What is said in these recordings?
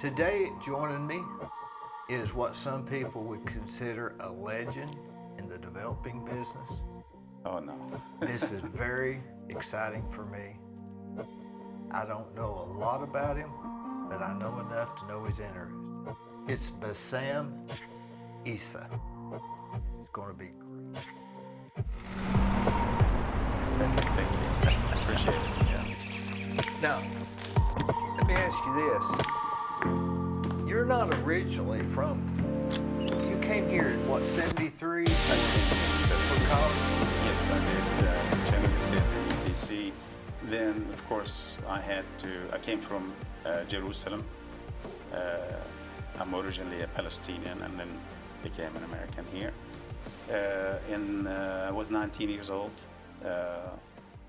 Today, joining me is what some people would consider a legend in the developing business. Oh no. This is very exciting for me. I don't know a lot about him, but I know enough to know he's interested. It's Bassam Issa. It's going to be great. Thank you. I appreciate it. Yeah. Now, let me ask you this. You're not originally from, you came here in what, 73? I came For college? Yes, I did Chattanooga State UTC. Then, of course, I came from Jerusalem. I'm originally a Palestinian and then became an American here. I was 19 years old.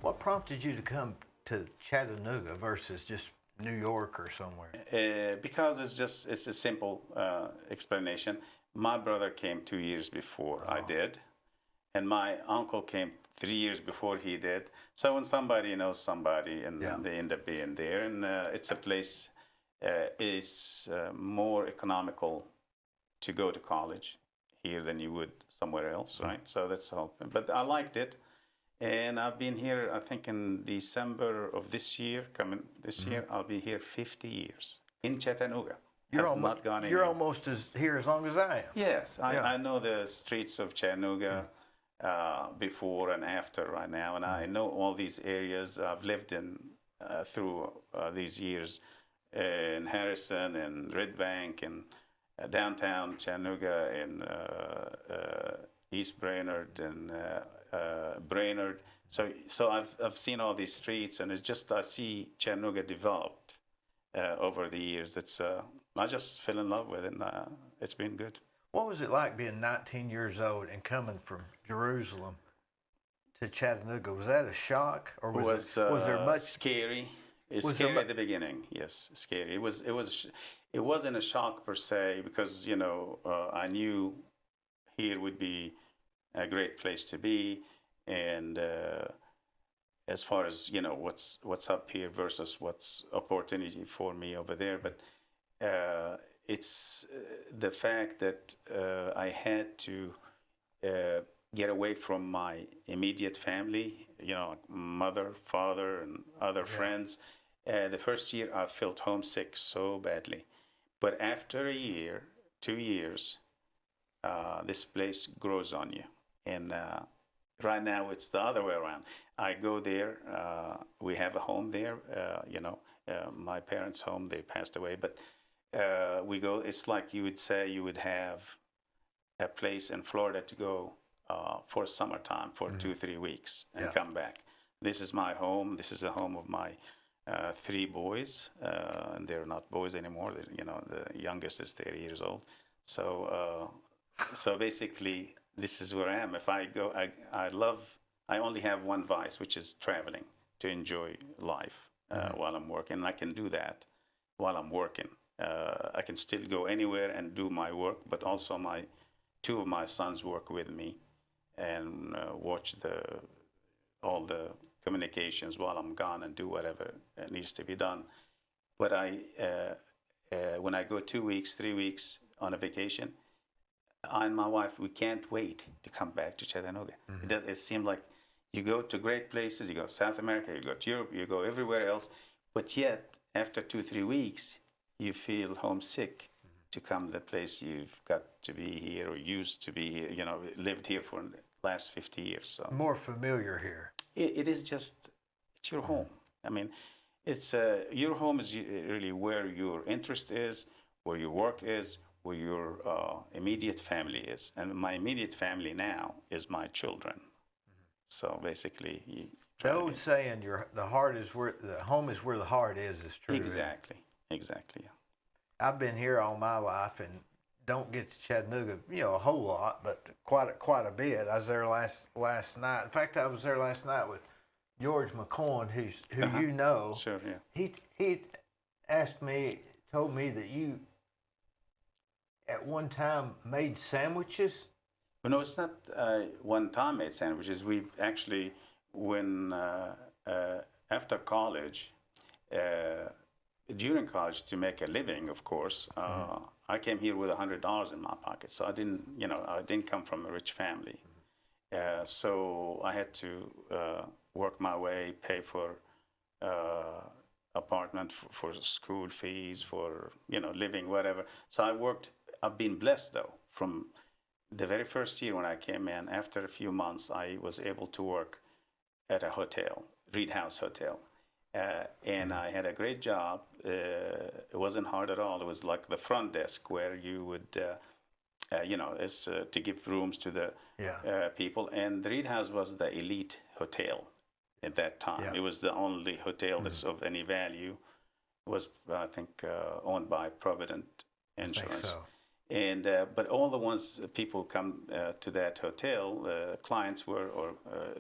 What prompted you to come to Chattanooga versus just New York or somewhere? Because it's a simple explanation. My brother came 2 years before I did, and my uncle came 3 years before he did. So when somebody knows somebody, and they end up being there, and it's a place is more economical to go to college here than you would somewhere else, right? So that's the whole thing. But I liked it. And I've been here, I think in December of this year, year, I'll be here 50 years in Chattanooga. You're almost here as long as I am. Yes, I know the streets of Chattanooga before and after right now, and I know all these areas. I've lived in through these years in Harrison and Red Bank and downtown Chattanooga and East Brainerd and Brainerd. So I've seen all these streets, and it's just I see Chattanooga developed over the years. I just fell in love with it, and it's been good. What was it like being 19 years old and coming from Jerusalem to Chattanooga? Was that a shock, or was there much scary? It's scary at the beginning. Yes, scary. It wasn't a shock per se because I knew here would be a great place to be, and as far as what's up here versus what's opportunity for me over there, but it's the fact that I had to get away from my immediate family, mother, father, and other friends. The first year I felt homesick so badly, but after a year, 2 years, this place grows on you. And right now it's the other way around. I go there. We have a home there. My parents' home. They passed away, but we go. It's like you would say you would have a place in Florida to go for summertime for 2-3 weeks and come back. This is my home. This is the home of my 3 boys, and they're not boys anymore. The youngest is 30 years old. So basically, this is where I am. If I go, I only have one vice, which is traveling to enjoy life while I'm working. And I can do that while I'm working. I can still go anywhere and do my work, but also 2 of my sons work with me and watch all the communications while I'm gone and do whatever needs to be done. But when I go 2 weeks, 3 weeks on a vacation, I and my wife, we can't wait to come back to Chattanooga. It seems like you go to great places, you go to South America, you go to Europe, you go everywhere else, but yet after 2-3 weeks, you feel homesick to come to the place you've got to be here or used to be here, lived here for the last 50 years. So more familiar here. It is just, it's your home. I mean, it's your home is really where your interest is, where your work is, where your immediate family is. And my immediate family now is my children. So basically, the old saying, the home is where the heart is true. Exactly. Yeah. I've been here all my life and don't get to Chattanooga, a whole lot, but quite a bit. I was there last night. In fact, I was there last night with George McCoy, who you know. Sure, yeah. He told me that you at one time made sandwiches. Well, no, it's not one time made sandwiches. We've actually, when after college, during college to make a living, of course. I came here with $100 in my pocket, so I didn't come from a rich family. So I had to work my way, pay for apartment, for school fees, for living, whatever. So I worked. I've been blessed though. From the very first year when I came in, after a few months, I was able to work at a hotel, Reed House Hotel. And I had a great job. It wasn't hard at all. It was like the front desk where you would, it's to give rooms to the people. And the Reed House was the elite hotel at that time. Yeah. It was the only hotel that's of any value. It was, I think, owned by Provident Insurance. I think so. And but all the ones people come to that hotel, clients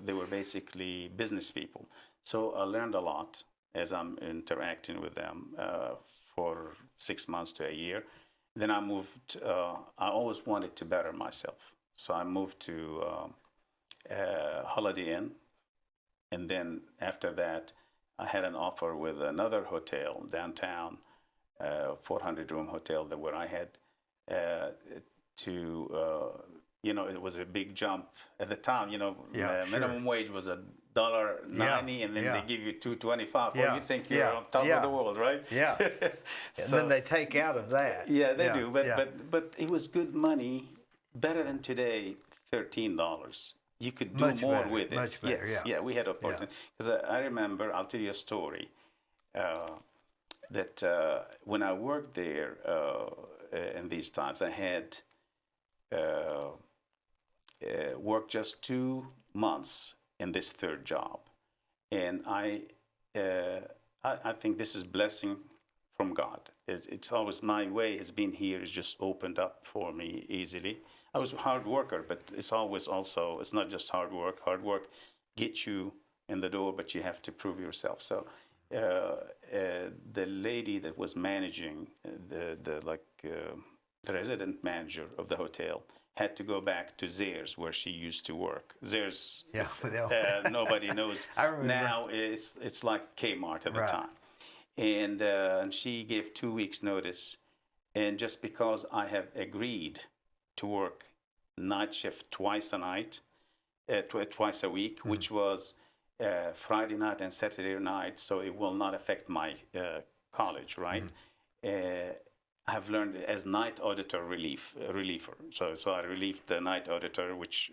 they were basically business people. So I learned a lot as I'm interacting with them for 6 months to a year. Then I moved. I always wanted to better myself, so I moved to Holiday Inn, and then after that, I had an offer with another hotel downtown, 400-room hotel where I had. It was a big jump at the time. Minimum wage was $1.90, and then they give you $2.25. Well, you think you're on top of the world, right? Yeah. And then they take out of that. Yeah, they do. But it was good money, better than today. $13. You could do more with it. Much better. Yes. Yeah, we had opportunity. Because I remember, I'll tell you a story. That when I worked there in these times, I had worked just 2 months in this third job, and I think this is blessing from God. It's always my way has been here. It's just opened up for me easily. I was a hard worker, but it's always also it's not just hard work. Hard work gets you in the door, but you have to prove yourself. So. The lady that was managing the resident manager of the hotel had to go back to Zaire's where she used to work. Zaire's, nobody knows. I remember. Now it's like Kmart at the time, and she gave 2 weeks notice, and just because I have agreed to work night shift twice a week, which was. Friday night and Saturday night, so it will not affect my college, right? I have learned as night auditor reliever. So I relieved the night auditor, which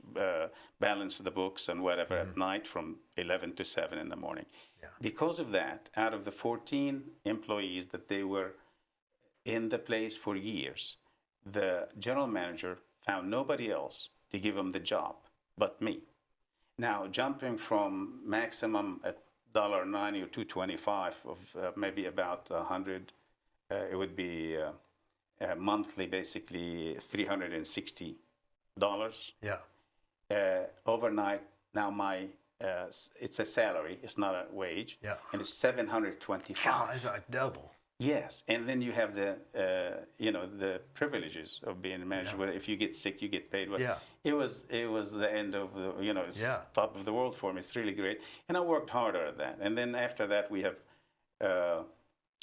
balanced the books and whatever at night from 11 to 7 in the morning. Yeah. Because of that, out of the 14 employees that they were in the place for years, the general manager found nobody else to give them the job but me. Now, jumping from maximum at $1.90 or $2.25 of maybe about 100, it would be monthly, basically $360. Yeah. Overnight, now it's a salary, it's not a wage, and it's $725. God, it's like double. Yes, and then you have the the privileges of being a manager. Where if you get sick, you get paid. It was the end of the top of the world for me. It's really great, and I worked harder at that. And then after that,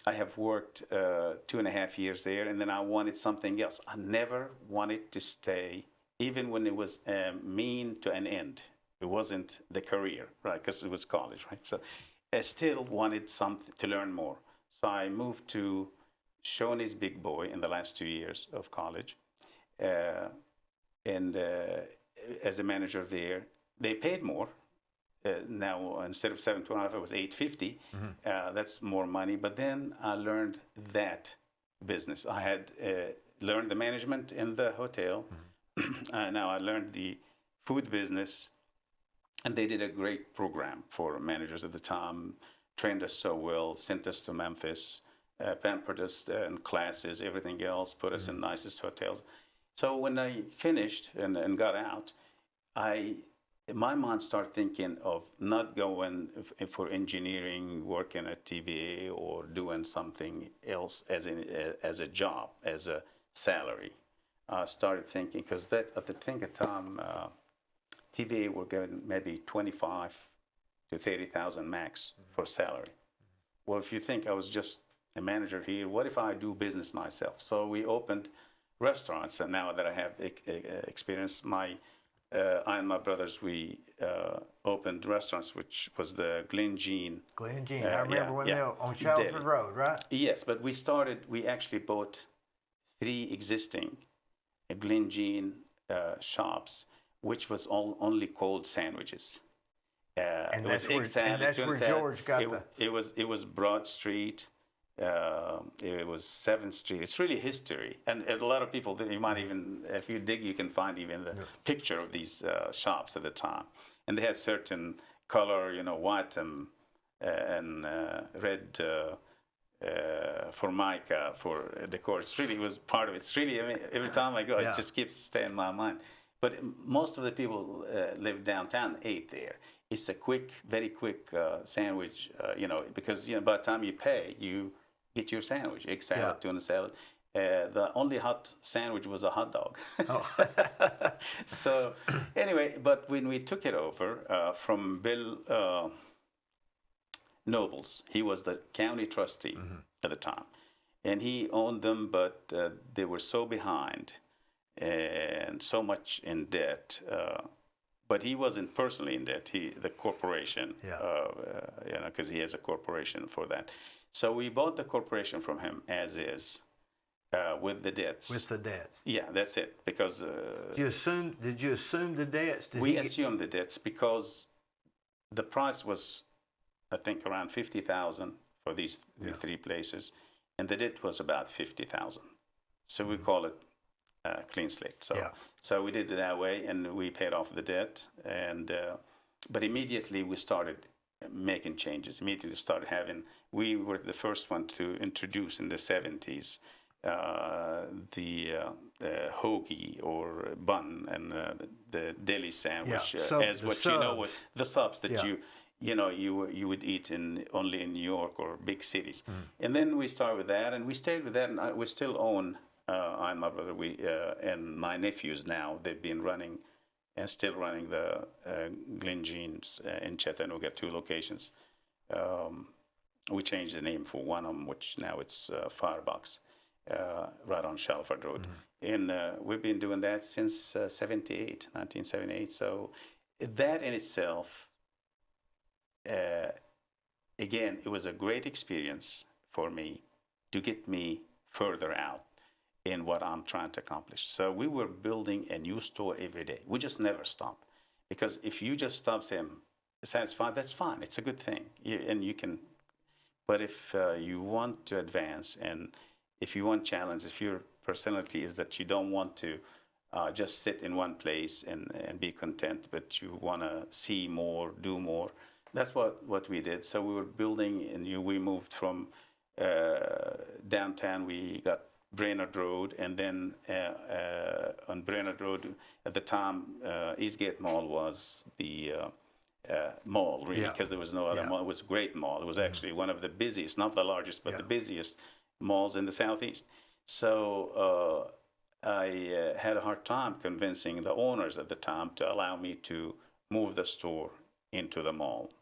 I have worked 2.5 years there, and then I wanted something else. I never wanted to stay, even when it was mean to an end. It wasn't the career, right? Because it was college, right? So I still wanted something to learn more. So I moved to Shoney's Big Boy in the last 2 years of college. And as a manager there, they paid more. Now, instead of $7.25, it was $8.50. That's more money. But then I learned that business. I had learned the management in the hotel. Now I learned the food business. And they did a great program for managers at the time. Trained us so well, sent us to Memphis, pampered us in classes, everything else, put us in nicest hotels. So when I finished and got out, my mind started thinking of not going for engineering, working at TVA, or doing something else as a job, as a salary. I started thinking, because at the time, TVA were getting maybe 25 to 30,000 max for salary. Well, if you think I was just a manager here. What if I do business myself? So we opened restaurants, and now that I have experience, I and my brothers, we opened restaurants, which was the Glen Jean. Glen Jean. I remember when they were on Delhi. Shalford Road, right? Yes, but we actually bought 3 existing Glen Jean shops, which was only cold sandwiches. And it that's was where, egg salad, and that's tuna where salad. George got It was Broad Street. It was 7th Street. It's really history, and a lot of people you might even, if you dig, you can find even the picture of these shops at the time, and they had certain color, white and red formica for decor. It was part of it. It's really, I mean, every time I go, it just keeps staying in my mind. But most of the people live downtown, ate there. It's a very quick sandwich, because by the time you pay, you get your sandwich, egg salad, tuna salad. The only hot sandwich was a hot dog. Oh. So anyway, but when we took it over from Bill Nobles, he was the county trustee at the time, and he owned them, but they were so behind and so much in debt. But he wasn't personally in debt. The corporation, because he has a corporation for that. So we bought the corporation from him as is, with the debts. With the debts. Yeah, that's it. Because did you assume the debts? We assumed the debts because the price was, I think, around $50,000 for these 3 places, and the debt was about $50,000. So we call it clean slate. So we did it that way, and we paid off the debt. And but immediately we started making changes. Immediately started having. We were the first one to introduce in the 70s the hoagie or bun and the deli sandwich as what subs. The subs that you would eat only in New York or big cities. And then we started with that, and we stayed with that, and we still own. I and my brother, and my nephews now, they've been running and still running the Glen Jeans in Chattanooga, 2 locations. We changed the name for one of them, which now it's Firebox, right on Shalford Road. And we've been doing that since 1978. So that in itself, again, it was a great experience for me to get me further out in what I'm trying to accomplish. So we were building a new store every day. We just never stopped. Because if you just stop saying, satisfied, that's fine. It's a good thing. You can. But if you want to advance, and if you want challenge, if your personality is that you don't want to just sit in one place and be content, but you want to see more, do more, that's what we did. So we were building, and we moved from downtown. We got Brainerd Road, and then on Brainerd Road at the time, Eastgate Mall was the mall, really, because there was no other mall. It was a great mall. It was actually one of the busiest, not the largest, but the busiest malls in the Southeast. So I had a hard time convincing the owners at the time to allow me to move the store into the mall.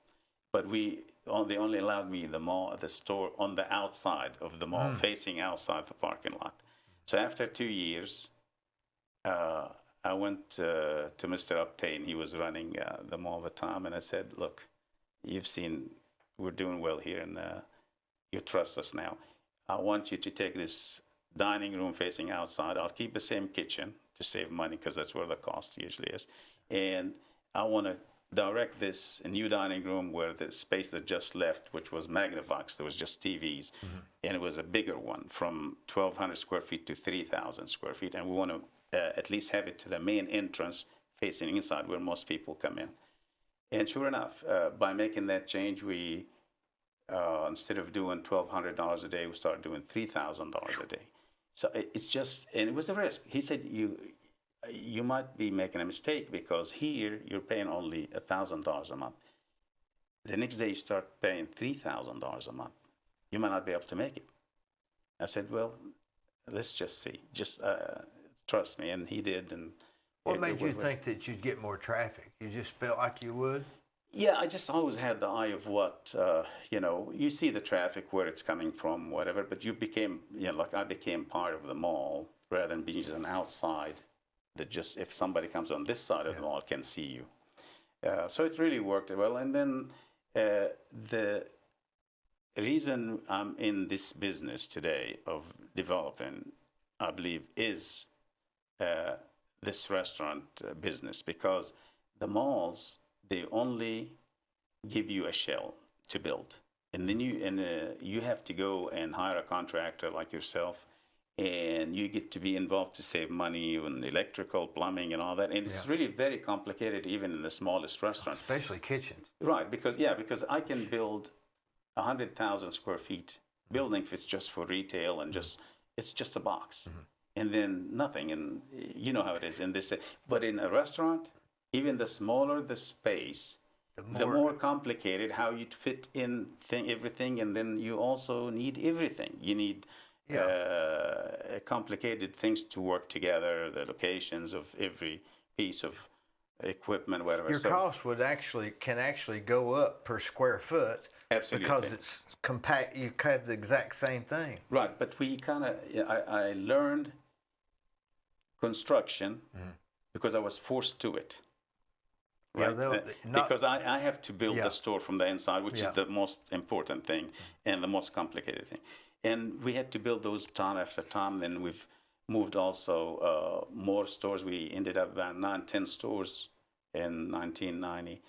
But they only allowed me the store on the outside of the mall, facing outside the parking lot. So after 2 years, I went to Mr. Uptain. He was running the mall at the time, and I said, look, you've seen we're doing well here, and you trust us now. I want you to take this dining room facing outside. I'll keep the same kitchen to save money, because that's where the cost usually is. And I want to direct this new dining room where the space that just left, which was Magnavox, there was just TVs, and it was a bigger one, from 1,200 square feet to 3,000 square feet. And we want to at least have it to the main entrance facing inside, where most people come in. And sure enough, by making that change, we instead of doing $1,200 a day, we started doing $3,000 a day. So it's just, and it was a risk. He said, you might be making a mistake, because here you're paying only $1,000 a month. The next day you start paying $3,000 a month. You might not be able to make it. I said, well, let's just see. Just trust me. And he did. And what made you think that you'd get more traffic? You just felt like you would? Yeah, I just always had the eye of what, you see the traffic, where it's coming from, whatever, but you became, like I became part of the mall rather than being just an outside that just, if somebody comes on this side of the mall, can see you. So it really worked well. And then the reason I'm in this business today of developing, I believe, is this restaurant business, because the malls, they only give you a shell to build, and then you have to go and hire a contractor like yourself, and you get to be involved to save money on electrical, plumbing, and all that. And it's really very complicated, even in the smallest restaurant. Especially kitchens. Right, because I can build 100,000 square feet building if it's just for retail and it's just a box, and then nothing. And you know how it is in this. But in a restaurant, even the smaller the space, the more complicated how you fit in everything, and then you also need everything. You need complicated things to work together, the locations of every piece of equipment, whatever. Your cost can actually go up per square foot. Absolutely. Because it's compact, you have the exact same thing. Right, but we kind of, I learned construction because I was forced to it. Right, because I have to build the store from the inside, which is the most important thing and the most complicated thing. And we had to build those time after time. Then we've moved also more stores. We ended up about 10 stores in 1990.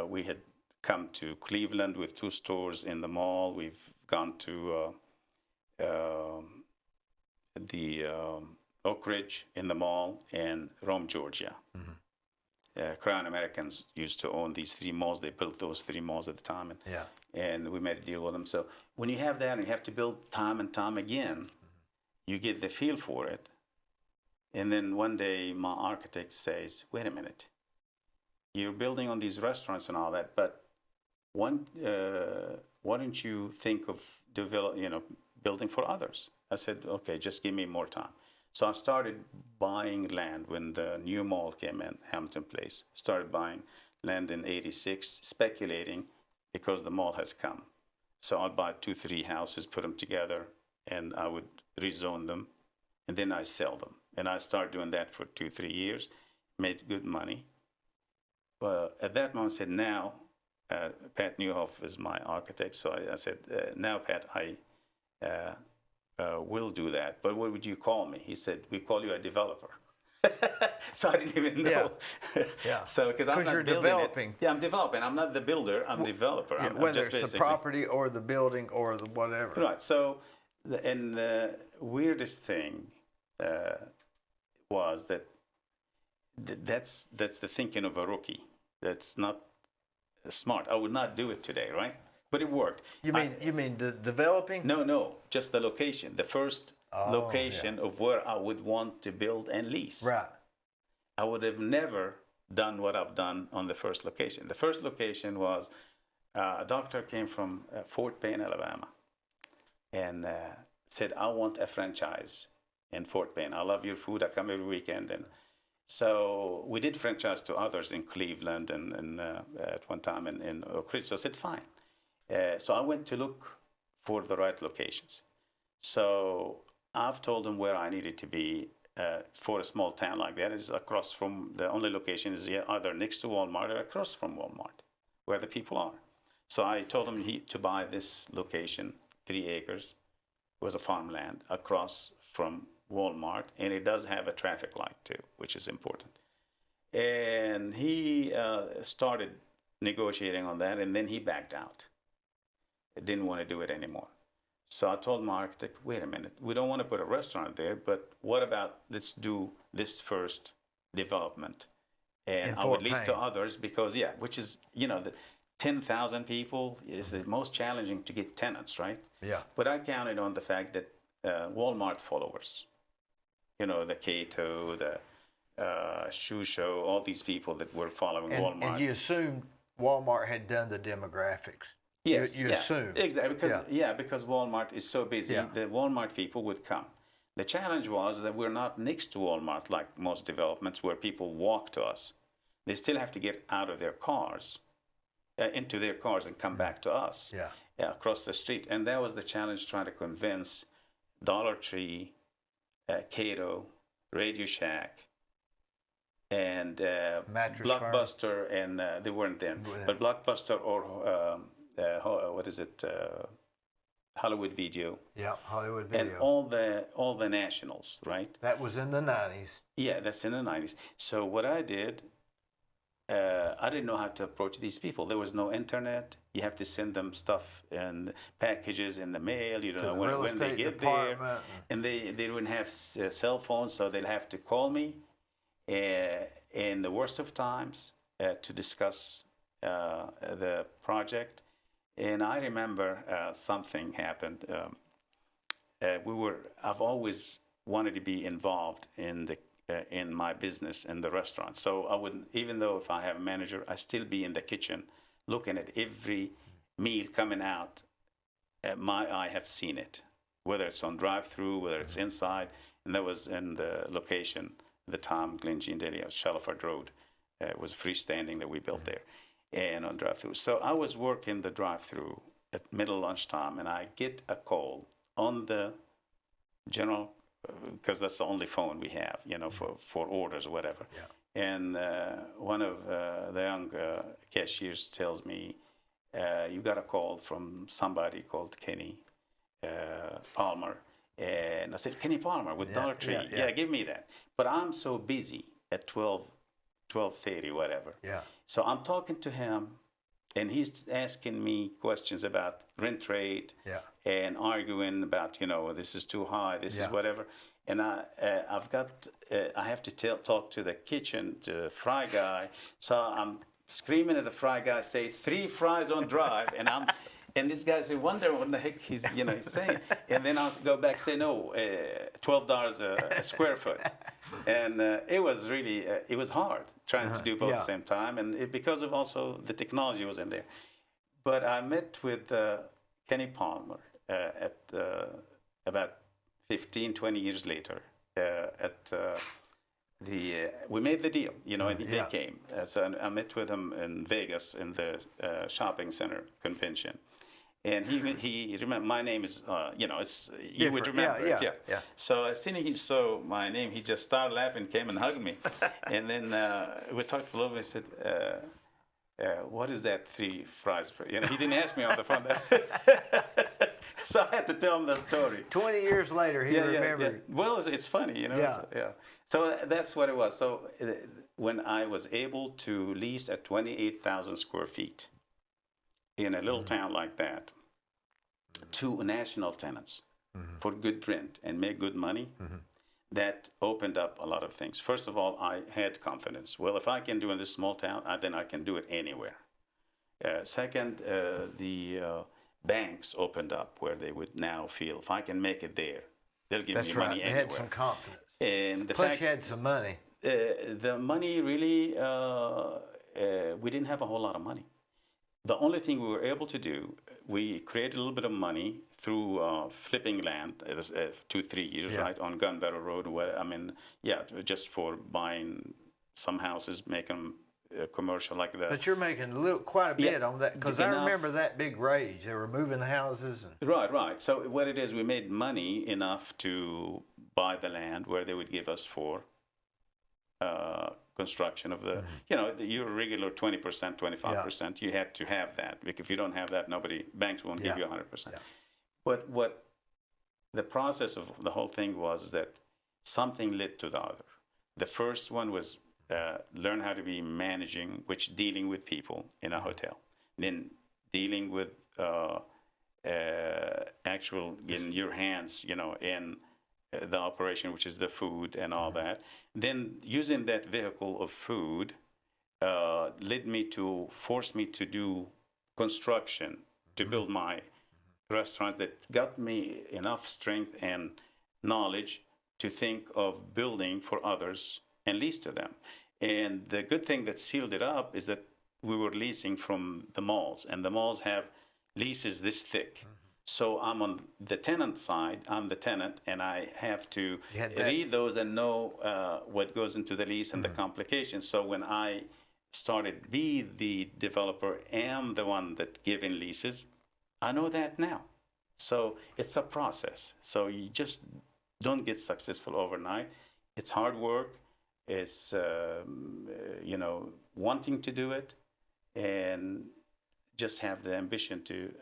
We had come to Cleveland with 2 stores in the mall. We've gone to the Oak Ridge in the mall and Rome, Georgia. Crown Americans used to own these 3 malls. They built those 3 malls at the time, and we made a deal with them. So when you have that and you have to build time and time again, you get the feel for it. And then one day my architect says, "Wait a minute, you're building on these restaurants and all that, but why don't you think of building for others?" I said, "Okay, just give me more time." So I started buying land when the new mall came in, Hamilton Place. Started buying land in '86, speculating because the mall has come. So I'd buy 2, 3 houses, put them together, and I would rezone them, and then I sell them. And I started doing that for 2, 3 years, made good money. Well, at that moment, I said, now, Pat Newhoff is my architect, so I said, now, Pat, I will do that, but what would you call me? He said, "We call you a developer." So I didn't even know. So because I'm not building developing. it. Yeah, I'm developing. I'm not the builder. I'm developer. I'm whether just it's the property or the building or the whatever. Right. So, the weirdest thing was that's the thinking of a rookie. That's not smart. I would not do it today, right? But it worked. You mean the developing? No, just the location. The first location of where I would want to build and lease. Right. I would have never done what I've done on the first location. The first location was a doctor came from Fort Payne, Alabama, and said, "I want a franchise in Fort Payne. I love your food. I come every weekend." And so we did franchise to others in Cleveland and at one time in Oak Ridge. So I said, fine. So I went to look for the right locations. So I've told them where I needed to be for a small town like that. It's across from, the only location is either next to Walmart or across from Walmart, where the people are. So I told him to buy this location, 3 acres. It was a farmland across from Walmart, and it does have a traffic light too, which is important. And he started negotiating on that, and then he backed out. Didn't want to do it anymore. So I told my architect, wait a minute, we don't want to put a restaurant there, but what about let's do this first development, and I would lease to others, because which is, the 10,000 people is the most challenging to get tenants, right? Yeah. But I counted on the fact that Walmart followers, the Cato, the Shoe Show, all these people that were following Walmart. And you assumed Walmart had done the demographics. Yes, you assume. Exactly, because Walmart is so busy, the Walmart people would come. The challenge was that we're not next to Walmart like most developments where people walk to us. They still have to get out of their cars into their cars and come back to us across the street. And that was the challenge, trying to convince Dollar Tree, Cato, Radio Shack, and Blockbuster, and they weren't then, but Blockbuster or what is it? Hollywood Video. Yeah, Hollywood Video. And all the nationals, right? That was in the 90s. Yeah, that's in the 90s. So what I did, I didn't know how to approach these people. There was no internet. You have to send them stuff and packages in the mail. You don't know when they get there. And they wouldn't have cell phones, so they'll have to call me in the worst of times to discuss the project. And I remember something happened. I've always wanted to be involved in my business in the restaurant. So I wouldn't, even though if I have a manager, I still be in the kitchen looking at every meal coming out. My eye have seen it, whether it's on drive-through, whether it's inside. And that was in the location, the Tom Glen Jean Deli, Shalford Road. It was freestanding that we built there. And on drive-through. So I was working the drive-through at middle lunchtime, and I get a call on the general, because that's the only phone we have, for orders or whatever. Yeah. And one of the young cashiers tells me, you got a call from somebody called Kenny Palmer. And I said, Kenny Palmer with Dollar Tree. Yeah, give me that. But I'm so busy at 12:30, whatever. Yeah. So I'm talking to him, and he's asking me questions about rent rate and arguing about, this is too high, this is whatever. And I have to talk to the kitchen, to the fry guy. So I'm screaming at the fry guy, say 3 fries on drive, and this guy say, wonder what the heck he's saying. And then I'll go back, say, no, $12 a square foot. And it was really, it was hard trying to do both at the same time. And because of also the technology was in there. But I met with Kenny Palmer at about 15, 20 years later we made the deal, and they came. So I met with him in Vegas in the shopping center convention. And he remember my name is it's you would remember it. Yeah. So as soon as he saw my name, he just started laughing, came and hugged me, and then we talked for a little bit. He said, "What is that 3 fries for?" He didn't ask me on the phone. So I had to tell him the story. 20 years later, he remembered. Yeah. Well, it's funny, So that's what it was. So when I was able to lease at 28,000 square feet in a little town like that, to national tenants for good rent and make good money, that opened up a lot of things. First of all, I had confidence. Well, if I can do it in this small town, then I can do it anywhere. Second, the banks opened up where they would now feel, if I can make it there, they'll give me money anywhere. They had some confidence. And the Plus fact, you had some money. The money really, we didn't have a whole lot of money. The only thing we were able to do, we created a little bit of money through flipping land. It was 2-3 years, right, on Gun Barrel Road. Just for buying some houses, making them commercial like that. But you're making quite a bit on that, because I remember that big rage. They were moving houses. Right. So what it is, we made money enough to buy the land where they would give us for construction of the, your regular 20%, 25%, you had to have that. Because if you don't have that, banks won't give you 100%. Yeah. But what the process of the whole thing was that something led to the other. The first one was learn how to be managing, dealing with people in a hotel. Then dealing with actual getting your hands, in the operation, which is the food and all that. Then using that vehicle of food forced me to do construction, to build my restaurants, that got me enough strength and knowledge to think of building for others and lease to them. And the good thing that sealed it up is that we were leasing from the malls, and the malls have leases this thick. So I'm on the tenant side, I'm the tenant, and I have to read those and know what goes into the lease and the complications. So when I started be the developer, am the one that giving leases. I know that now. So it's a process. So you just don't get successful overnight. It's hard work. It's wanting to do it, and just have the ambition to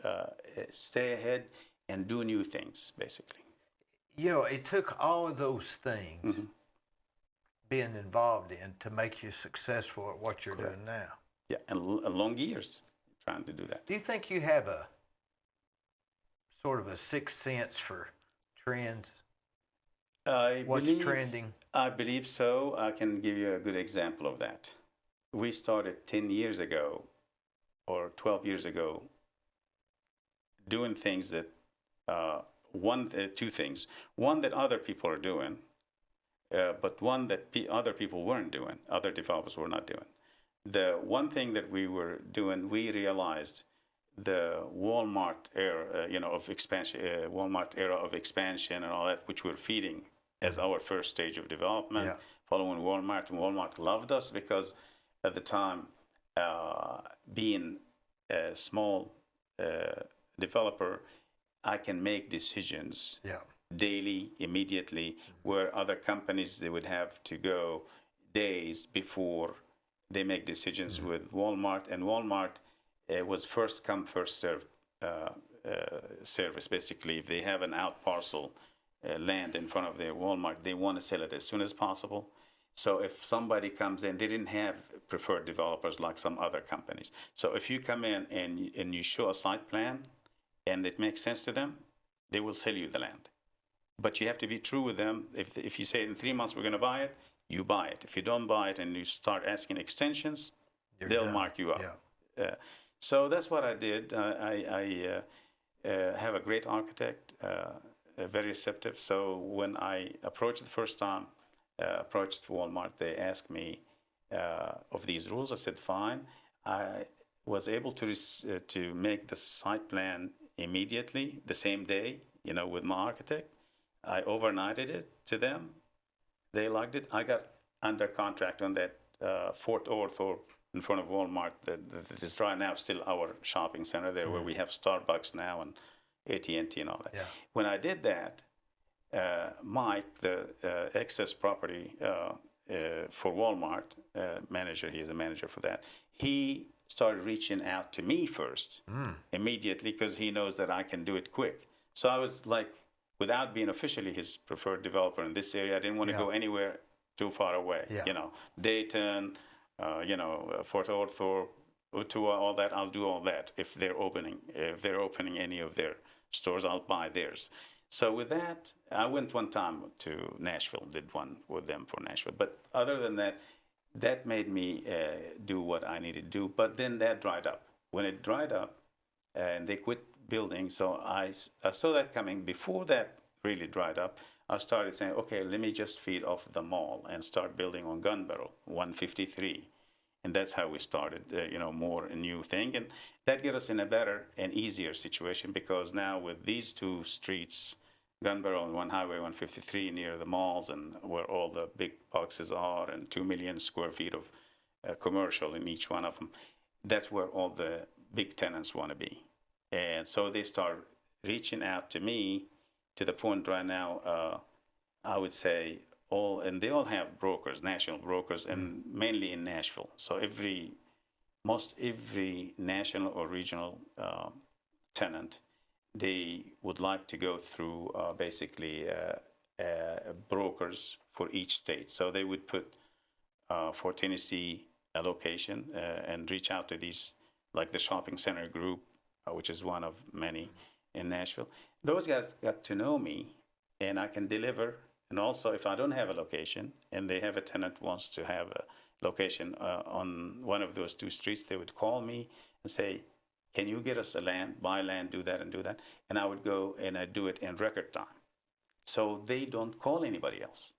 stay ahead and do new things, basically. It took all of those things being involved in to make you successful at what you're doing now. Yeah, and long years trying to do that. Do you think you have a sort of a sixth sense for trends? What's trending? I believe so. I can give you a good example of that. We started 10 years ago or 12 years ago doing things that, two things. One that other people are doing, but one that other people weren't doing, other developers were not doing. The one thing that we were doing, we realized the Walmart era, of expansion, Walmart era of expansion and all that, which we're feeding as our first stage of development, following Walmart. And Walmart loved us because at the time, being a small developer, I can make decisions daily, immediately, where other companies, they would have to go days before they make decisions with Walmart. And Walmart was first come, first served service, basically. If they have an out parcel land in front of their Walmart, they want to sell it as soon as possible. So if somebody comes in, they didn't have preferred developers like some other companies. So if you come in and you show a site plan and it makes sense to them, they will sell you the land. But you have to be true with them. If you say in 3 months we're going to buy it, you buy it. If you don't buy it and you start asking extensions, they'll mark you up. So that's what I did. I have a great architect, very receptive. So when I approached the first time, approached Walmart, they asked me of these rules. I said, fine. I was able to make the site plan immediately, the same day, with my architect. I overnighted it to them. They liked it. I got under contract on that Fort Orthorpe in front of Walmart. That is right now still our shopping center there, where we have Starbucks now and AT&T and all that. Yeah. When I did that, Mike, the excess property for Walmart manager, he is a manager for that, he started reaching out to me first, immediately, because he knows that I can do it quick. So I was like, without being officially his preferred developer in this area, I didn't want to go anywhere too far away. Dayton, Fort Orthorpe, Utua, all that. I'll do all that. If they're opening any of their stores, I'll buy theirs. So with that, I went one time to Nashville, did one with them for Nashville. But other than that, that made me do what I needed to do. But then that dried up. When it dried up, and they quit building, so I saw that coming. Before that really dried up, I started saying, okay, let me just feed off the mall and start building on Gun Barrel, 153. And that's how we started, more a new thing. And that got us in a better and easier situation, because now with these two streets, Gun Barrel and Highway 153 near the malls and where all the big boxes are, and 2 million square feet of commercial in each one of them, that's where all the big tenants want to be. And so they start reaching out to me to the point right now, I would say they all have brokers, national brokers, and mainly in Nashville. So most every national or regional tenant, they would like to go through basically brokers for each state. So they would put for Tennessee a location and reach out to these, like the shopping center group, which is one of many in Nashville. Those guys got to know me, and I can deliver. And also, if I don't have a location and they have a tenant wants to have a location on one of those two streets, they would call me and say, can you get us a land, buy land, do that and do that? And I would go and I do it in record time. So they don't call anybody else.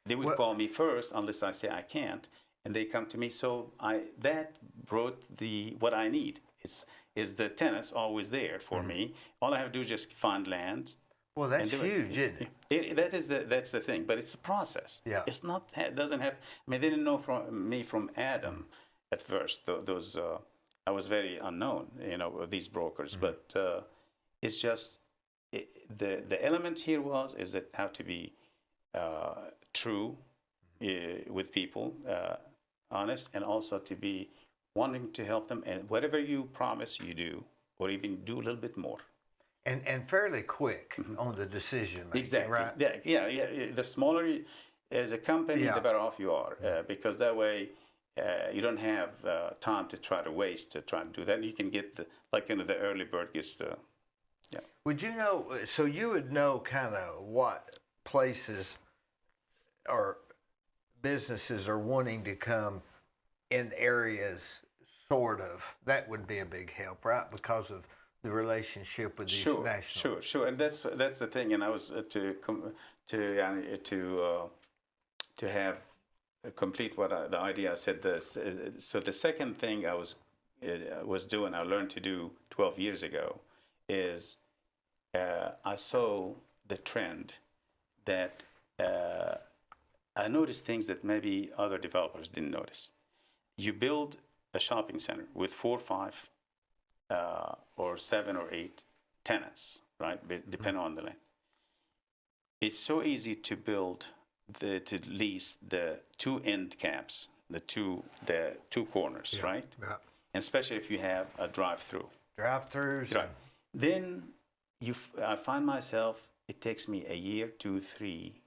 They would call me first, unless I say I can't, and they come to me. So that brought what I need. Is the tenants always there for me? All I have to do is just find land. Well, that's huge, isn't it? That's the thing, but it's a process. Yeah. It's not. It doesn't have. I mean, they didn't know from Adam at first. Those I was very unknown, with these brokers, but it's just the element here is that how to be true with people, honest, and also to be wanting to help them, and whatever you promise, you do, or even do a little bit more. And fairly quick on the decision making, Exactly. right? Yeah. The smaller you, as a company, Yeah. the better off you are, because that way you don't have time to try to waste to try to do that. You can get the early bird gets the. Yeah. Would you know? So you would know kind of what places or businesses are wanting to come in areas, sort of. That would be a big help, right? Because of the relationship with these national. Sure, and that's the thing. And I was to have complete the idea. I said this. So the second thing I was doing, I learned to do 12 years ago, is I saw the trend that I noticed things that maybe other developers didn't notice. You build a shopping center with 4 or 5 or 7 or 8 tenants, right? Depending on the land. It's so easy to to lease the 2 end caps, the two corners, right? Yeah. And especially if you have a drive-through. Drive-throughs. Right. Then I find myself, it takes me a year, 2, 3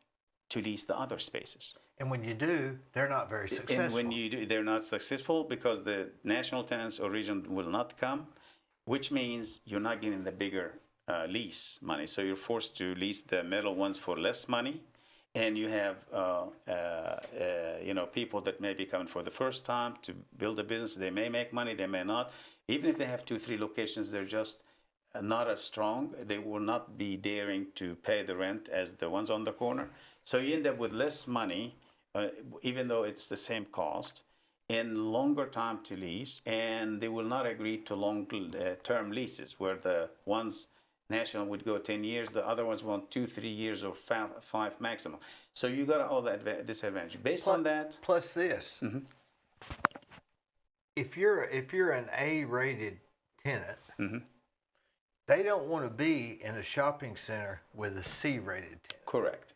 to lease the other spaces. And when you do, they're not very successful. And when you do, they're not successful because the national tenants or region will not come, which means you're not getting the bigger lease money. So you're forced to lease the middle ones for less money. And you have, people that may be coming for the first time to build a business. They may make money, they may not. Even if they have 2, 3 locations, they're just not as strong. They will not be daring to pay the rent as the ones on the corner. So you end up with less money, even though it's the same cost, and longer time to lease, and they will not agree to long-term leases, where the ones national would go 10 years, the other ones want 2, 3 years or 5 maximum. So you got all that disadvantage. Based on that, plus this, if you're an A-rated tenant, they don't want to be in a shopping center with a C-rated tenant. Correct.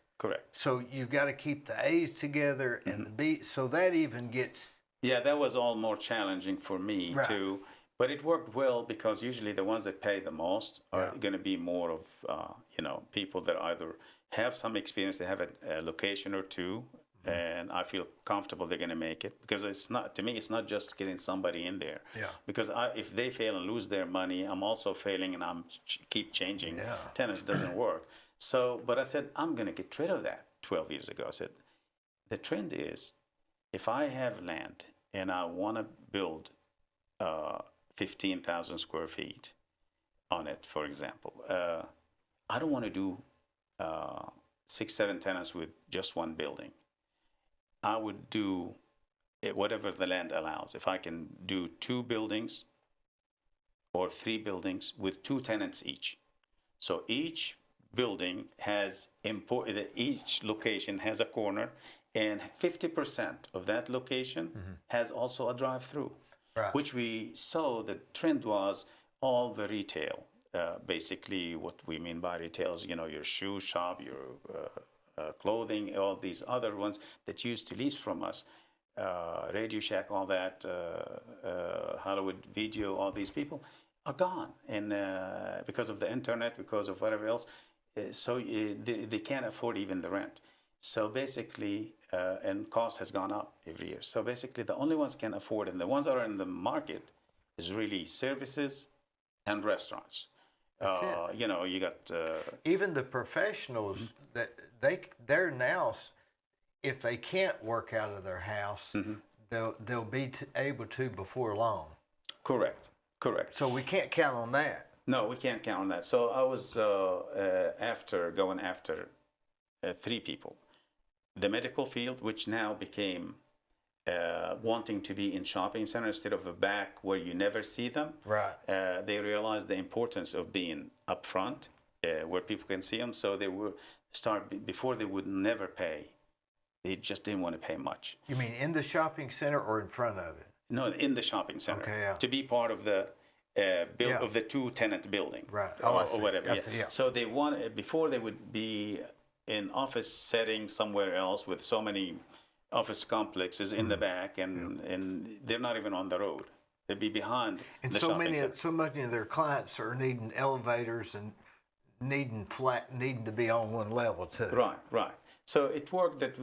So you've got to keep the A's together and the B. So that even gets. Yeah, that was all more challenging for me too. But it worked well because usually the ones that pay the most are going to be more of people that either have some experience, they have a location or two, and I feel comfortable they're going to make it, because it's not, to me, it's not just getting somebody in there. Yeah. Because if they fail and lose their money, I'm also failing, and I'm keep changing. Yeah. Tenants doesn't work. So, but I said, I'm going to get rid of that 12 years ago. I said, the trend is, if I have land and I want to build 15,000 square feet on it, for example, I don't want to do 6, 7 tenants with just one building. I would do whatever the land allows. If I can do 2 buildings or 3 buildings with 2 tenants each. So each building has each location has a corner, and 50% of that location has also a drive-through. Right. Which we saw the trend was all the retail. Basically, what we mean by retail is, your shoe shop, your clothing, all these other ones that used to lease from us, Radio Shack, all that, Hollywood Video, all these people are gone, and because of the internet, because of whatever else, so they can't afford even the rent. So basically, and cost has gone up every year. So basically, the only ones can afford, and the ones that are in the market, is really services and restaurants. You got even the professionals that they're now, if they can't work out of their house, they'll be able to before long. Correct. So we can't count on that. No, we can't count on that. So I was going after 3 people. The medical field, which now became wanting to be in shopping centers instead of a back where you never see them. Right. They realized the importance of being up front where people can see them. So they would before they would never pay. They just didn't want to pay much. You mean in the shopping center or in front of it? No, in the shopping center. Okay, yeah. To be part of the Yeah. of the two-tenant building. Right. Oh, I or see. whatever. I Yeah. see, yeah. So they want before they would be in office setting somewhere else with so many office complexes in the back, and they're not even on the road. They'd be behind And the so shopping center. so many of their clients are needing elevators and needing to be on one level too. Right, right. So it worked that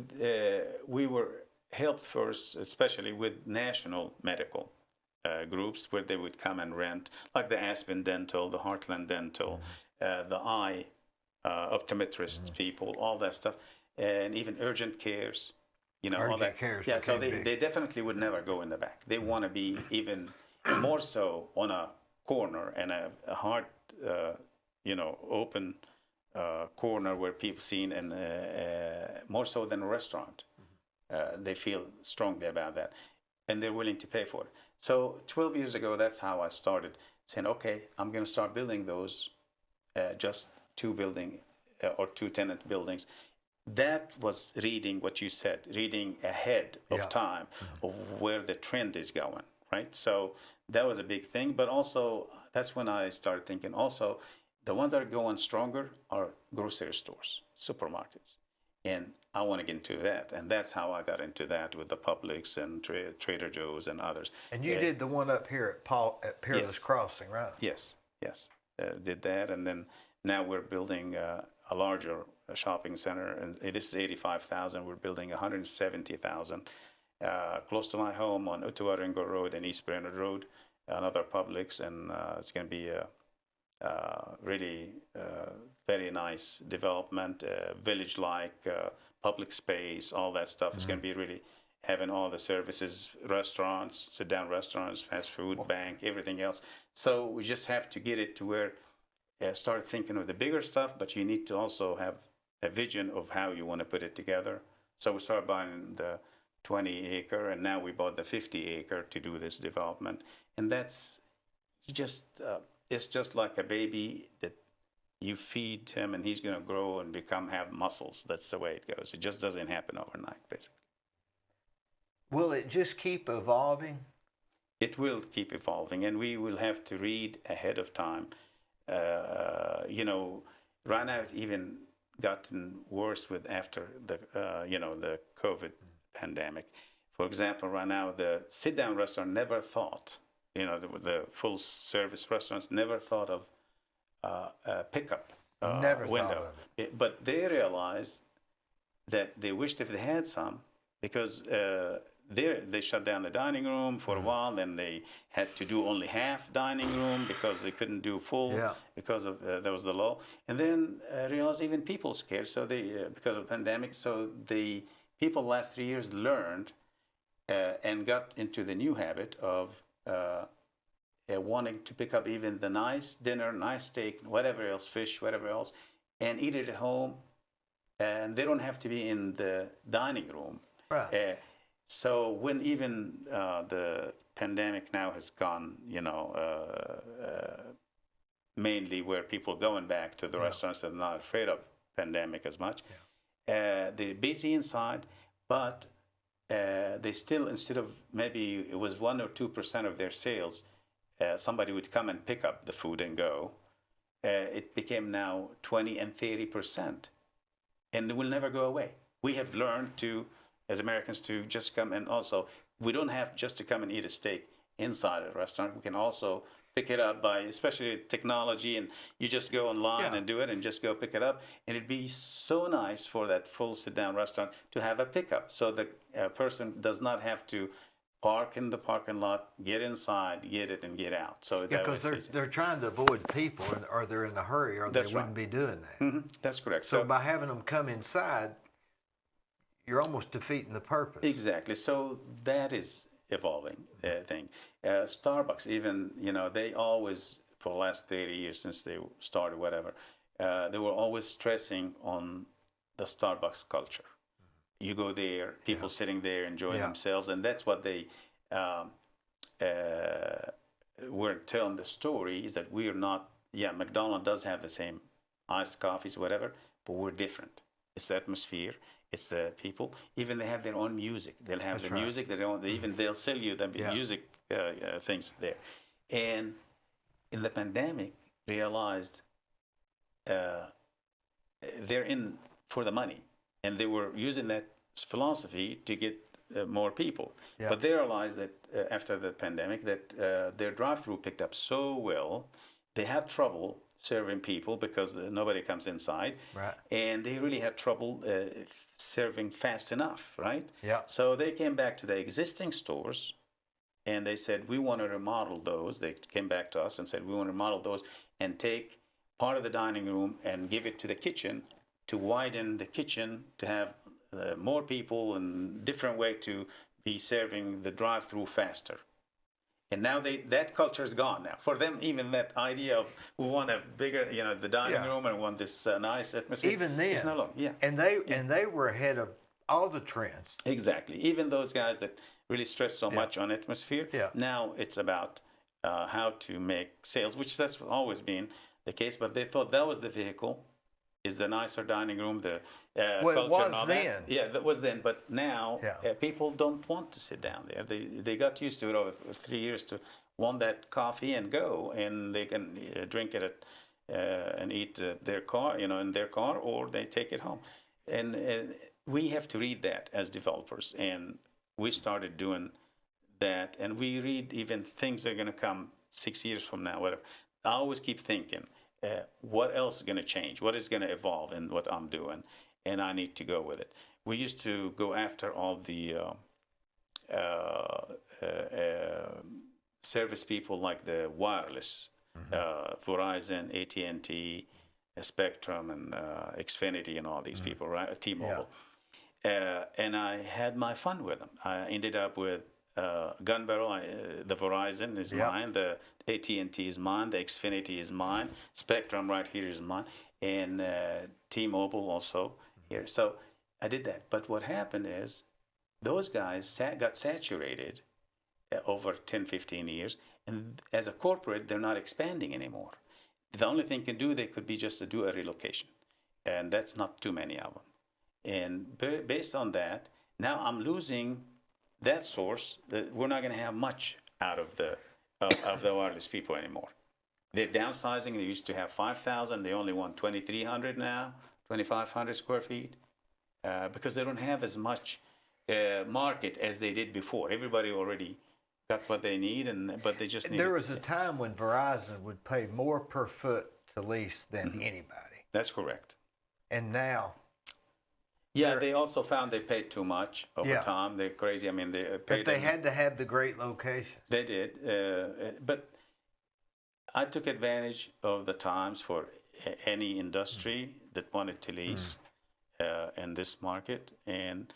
we were helped first, especially with national medical groups, where they would come and rent, like the Aspen Dental, the Heartland Dental, the eye optometrist people, all that stuff, and even urgent cares, all Urgent that. cares Yeah, so became big. they definitely would never go in the back. They want to be even more so on a corner and a hard, open corner where people seen, and more so than a restaurant. They feel strongly about that, and they're willing to pay for it. So 12 years ago, that's how I started saying, okay, I'm going to start building those just two tenant buildings. That was reading what you said, reading ahead of time of where the trend is going, right? So that was a big thing. But also, that's when I started thinking also, the ones that are going stronger are grocery stores, supermarkets. And I want to get into that. And that's how I got into that with the Publix and Trader Joe's and others. And you did the one up here at Peerless Yes. Crossing, right? Yes. Did that. And then now we're building a larger shopping center. And it is 85,000. We're building 170,000 close to my home on Ottawa Ringo Road and East Brainerd Road, another Publix. And it's going to be really very nice development, village-like, public space, all that stuff. Is going to be really having all the services, restaurants, sit-down restaurants, fast food, bank, everything else. So we just have to get it to where start thinking of the bigger stuff, but you need to also have a vision of how you want to put it together. So we started buying the 20-acre, and now we bought the 50-acre to do this development. And that's just... it's just like a baby that you feed him and he's going to grow and have muscles. That's the way it goes. It just doesn't happen overnight, basically. Will it just keep evolving? It will keep evolving, and we will have to read ahead of time. Right now, it even gotten worse with after the COVID pandemic. For example, right now, the sit-down restaurant never thought, the full-service restaurants never thought of a pickup Never window. thought of it. But they realized that they wished if they had some, because they shut down the dining room for a while, then they had to do only half dining room because they couldn't do full because of there was the law. And then realized even people scared, so they because of the pandemic. So the people last 3 years learned and got into the new habit of wanting to pick up even the nice dinner, nice steak, whatever else, fish, whatever else, and eat it at home. And they don't have to be in the dining room. Right. So when even the pandemic now has gone, mainly where people going back to the restaurants and not afraid of pandemic as much, they're busy inside, but they still, instead of maybe it was 1 or 2% of their sales, somebody would come and pick up the food and go. It became now 20 and 30%. And it will never go away. We have learned to, as Americans, to just come, and also we don't have just to come and eat a steak inside a restaurant. We can also pick it up by, especially technology, and you just go online and do it and just go pick it up. And it'd be so nice for that full sit-down restaurant to have a pickup, so the person does not have to park in the parking lot, get inside, get it, and get out. So because they're trying to avoid people, or they're in a hurry, or they wouldn't be doing that. Mm-hmm. That's correct. So by having them come inside, you're almost defeating the purpose. Exactly. So that is evolving thing. Starbucks, even, they always, for the last 30 years since they started, whatever, they were always stressing on the Starbucks culture. You go there, people sitting there enjoying themselves, and that's what they were telling the story, is that we are not, McDonald's does have the same iced coffees, whatever, but we're different. It's the atmosphere, It's the people. Even they have their own music. They'll have That's the right. music. They'll sell you the Yeah. music things there. And in the pandemic, realized they're in for the money, and they were using that philosophy to get more people. Yeah. But they realized that after the pandemic, that their drive-through picked up so well, they had trouble serving people because nobody comes inside, Right. and they really had trouble serving fast enough, right? Yeah. So they came back to the existing stores, and they said, we want to remodel those. They came back to us and said, we want to remodel those and take part of the dining room and give it to the kitchen, to widen the kitchen, to have more people and different way to be serving the drive-through faster. And now that culture is gone now. For them, even that idea of we want a bigger, the dining Yeah. room and want this nice atmosphere. Even then, it's no longer. Yeah, And they were ahead of all the trends. exactly. Even those guys that really stress so much on atmosphere. Yeah. Now it's about how to make sales, which that's always been the case. But they thought that was the vehicle, is the nicer dining room, the Well, it culture was and all then. that. Yeah, that was then. But now people don't want to sit down there. They got used to it over 3 years to want that coffee and go, and they can drink it and eat their car, in their car, or they take it home. And we have to read that as developers, and we started doing that. And we read even things that are going to come 6 years from now, whatever. I always keep thinking, what else is going to change? What is going to evolve in what I'm doing? And I need to go with it. We used to go after all the service people, like the wireless, Verizon, AT&T, Spectrum, and Xfinity, and all these people, right? T-Mobile. And I had my fun with them. I ended up with Gun Barrel. The Verizon is mine. The AT&T is mine. The Xfinity is mine. Spectrum right here is mine. And T-Mobile also here. So I did that. But what happened is those guys got saturated over 10, 15 years. And as a corporate, they're not expanding anymore. The only thing they could be just to do a relocation. And that's not too many of them. And based on that, now I'm losing that source. That we're not going to have much out of the wireless people anymore. They're downsizing. They used to have 5,000. They only want 2,300 now, 2,500 square feet, because they don't have as much market as they did before. Everybody already got what they need, but they just need. There was a time when Verizon would pay more per foot to lease than anybody. That's correct. And now. Yeah, they also found they paid too much over time. They're crazy. I mean, they paid. But they had to have the great location. They did. But I took advantage of the times for any industry that wanted to lease in this market, and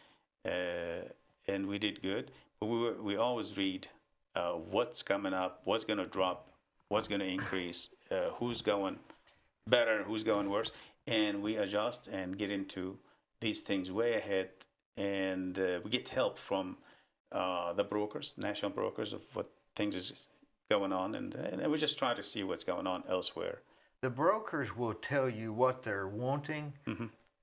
we did good. But we always read what's coming up, what's going to drop, what's going to increase, who's going better, who's going worse, and we adjust and get into these things way ahead, and we get help from the brokers, national brokers, of what things is going on, and we just try to see what's going on elsewhere. The brokers will tell you what they're wanting,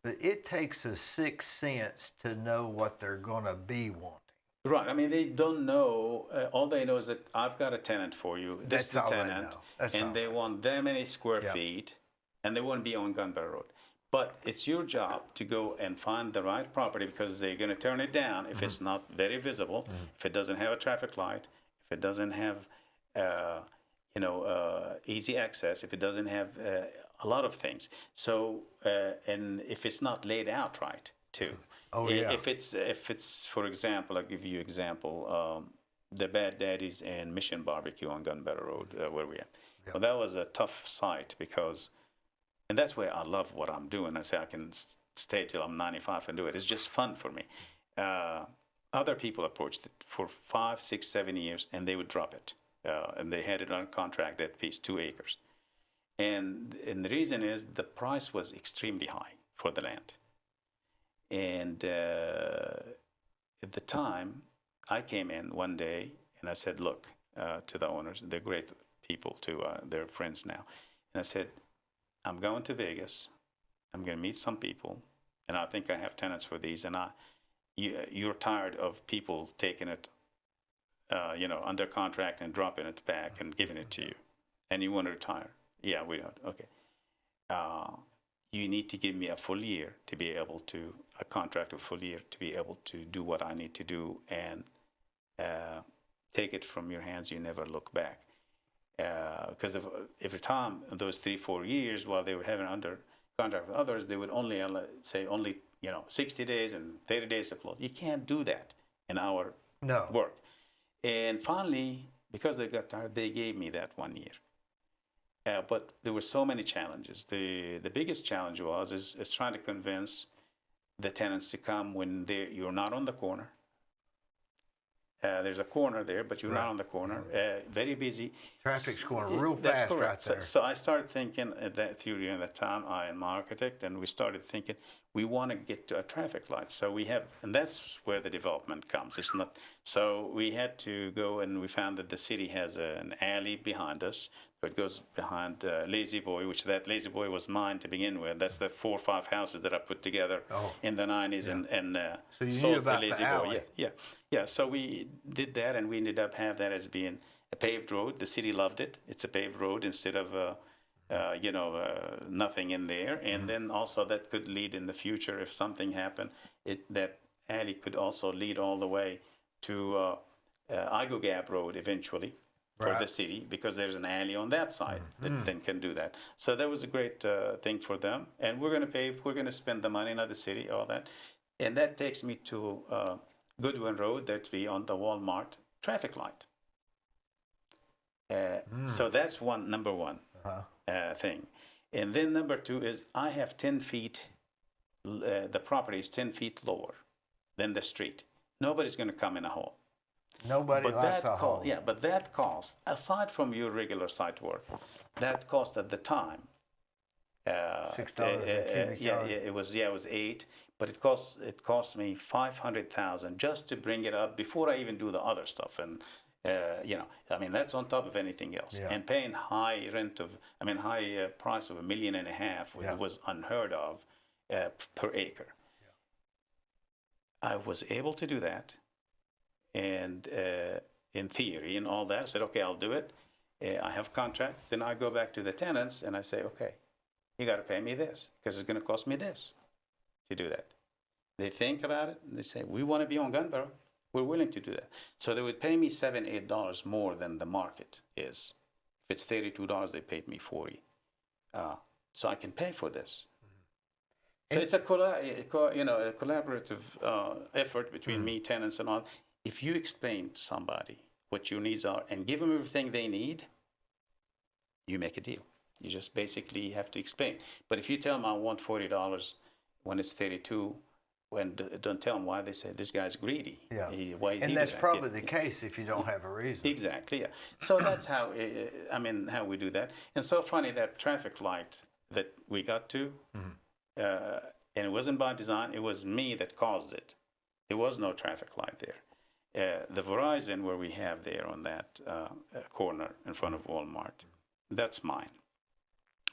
but it takes a sixth sense to know what they're going to be wanting. Right. I mean, they don't know. All they know is that I've got a tenant for you. This is the tenant, and they want that many square feet, and they won't be on Gun Barrel Road. But it's your job to go and find the right property, because they're going to turn it down if it's not very visible, if it doesn't have a traffic light, if it doesn't have, easy access, if it doesn't have a lot of things. So, and if it's not laid out right, too. Oh, yeah. If it's, for example, I'll give you an example, the Bad Daddies and Mission Barbecue on Gun Barrel Road, where we are. Yeah. Well, that was a tough site because. And that's why I love what I'm doing. I say I can stay till I'm 95 and do it. It's just fun for me. Other people approached it for 5, 6, 7 years, and they would drop it. And they had it on contract, that piece, 2 acres. And the reason is the price was extremely high for the land. And at the time, I came in one day, and I said, look, to the owners, they're great people too, they're friends now. And I said, I'm going to Vegas. I'm going to meet some people. and I think I have tenants for these, and you're tired of people taking it, under contract and dropping it back and giving it to you, and you want to retire. Yeah, we don't. Okay. You need to give me a full year to be able to, a contract of full year to be able to do what I need to do and take it from your hands. You never look back. Because every time those 3-4 years while they were having under contract with others, they would only say 60 days and 30 days to close. You can't do that in our work. And finally, because they got tired, they gave me that 1 year. But there were so many challenges. The biggest challenge is trying to convince the tenants to come when you're not on the corner. There's a corner there, but you're not on the corner. Very busy. Traffic's going real That's fast correct. right there. So I started thinking that theory at that time, I and my architect, and we started thinking we want to get to a traffic light. So and that's where the development comes. It's not. So we had to go, and we found that the city has an alley behind us. So it goes behind Lazy Boy, which that Lazy Boy was mine to begin with. That's the 4 or 5 houses that I put together in the 90s, and so you sold knew about the Lazy the Boy. alley. Yeah. So we did that, and we ended up having that as being a paved road. The city loved it. It's a paved road instead of nothing in there. And then also that could lead in the future if something happened. That alley could also lead all the way to Igo Gap Road eventually for the city, because there's an alley on that side that then can do that. So that was a great thing for them. And we're going to pay. We're going to spend the money, not the city, all that. And that takes me to Goodwin Road, that's be on the Walmart traffic light. So that's number one thing. And then number two is I have 10 feet, the property is 10 feet lower than the street. Nobody's going to come in a hole. Nobody likes a hole. Yeah, but that cost, aside from your regular site work, that cost at the time, $6 a cubic yard. it was $8, but it cost me $500,000 just to bring it up before I even do the other stuff. And that's on top of anything else. Yeah. And paying high price of $1.5 million was unheard of per acre. Yeah. I was able to do that, and in theory and all that, I said, okay, I'll do it. I have contract. Then I go back to the tenants and I say, okay, you got to pay me this because it's going to cost me this to do that. They think about it and they say, we want to be on Gunbarrow. We're willing to do that. So they would pay me $7, $8 more than the market is. If it's $32, they paid me $40. So I can pay for this. So it's a collaborative effort between me, tenants, and all. If you explain to somebody what your needs are and give them everything they need, you make a deal. You just basically have to explain. But if you tell them I want $40 when it's 32, don't tell them why, they say this guy's greedy. Yeah. Why is and that's probably the case if you don't have a reason. Exactly. Yeah. So that's how how we do that. And so funny that traffic light that we got to, and it wasn't by design. It was me that caused it. There was no traffic light there. The Verizon where we have there on that corner in front of Walmart, that's mine.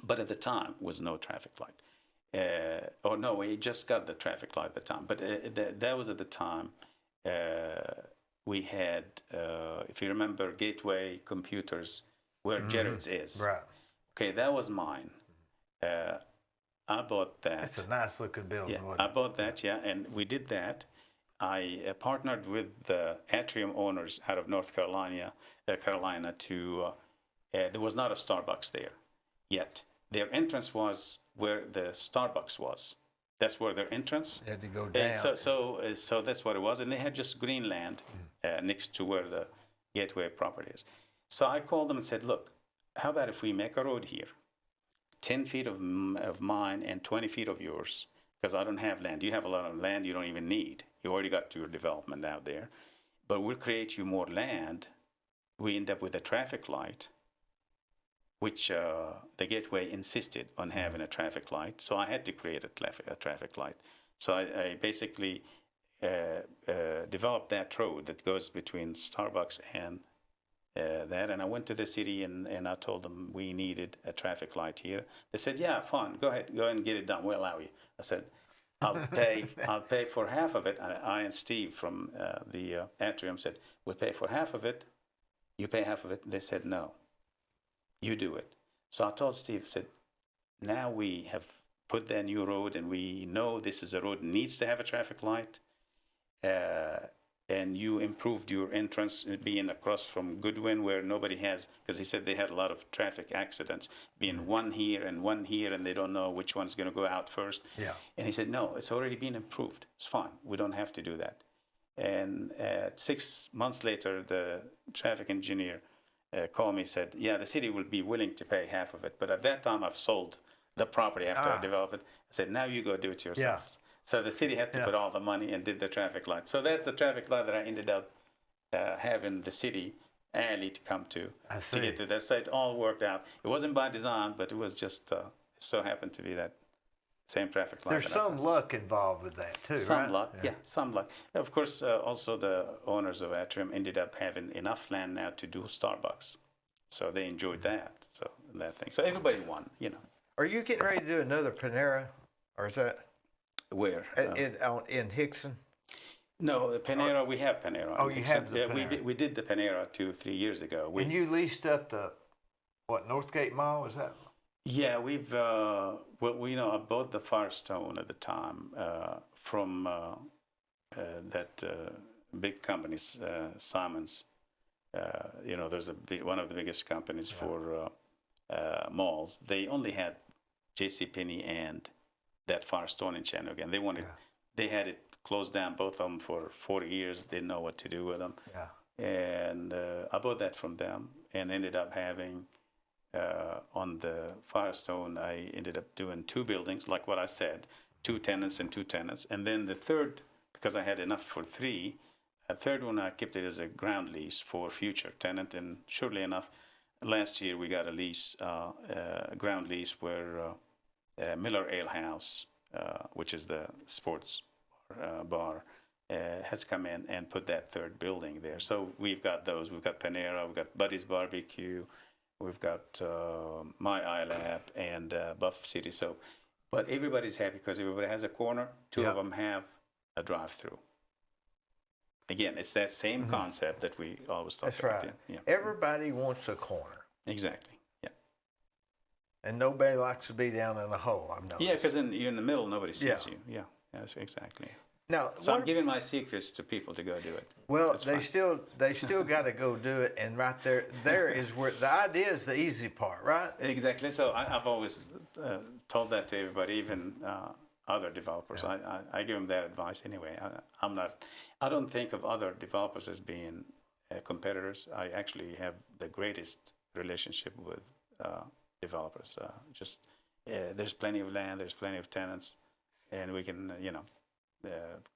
But at the time was no traffic light. We just got the traffic light at the time. But that was at the time we had, if you remember, Gateway Computers, where Jared's is. Right. Okay, that was mine. I bought that. It's a nice looking building. Yeah, I bought that, and we did that. I partnered with the Atrium owners out of North Carolina to, there was not a Starbucks there yet. Their entrance was where the Starbucks was. That's where their entrance. They had to go down. So that's what it was. And they had just green land next to where the Gateway property is. So I called them and said, look, how about if we make a road here? 10 feet of mine and 20 feet of yours, because I don't have land. You have a lot of land you don't even need. You already got your development out there. But we'll create you more land. We end up with a traffic light, which the Gateway insisted on having a traffic light. So I had to create a traffic light. So I basically developed that road that goes between Starbucks and that. And I went to the city and I told them we needed a traffic light here. They said, yeah, fine, go ahead and get it done. We'll allow you. I said, I'll pay for half of it. I and Steve from the atrium said, we'll pay for half of it. You pay half of it. They said, no, you do it. So I told Steve, said, now we have put that new road and we know this is a road that needs to have a traffic light. And you improved your entrance being across from Goodwin where nobody has, because he said they had a lot of traffic accidents, being one here and they don't know which one's going to go out first. Yeah. And he said, no, it's already been improved. It's fine. We don't have to do that. And 6 months later, the traffic engineer called me and said, yeah, the city will be willing to pay half of it. But at that time, I've sold the property after I developed it. I said, now you go do it yourselves. Yeah. So the city had to put all the money and did the traffic light. So that's the traffic light that I ended up having the city alley to come to get to that. So it all worked out. It wasn't by design, but it was just it so happened to be that same traffic light. There's some luck involved with that too, some right? luck, yeah, some luck. Of course, also the owners of Atrium ended up having enough land now to do Starbucks. So they enjoyed that. So that thing. So everybody won, you know. Are you getting ready to do another Panera, or is that Where? in Hickson? No, the Panera, we have Panera. Oh, you have the yeah, Panera. we did the Panera 2-3 years ago. And you leased up the, what, Northgate Mall, is that? Yeah, we've, I bought the Firestone at the time from that big companies, Simons. There's one of the biggest companies for malls. They only had JCPenney and that Firestone in Chattanooga, and they had it closed down, both of them, for 40 years. Didn't know what to do with them. Yeah. And I bought that from them and ended up having, on the Firestone, I ended up doing 2 buildings, like what I said, 2 tenants and 2 tenants. And then the third, because I had enough for 3, a third one I kept it as a ground lease for future tenant. And surely enough, last year we got a lease, a ground lease where Miller Ale House, which is the sports bar, has come in and put that third building there. So we've got those. We've got Panera, we've got Buddy's Barbecue, we've got My iLab and Buff City Soap. But everybody's happy because everybody has a corner. 2 of them have a drive-through. Again, it's that same concept that we always talk about. That's right. Yeah. Everybody wants a corner. Exactly. Yeah. And nobody likes to be down in a hole, I've noticed. Yeah, because you're in the middle, nobody sees you. Yeah, that's exactly. Now, so I'm giving my secrets to people to go do it. Well, they still got to go do it, and right there is where the idea is the easy part, right? Exactly. So I've always told that to everybody, even other developers. Yeah. I give them that advice anyway. I don't think of other developers as being competitors. I actually have the greatest relationship with developers. There's plenty of land, there's plenty of tenants, and we can,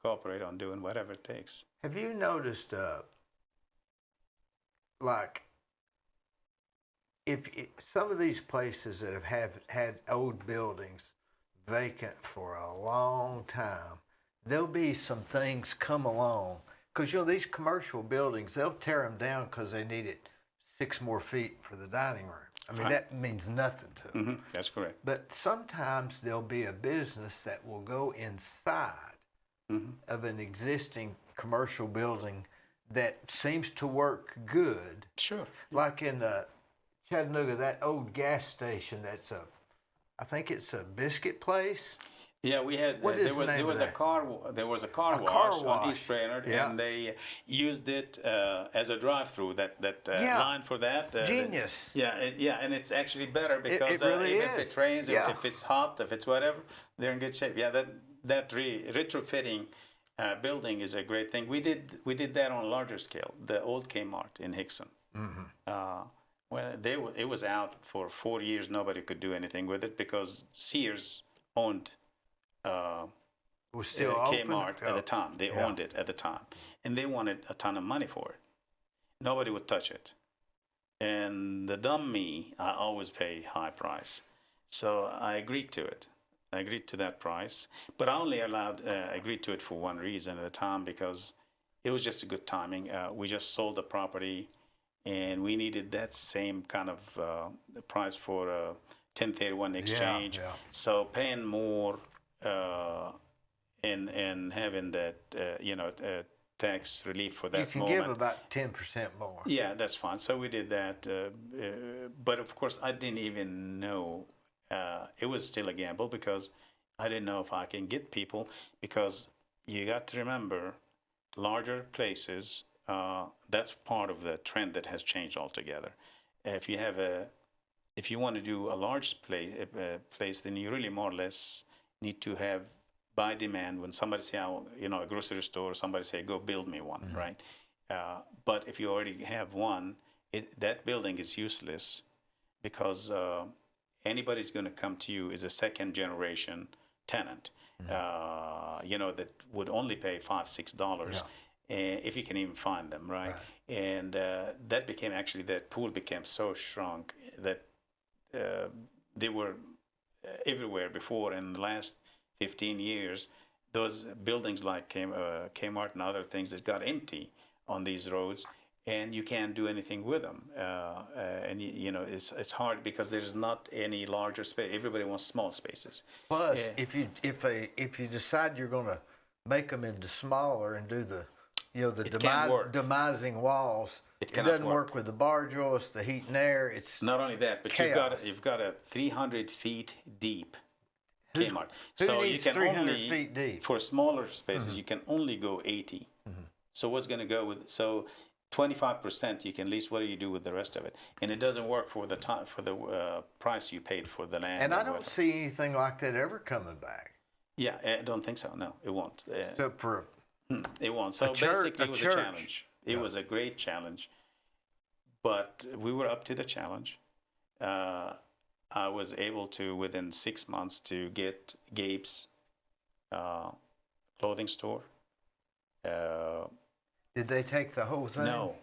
cooperate on doing whatever it takes. Have you noticed, if some of these places that have had old buildings vacant for a long time, there'll be some things come along, because these commercial buildings, they'll tear them down because they needed 6 more feet for the dining room. I mean, that means nothing to them. Mm-hmm. That's correct. But sometimes there'll be a business that will go inside of an existing commercial building that seems to work good. Sure. Like in Chattanooga, that old gas station I think it's a biscuit place. Yeah, we had. What is the name there was of a that? There was a car wash on East Brainerd, and they used it as a drive-through. That line for that. Genius. And it's actually better because it really even if it rains, Yeah. if it's hot, if it's whatever, they're in good shape. Yeah, that retrofitting building is a great thing. We did that on a larger scale. The old Kmart in Hickson. It was out for 4 years. Nobody could do anything with it because Sears owned was still Kmart at the time. They owned it at the time, and they wanted a ton of money for it. Nobody would touch it. And the dumb me, I always pay high price. So I agreed to it. I agreed to that price, but I only agreed to it for one reason at the time, because it was just a good timing. We just sold the property, and we needed that same kind of price for 1031 exchange. So paying more and having that tax relief for that You can moment. give about 10% more. Yeah, that's fine. So we did that, but of course I didn't even know it was still a gamble because I didn't know if I can get people, because you got to remember larger places. That's part of the trend that has changed altogether. If you want to do a large place, then you really more or less need to have by demand. When somebody say, a grocery store, somebody say, go build me one, right? But if you already have one, that building is useless because anybody's going to come to you is a second generation tenant, that would only pay $5-6 if you can even find them, right? And that pool became so shrunk that they were everywhere before. In the last 15 years, those buildings like Kmart and other things that got empty on these roads, and you can't do anything with them. And it's hard because there's not any larger space. Everybody wants small spaces. Plus, if you decide you're going to make them into smaller and do the demising walls, it doesn't work with the bar joists, the heat and air. It's not only that, but chaos. you've got a 300 feet deep Kmart. Who needs 300 feet deep? For smaller spaces, you can only go 80. So what's going to go with 25%? You can lease. What do you do with the rest of it? And it doesn't work for the price you paid for the land. And I don't see anything like that ever coming back. Yeah, I don't think so. No, it won't. Except for it won't. So basically, it was a challenge. It was a great challenge, but we were up to the challenge. I was able to, within 6 months, to get Gabe's clothing store. Did they take the whole thing? No,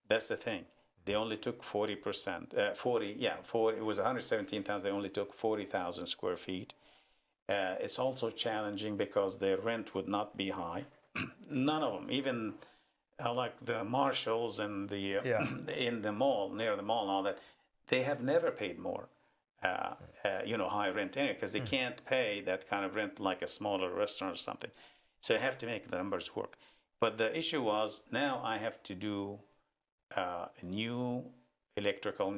that's the thing. They only took 40%. 40. It was 117,000. They only took 40,000 square feet. It's also challenging because their rent would not be high. None of them, even like the Marshalls and the in the mall, near the mall and all that, they have never paid more, high rent anyway, because they can't pay that kind of rent like a smaller restaurant or something. So you have to make the numbers work. But the issue was now I have to do new electrical,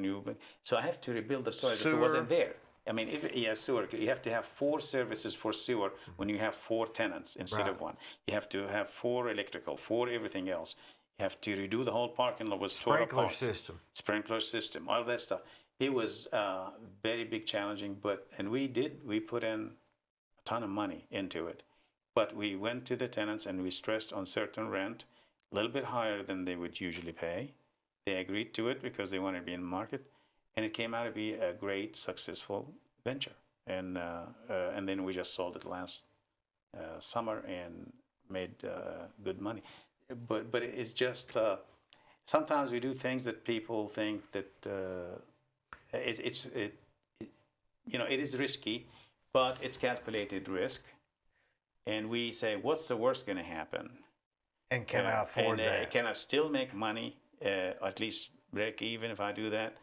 so I have to rebuild the storage if it wasn't there. I mean, sewer. You have to have 4 services for sewer when you have 4 tenants instead of 1. You have to have 4 electrical, 4 everything else. You have to redo the whole parking lot. Was torn apart. Sprinkler system, all that stuff. It was very big, challenging, and we put in a ton of money into it. But we went to the tenants and we stressed on certain rent, a little bit higher than they would usually pay. They agreed to it because they wanted to be in the market. And it came out to be a great, successful venture. And then we just sold it last summer and made good money. But it's just sometimes we do things that people think that it is risky, but it's calculated risk. And we say, what's the worst going to happen? And can I afford that? Can I still make money, at least break even if I do that?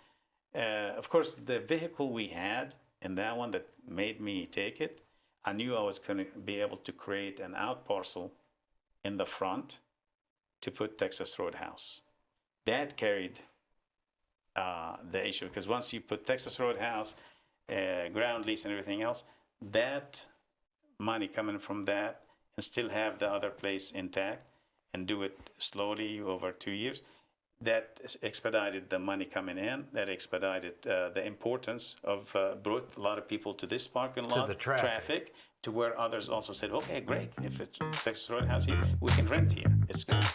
Of course, the vehicle we had, and that one that made me take it, I knew I was going to be able to create an out parcel in the front to put Texas Roadhouse. That carried the issue, because once you put Texas Roadhouse, ground lease and everything else, that money coming from that, and still have the other place intact and do it slowly over 2 years, that expedited the money coming in. That expedited the importance of brought a lot of people to this parking lot, to the traffic, to where others also said, okay, great, if it's Texas Roadhouse here, we can rent here. It's good.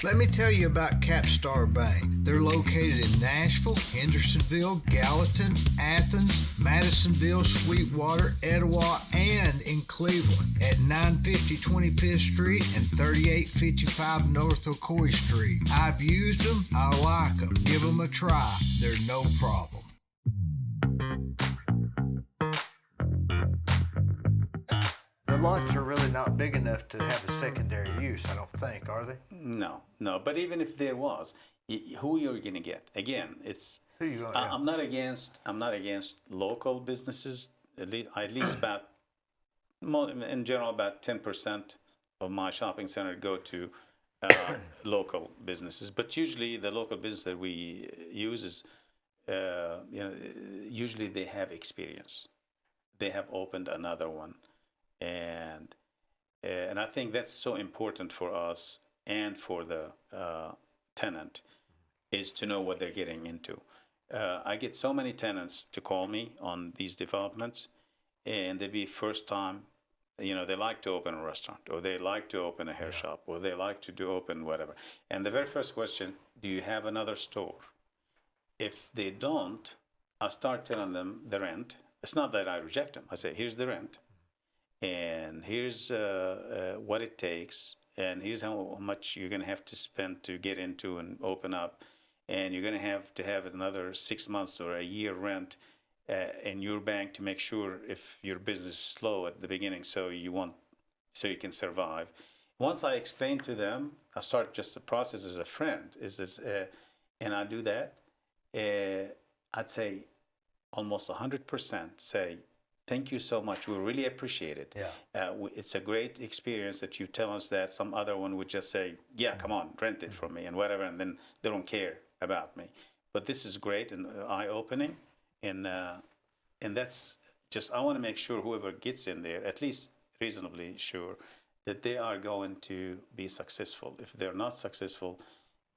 Let me tell you about Capstar Bank. They're located in Nashville, Hendersonville, Gallatin, Athens, Madisonville, Sweetwater, Etowah, and in Cleveland at 950 25th Street and 3855 North Ocoee Street. I've used them. I like them. Give them a try. They're no problem. The lots are really not big enough to have a secondary use, I don't think, are they? No. But even if there was, who you're going to get. Again, it's Who you going? I'm not against local businesses. At least about in general about 10% of my shopping center go to local businesses. But usually the local business that we use is usually they have experience. They have opened another one, and I think that's so important for us and for the tenant is to know what they're getting into. I get so many tenants to call me on these developments, and they be first time. They like to open a restaurant, or they like to open a hair shop, or they like to open whatever. And the very first question, do you have another store? If they don't, I start telling them the rent. It's not that I reject them. I say, here's the rent, and here's what it takes, and here's how much you're going to have to spend to get into and open up, and you're going to have another 6 months or a year rent in your bank to make sure if your business is slow at the beginning, so you can survive. Once I explain to them, I start just the process as a friend. And I do that. I'd say almost 100% say, thank you so much. We really appreciate it. Yeah. It's a great experience that you tell us that. Some other one would just say, yeah, come on, rent it from me and whatever, and then they don't care about me. But this is great and eye-opening, and that's just, I want to make sure whoever gets in there, at least reasonably sure, that they are going to be successful. If they're not successful,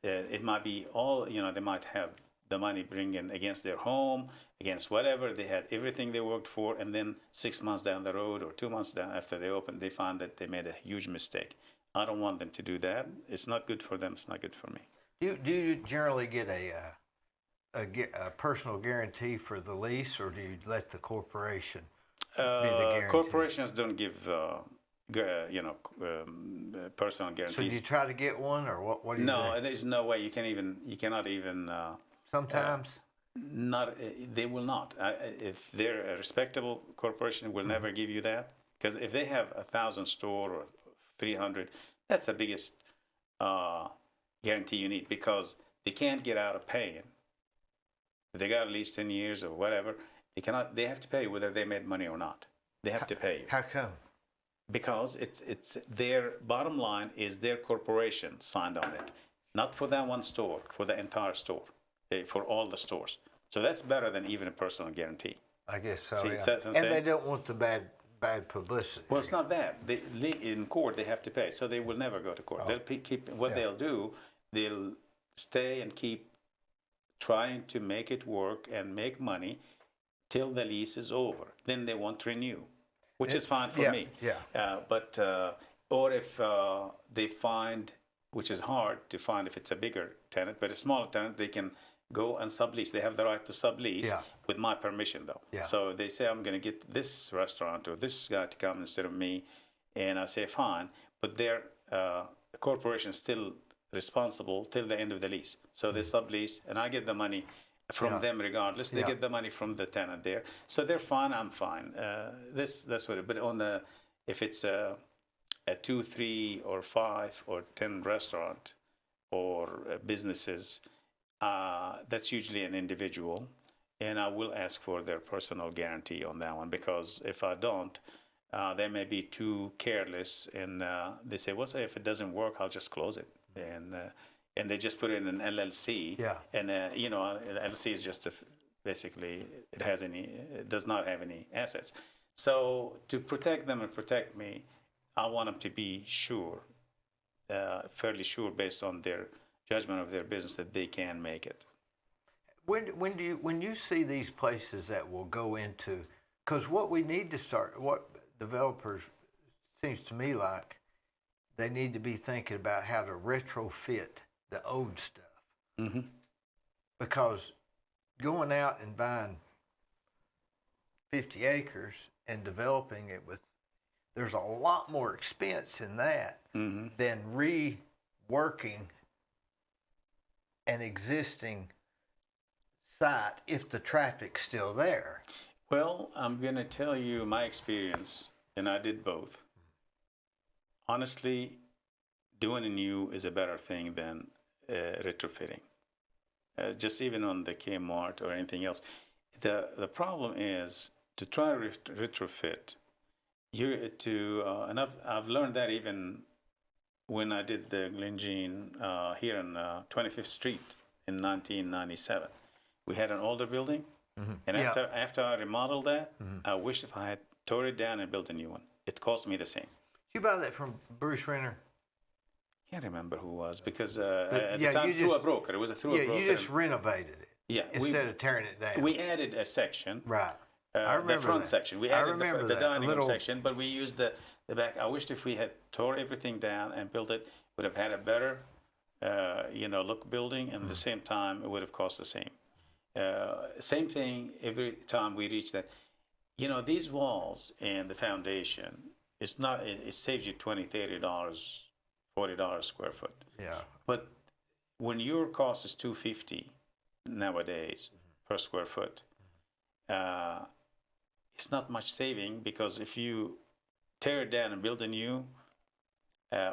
it might be all, they might have the money bringing against their home, against whatever. They had everything they worked for, and then 6 months down the road or 2 months down after they opened, they found that they made a huge mistake. I don't want them to do that. It's not good for them. It's not good for me. Do you generally get a personal guarantee for the lease, or do you let the corporation be the guarantee? Corporations don't give personal So guarantees. do you try to get one, or what do you No, do? there's no way. You cannot even. Sometimes? They will not. If they're a respectable corporation, will never give you that. Because if they have 1,000 store or 300, that's the biggest guarantee you need, because they can't get out of paying. If they got at least 10 years or whatever, they have to pay whether they made money or not. They have to pay you. How come? Because it's their bottom line is their corporation signed on it. Not for that one store, for the entire store, for all the stores. So that's better than even a personal guarantee. I guess so, See, yeah. that's what I'm And saying. they don't want the bad publicity. Well, it's not bad. In court, they have to pay, so they will never go to court. Oh. They'll keep what they'll do. They'll stay and keep trying to make it work and make money till the lease is over. Then they won't renew, which is fine for me. Yeah. Or if they find, which is hard to find if it's a bigger tenant, but a smaller tenant, they can go and sublease. They have the right to sublease with my permission, though. Yeah. So they say, I'm going to get this restaurant or this guy to come instead of me, and I say, fine. But their corporation is still responsible till the end of the lease. So they sublease, and I get the money from them regardless. They get the money from the tenant there. So they're fine, I'm fine. That's what it, but if it's a 2, 3, or 5, or 10 restaurant or businesses, that's usually an individual, and I will ask for their personal guarantee on that one, because if I don't, they may be too careless, and they say, well, if it doesn't work, I'll just close it. And they just put it in an LLC. Yeah. And LLC is just basically it does not have any assets. So to protect them and protect me, I want them to be sure, fairly sure, based on their judgment of their business, that they can make it. When you see these places that will go into, because what we need to start, what developers seems to me like, they need to be thinking about how to retrofit the old stuff. Mm-hmm. Because going out and buying 50 acres and developing it there's a lot more expense in that than reworking an existing site if the traffic's still there. Well, I'm going to tell you my experience, and I did both. Honestly, doing a new is a better thing than retrofitting. just even on the Kmart or anything else. The problem is to try to retrofit. And I've learned that even when I did the Glenjean here on 25th Street in 1997. We had an older building, and after I remodeled that, I wished if I had tore it down and built a new one. It cost me the same. Did you buy that from Bruce Renner? Can't remember who it was because at the time through a broker. It was through a broker. Yeah, you just renovated it. Yeah, instead of tearing it down. We added a section. Right. I remember the front that. section. We added the dining room little... section, but we used the back. I wished if we had tore everything down and built it, would have had a better, look building, and at the same time, it would have cost the same. Same thing every time we reach that. These walls and the foundation, it's not. It saves you $20, $30, $40 square foot. Yeah. But when your cost is $250 nowadays per square foot, it's not much saving, because if you tear it down and build a new,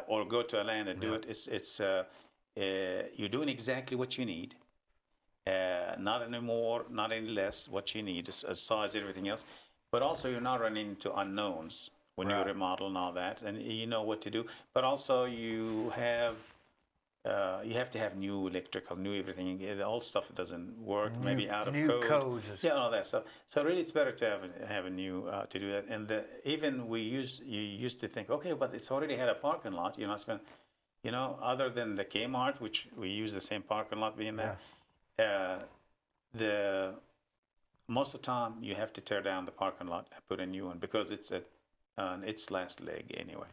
or go to a land and do it, it's you're doing exactly what you need. Not any more, not any less. What you need is size, everything else. But also, you're not running into unknowns when you remodel and all that, and you know what to do. But also, you have to have new electrical, new everything. The old stuff doesn't work, maybe out of new code. Codes. Yeah, all that stuff. So really, it's better to have a new to do that. And you used to think, okay, but it's already had a parking lot. You're not spend, other than the Kmart, which we use the same parking lot being there. Most of the time you have to tear down the parking lot and put a new one, because it's on its last leg anyway.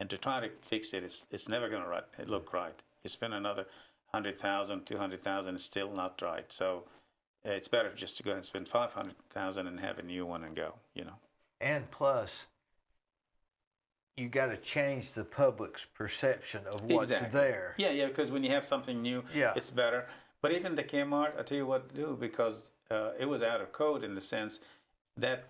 And to try to fix it, it's never going to look right. You spend another $100,000, $200,000, it's still not right. So it's better just to go ahead and spend $500,000 and have a new one and go. And plus, you got to change the public's perception of what's there. Yeah, because when you have something new, it's better. But even the Kmart, I tell you what to do, because it was out of code in the sense that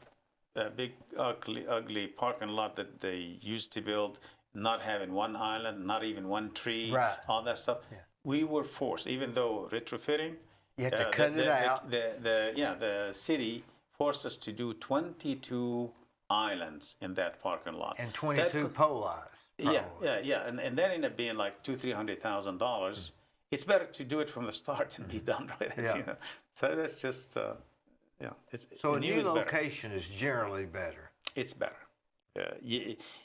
big ugly parking lot that they used to build, not having one island, not even one tree, all that stuff. Yeah. We were forced, even though retrofitting, you had to cut it out. The city forced us to do 22 islands in that parking lot. And 22 pole lines. Yeah. And that ended up being like $200,000-$300,000. It's better to do it from the start and be done with it. So that's just, so a new location is generally better. It's better.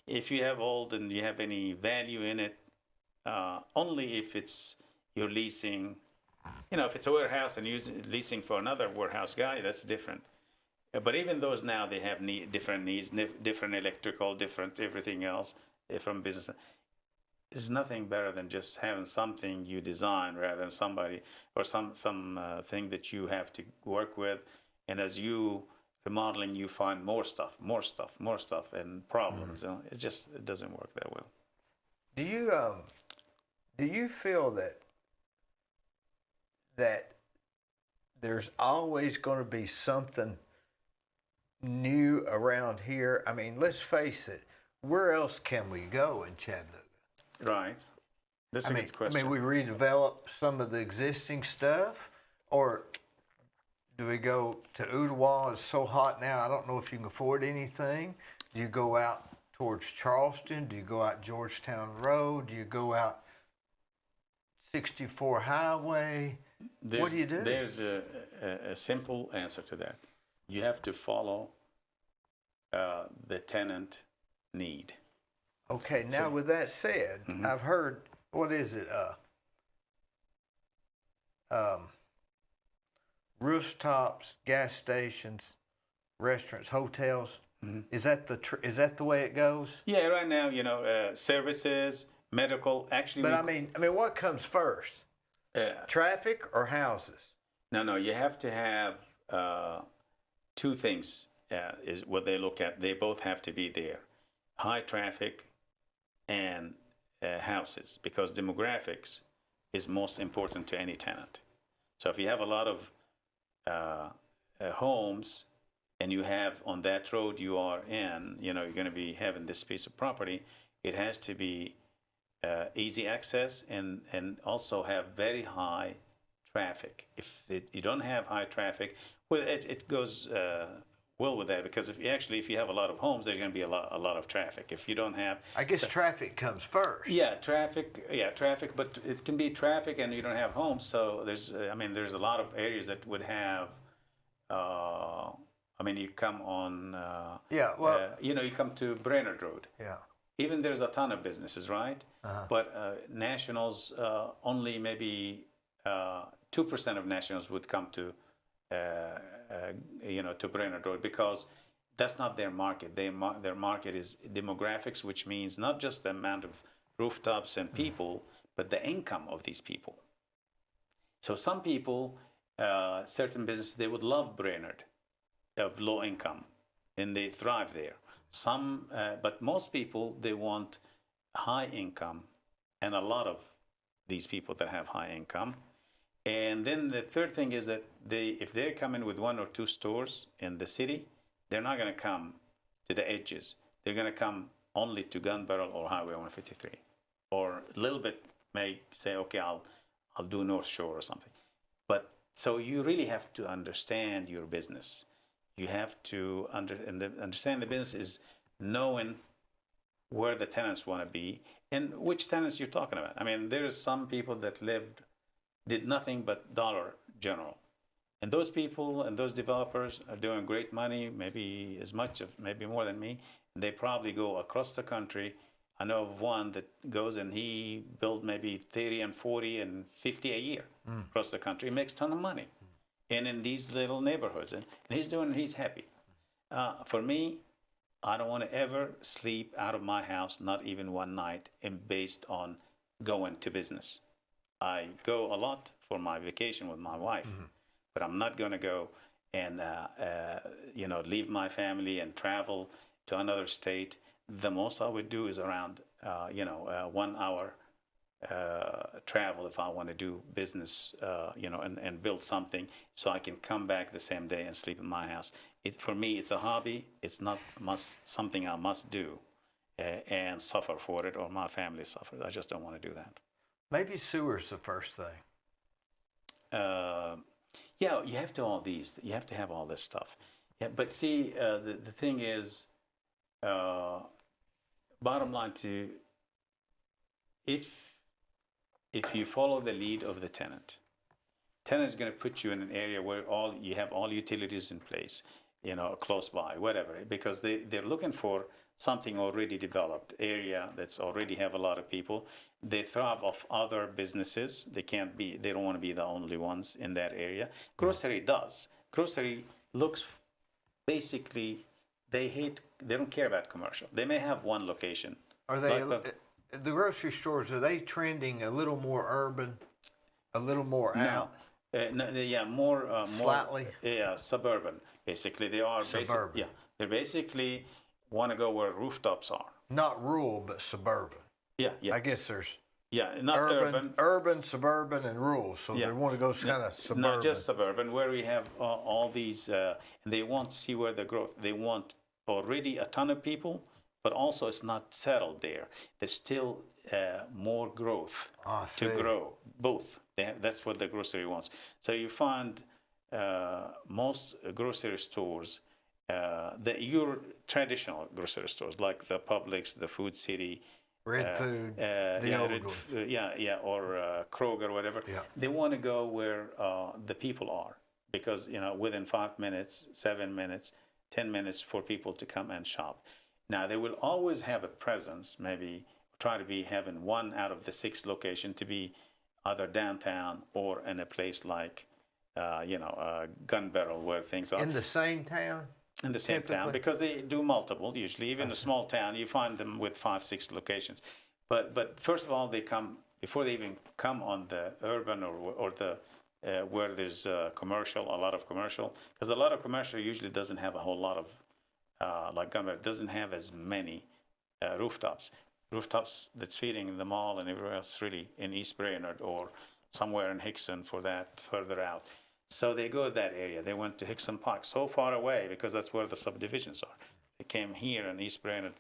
If you have old and you have any value in it, only if you're leasing. If it's a warehouse and you're leasing for another warehouse guy, that's different. But even those now, they have different needs, different electrical, different everything else from business. There's nothing better than just having something you design rather than somebody or some thing that you have to work with. And as you remodeling, you find more stuff, and problems. It doesn't work that well. Do you feel that there's always going to be something new around here? I mean, let's face it. Where else can we go in Chattanooga? Right. That's a good question. I mean, we redevelop some of the existing stuff, or do we go to Ooltewah? It's so hot now, I don't know if you can afford anything. Do you go out towards Charleston? Do you go out Georgetown Road? Do you go out 64 Highway? What do you do? There's a simple answer to that. You have to follow the tenant need. Okay, now with that said, I've heard, what is it? Rooftops, gas stations, restaurants, hotels. Is that the way it goes? Yeah, right now, services, medical. Actually, but I mean, what comes first? Traffic or houses? No. You have to have two things. Is what they look at. They both have to be there: high traffic and houses, because demographics is most important to any tenant. So if you have a lot of homes, and you have on that road you are in, you're going to be having this piece of property, it has to be easy access and also have very high traffic. If you don't have high traffic, well, it goes well with that, because if you have a lot of homes, there's going to be a lot of traffic. If you don't have, I guess traffic comes first. yeah, traffic, but it can be traffic and you don't have homes. So there's a lot of areas that would have. You come on. You come to Brainerd Road. Yeah. Even there's a ton of businesses, right? But nationals, only maybe 2% of nationals would come to to Brainerd Road, because that's not their market. Their market is demographics, which means not just the amount of rooftops and people, but the income of these people. So some people, certain businesses, they would love Brainerd, of low income, and they thrive there. Some, but most people, they want high income, and a lot of these people that have high income. And then the third thing is that if they're coming with 1 or 2 stores in the city, they're not going to come to the edges. They're going to come only to Gun Barrel or Highway 153, or a little bit may say, okay, I'll do North Shore or something. But so you really have to understand your business. You have to understand the business is knowing where the tenants want to be and which tenants you're talking about. I mean, there's some people that did nothing but Dollar General. And those people and those developers are doing great money, maybe maybe more than me. And they probably go across the country. I know of one that goes and he built maybe 30 and 40 and 50 a year across the country. He makes a ton of money. And in these little neighborhoods. And he's happy. For me, I don't want to ever sleep out of my house, not even one night, and based on going to business. I go a lot for my vacation with my wife, but I'm not going to go and leave my family and travel to another state. The most I would do is around 1 hour travel if I want to do business, and build something, so I can come back the same day and sleep in my house. For me, it's a hobby. It's not something I must do and suffer for it, or my family suffers. I just don't want to do that. Maybe sewer's the first thing. You have to have all this stuff. Yeah, but see, the thing is, bottom line, if you follow the lead of the tenant is going to put you in an area where you have all utilities in place, close by, whatever, because they're looking for something already developed area that's already have a lot of people. They thrive off other businesses. They don't want to be the only ones in that area. Grocery does. Grocery looks, basically, they don't care about commercial. They may have one location. Are they, the grocery stores, are they trending a little more urban, a little more out? More Slightly? Yeah, suburban. Basically, they are suburban. They basically want to go where rooftops are. Not rural, but suburban. Yeah. I guess there's not urban, suburban, and rural. So they want to go kind of suburban. Not just suburban, where we have all these, and they want to see where the growth. They want already a ton of people, but also it's not settled there. There's still more growth to grow. Both. That's what the grocery wants. So you find most grocery stores, your traditional grocery stores, like the Publix, the Food City, Red Food, or Kroger, whatever. Yeah. They want to go where the people are, because within 5 minutes, 7 minutes, 10 minutes for people to come and shop. Now they will always have a presence. Maybe try to be having 1 out of the 6 location to be either downtown or in a place like Gun Barrel, where things are in the same town. In the same town, because they do multiple. Usually, even a small town, you find them with 5, 6 locations. But first of all, they come before they even come on the urban or the where there's commercial, a lot of commercial, because a lot of commercial usually doesn't have a whole lot of like Gun Barrel doesn't have as many rooftops. Rooftops that's feeding in the mall and everywhere else, really in East Brainerd or somewhere in Hickson for that further out. So they go to that area. They went to Hickson Park, so far away, because that's where the subdivisions are. They came here in East Brainerd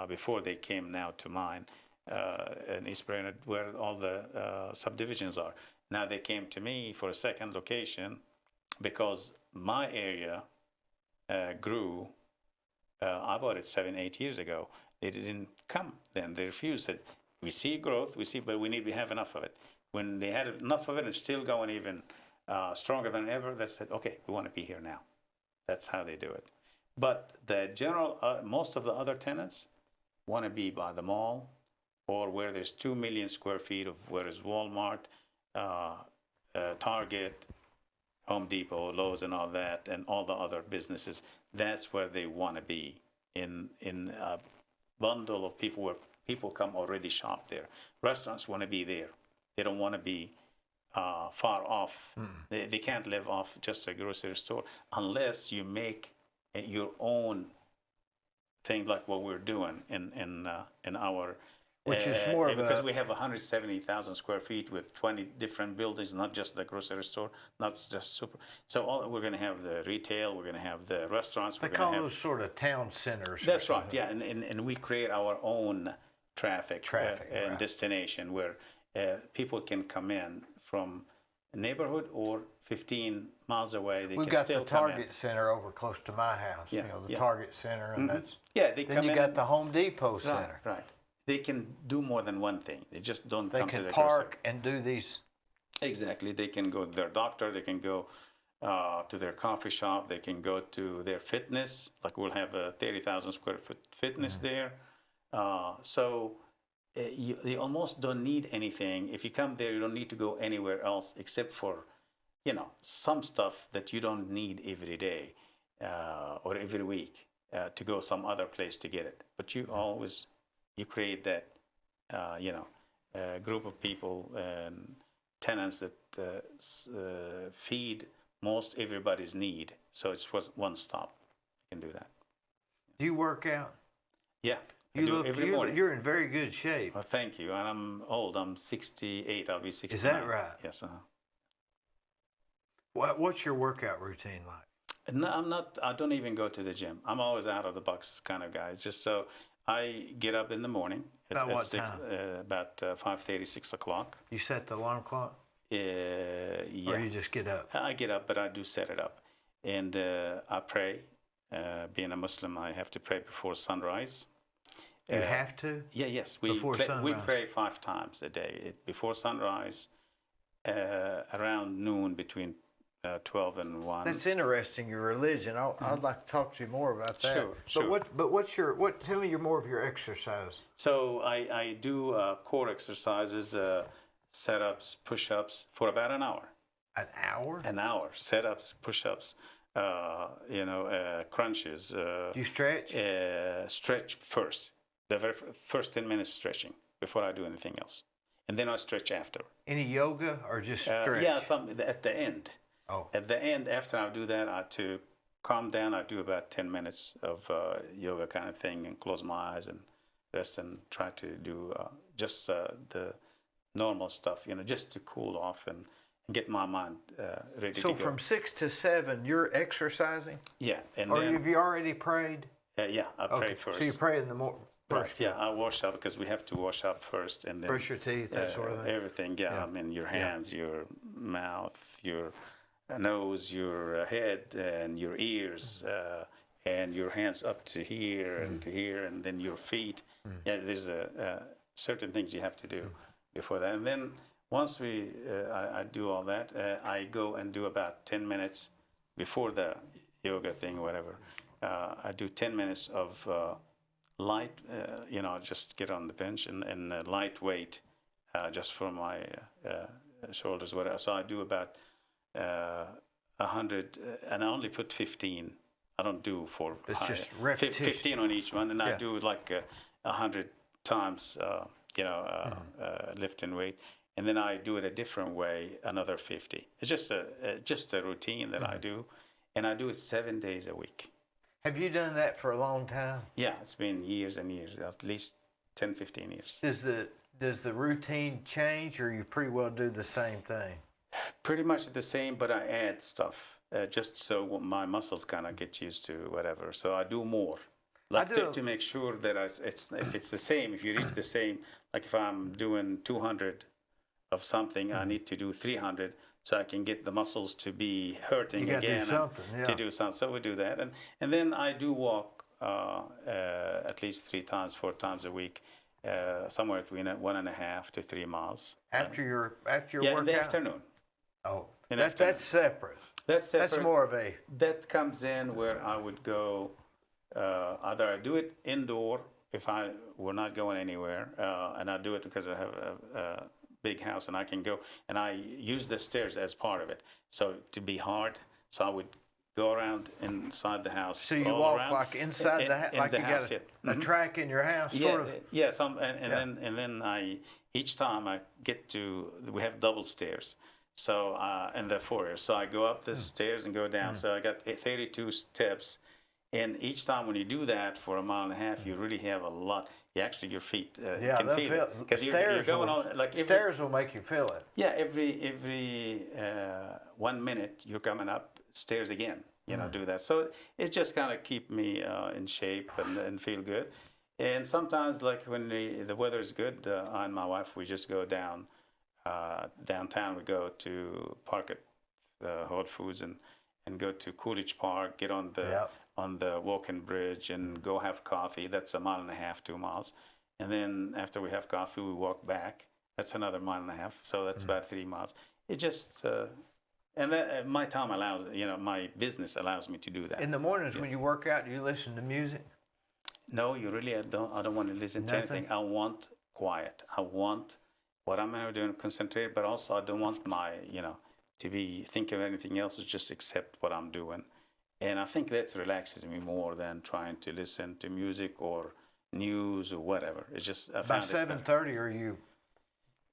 before they came now to mine in East Brainerd, where all the subdivisions are. Now they came to me for a second location because my area grew. I bought it 7, 8 years ago. They didn't come then. They refused it. We see growth, but we have enough of it. When they had enough of it and it's still going even stronger than ever, they said, okay, we want to be here now. That's how they do it. But the general, most of the other tenants want to be by the mall or where there's 2 million square feet of where is Walmart, Target, Home Depot, Lowe's, and all that, and all the other businesses. That's where they want to be in a bundle of people where people come already shop there. Restaurants want to be there. They don't want to be far off. They can't live off just a grocery store unless you make your own thing like what we're doing in our. Which is more of because we have 170,000 square feet with 20 different buildings, not just the grocery store, not just super. So we're going to have the retail, we're going to have the restaurants. They call those sort of town centers. That's right, yeah, and we create our own traffic and right. destination where people can come in from a neighborhood or 15 miles away. We've got the Target Center over close to my house. Yeah, the Target Center, and that's. Yeah, they come in. Then you got the Home Depot Center. Right. They can do more than one thing. They just don't come to the They can park and do these. Exactly. They can go to their doctor. They can go to their coffee shop. They can go to their fitness. Like we'll have a 30,000 square foot fitness there. So you almost don't need anything. If you come there, you don't need to go anywhere else except for, some stuff that you don't need every day or every week to go some other place to get it. But you create that, group of people and tenants that feed most everybody's need. So it's one stop. You can do that. Do you work out? Yeah, I do every morning. You're in very good shape. Well, thank you. And I'm old. I'm 68. I'll be 69. Is that right? Yes. What's your workout routine like? No, I'm not. I don't even go to the gym. I'm always out of the box kind of guy. It's just so. I get up in the morning. About what time? About 5:30, 6 o'clock. You set the alarm clock? Yeah. Or you just get up? I get up, but I do set it up. And I pray. Being a Muslim, I have to pray before sunrise. You have to? Yeah, yes. We pray 5 times a day. Before sunrise, around noon, between 12 and 1. That's interesting, your religion. I'd like to talk to you more about that. Sure. But tell me more of your exercise. So I do core exercises, set-ups, push-ups for about an hour. An hour? An hour. Set-ups, push-ups, crunches. Do you stretch? Stretch first. The very first 10 minutes stretching before I do anything else. And then I stretch after. Any yoga or just stretch? Yeah, at the end. Oh. At the end, after I do that, to calm down, I do about 10 minutes of yoga kind of thing and close my eyes and rest and try to do just the normal stuff, just to cool off and get my mind ready to go. So from 6 to 7, you're exercising? Yeah. Or have you already prayed? Yeah, I pray first. So you pray in the morning? Right, yeah, I wash up because we have to wash up first and then brush your teeth, that sort of thing. Everything, yeah. I mean, your hands, your mouth, your nose, your head, and your ears, and your hands up to here and to here, and then your feet. Yeah, there's certain things you have to do before that, and then once I do all that, I go and do about 10 minutes before the yoga thing, whatever. I do 10 minutes of light, just get on the bench and light weight, just for my shoulders, whatever. So I do about 100, and I only put 15. I don't do for it's high, just repetition. 15 on each one, and I do like 100 times, lifting weight, and then I do it a different way, another 50. It's just a routine that I do, and I do it 7 days a week. Have you done that for a long time? Yeah, it's been years and years, at least 10, 15 years. Does the routine change, or you pretty well do the same thing? Pretty much the same, but I add stuff just so my muscles kind of get used to whatever. So I do more, like to make sure that if it's the same, if you reach the same, like if I'm doing 200 of something, I need to do 300 so I can get the muscles to be hurting You gotta do again. something, To yeah. do something. So we do that. And then I do walk at least 4 times a week, somewhere between 1.5 to 3 miles. After your Yeah, workout? in the afternoon. Oh, In the afternoon. that's separate. That's separate. That's more of a, That comes in where I would go, either I do it indoor if I were not going anywhere, and I do it because I have a big house and I can go, and I use the stairs as part of it. So to be hard, so I would go around inside the house. so you all walk around, like inside the house, in like the you house, got yeah. a track in your house, sort of. Yeah, and then I each time I get to, we have double stairs, so in the foyer. So I go up the stairs and go down. So I got 32 steps, and each time when you do that for 1.5 miles, you really have a lot. You actually, your feet Yeah, can they'll feel feel it because you're going on like stairs will make you feel it. yeah, every 1 minute you're coming up stairs again. Do that. So it just kind of keep me in shape and feel good. And sometimes, like when the weather is good, I and my wife, we just go down downtown. We go to park at Whole Foods and go to Coolidge Park, get on the walking bridge and go have coffee. That's 1.5 miles, 2 miles. And then after we have coffee, we walk back. That's another 1.5 miles. So that's about 3 miles. It just, and that, my time allows, my business allows me to do that. In the mornings when you work out, do you listen to music? No, I don't want to listen to anything. I want quiet. I want what I'm going to do and concentrate, but also I don't want my, to be thinking of anything else, just accept what I'm doing. And I think that relaxes me more than trying to listen to music or news or whatever. It's just, I By found 7:30, are you?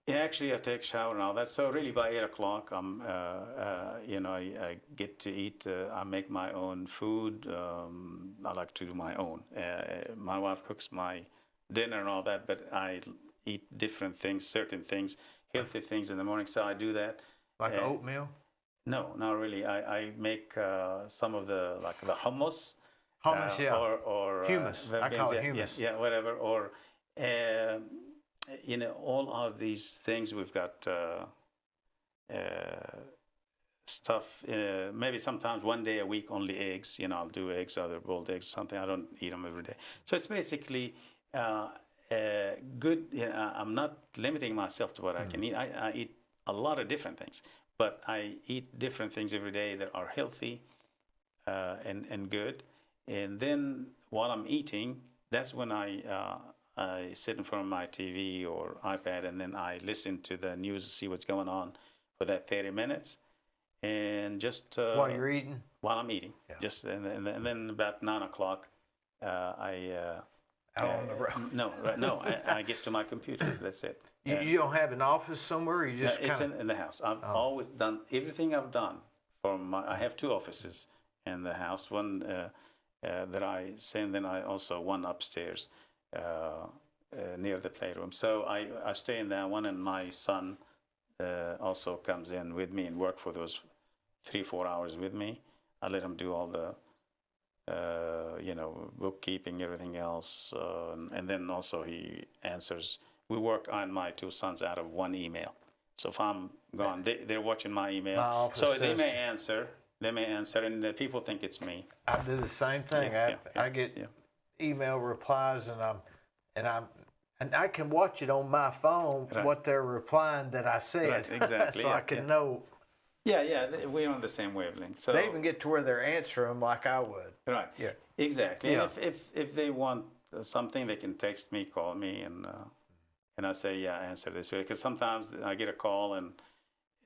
Yeah, actually, I take a shower and all that. So really, by 8 o'clock, I get to eat. I make my own food. I like to do my own. My wife cooks my dinner and all that, but I eat different things, certain things, healthy things in the morning. So I do that. Like oatmeal? No, not really. I make some of the hummus. Hummus, yeah. Or hummus. I call it hummus. Yeah, whatever. Or all of these things we've got stuff. Maybe sometimes one day a week only eggs. I'll do eggs, other boiled eggs, something. I don't eat them every day. So it's basically good. I'm not limiting myself to what I can eat. I eat a lot of different things, but I eat different things every day that are healthy and good. And then while I'm eating, that's when I sit in front of my TV or iPad, and then I listen to the news, see what's going on for that 30 minutes, and just while you're eating. While I'm eating, just and then about 9 o'clock, Out on the road. No, I get to my computer. That's it. You don't have an office somewhere. You just it's in the house. I've always done everything I've done I have 2 offices in the house. One that I say, and then I also one upstairs. Near the playroom. So I stay in that one, and my son also comes in with me and work for those 3-4 hours with me. I let him do all the bookkeeping, everything else, and then also he answers. We work on my 2 sons out of one email. So if I'm gone, they're watching my email. So they may answer, and people think it's me. I do the same thing. I get email replies, and I can watch it on my phone what they're replying that I said. Right, exactly. So I can know. Yeah, we're on the same wavelength. So they even get to where they're answering them like I would. Right. Yeah. Exactly. Yeah. And if they want something, they can text me, call me, and I say, answer this way. Because sometimes I get a call and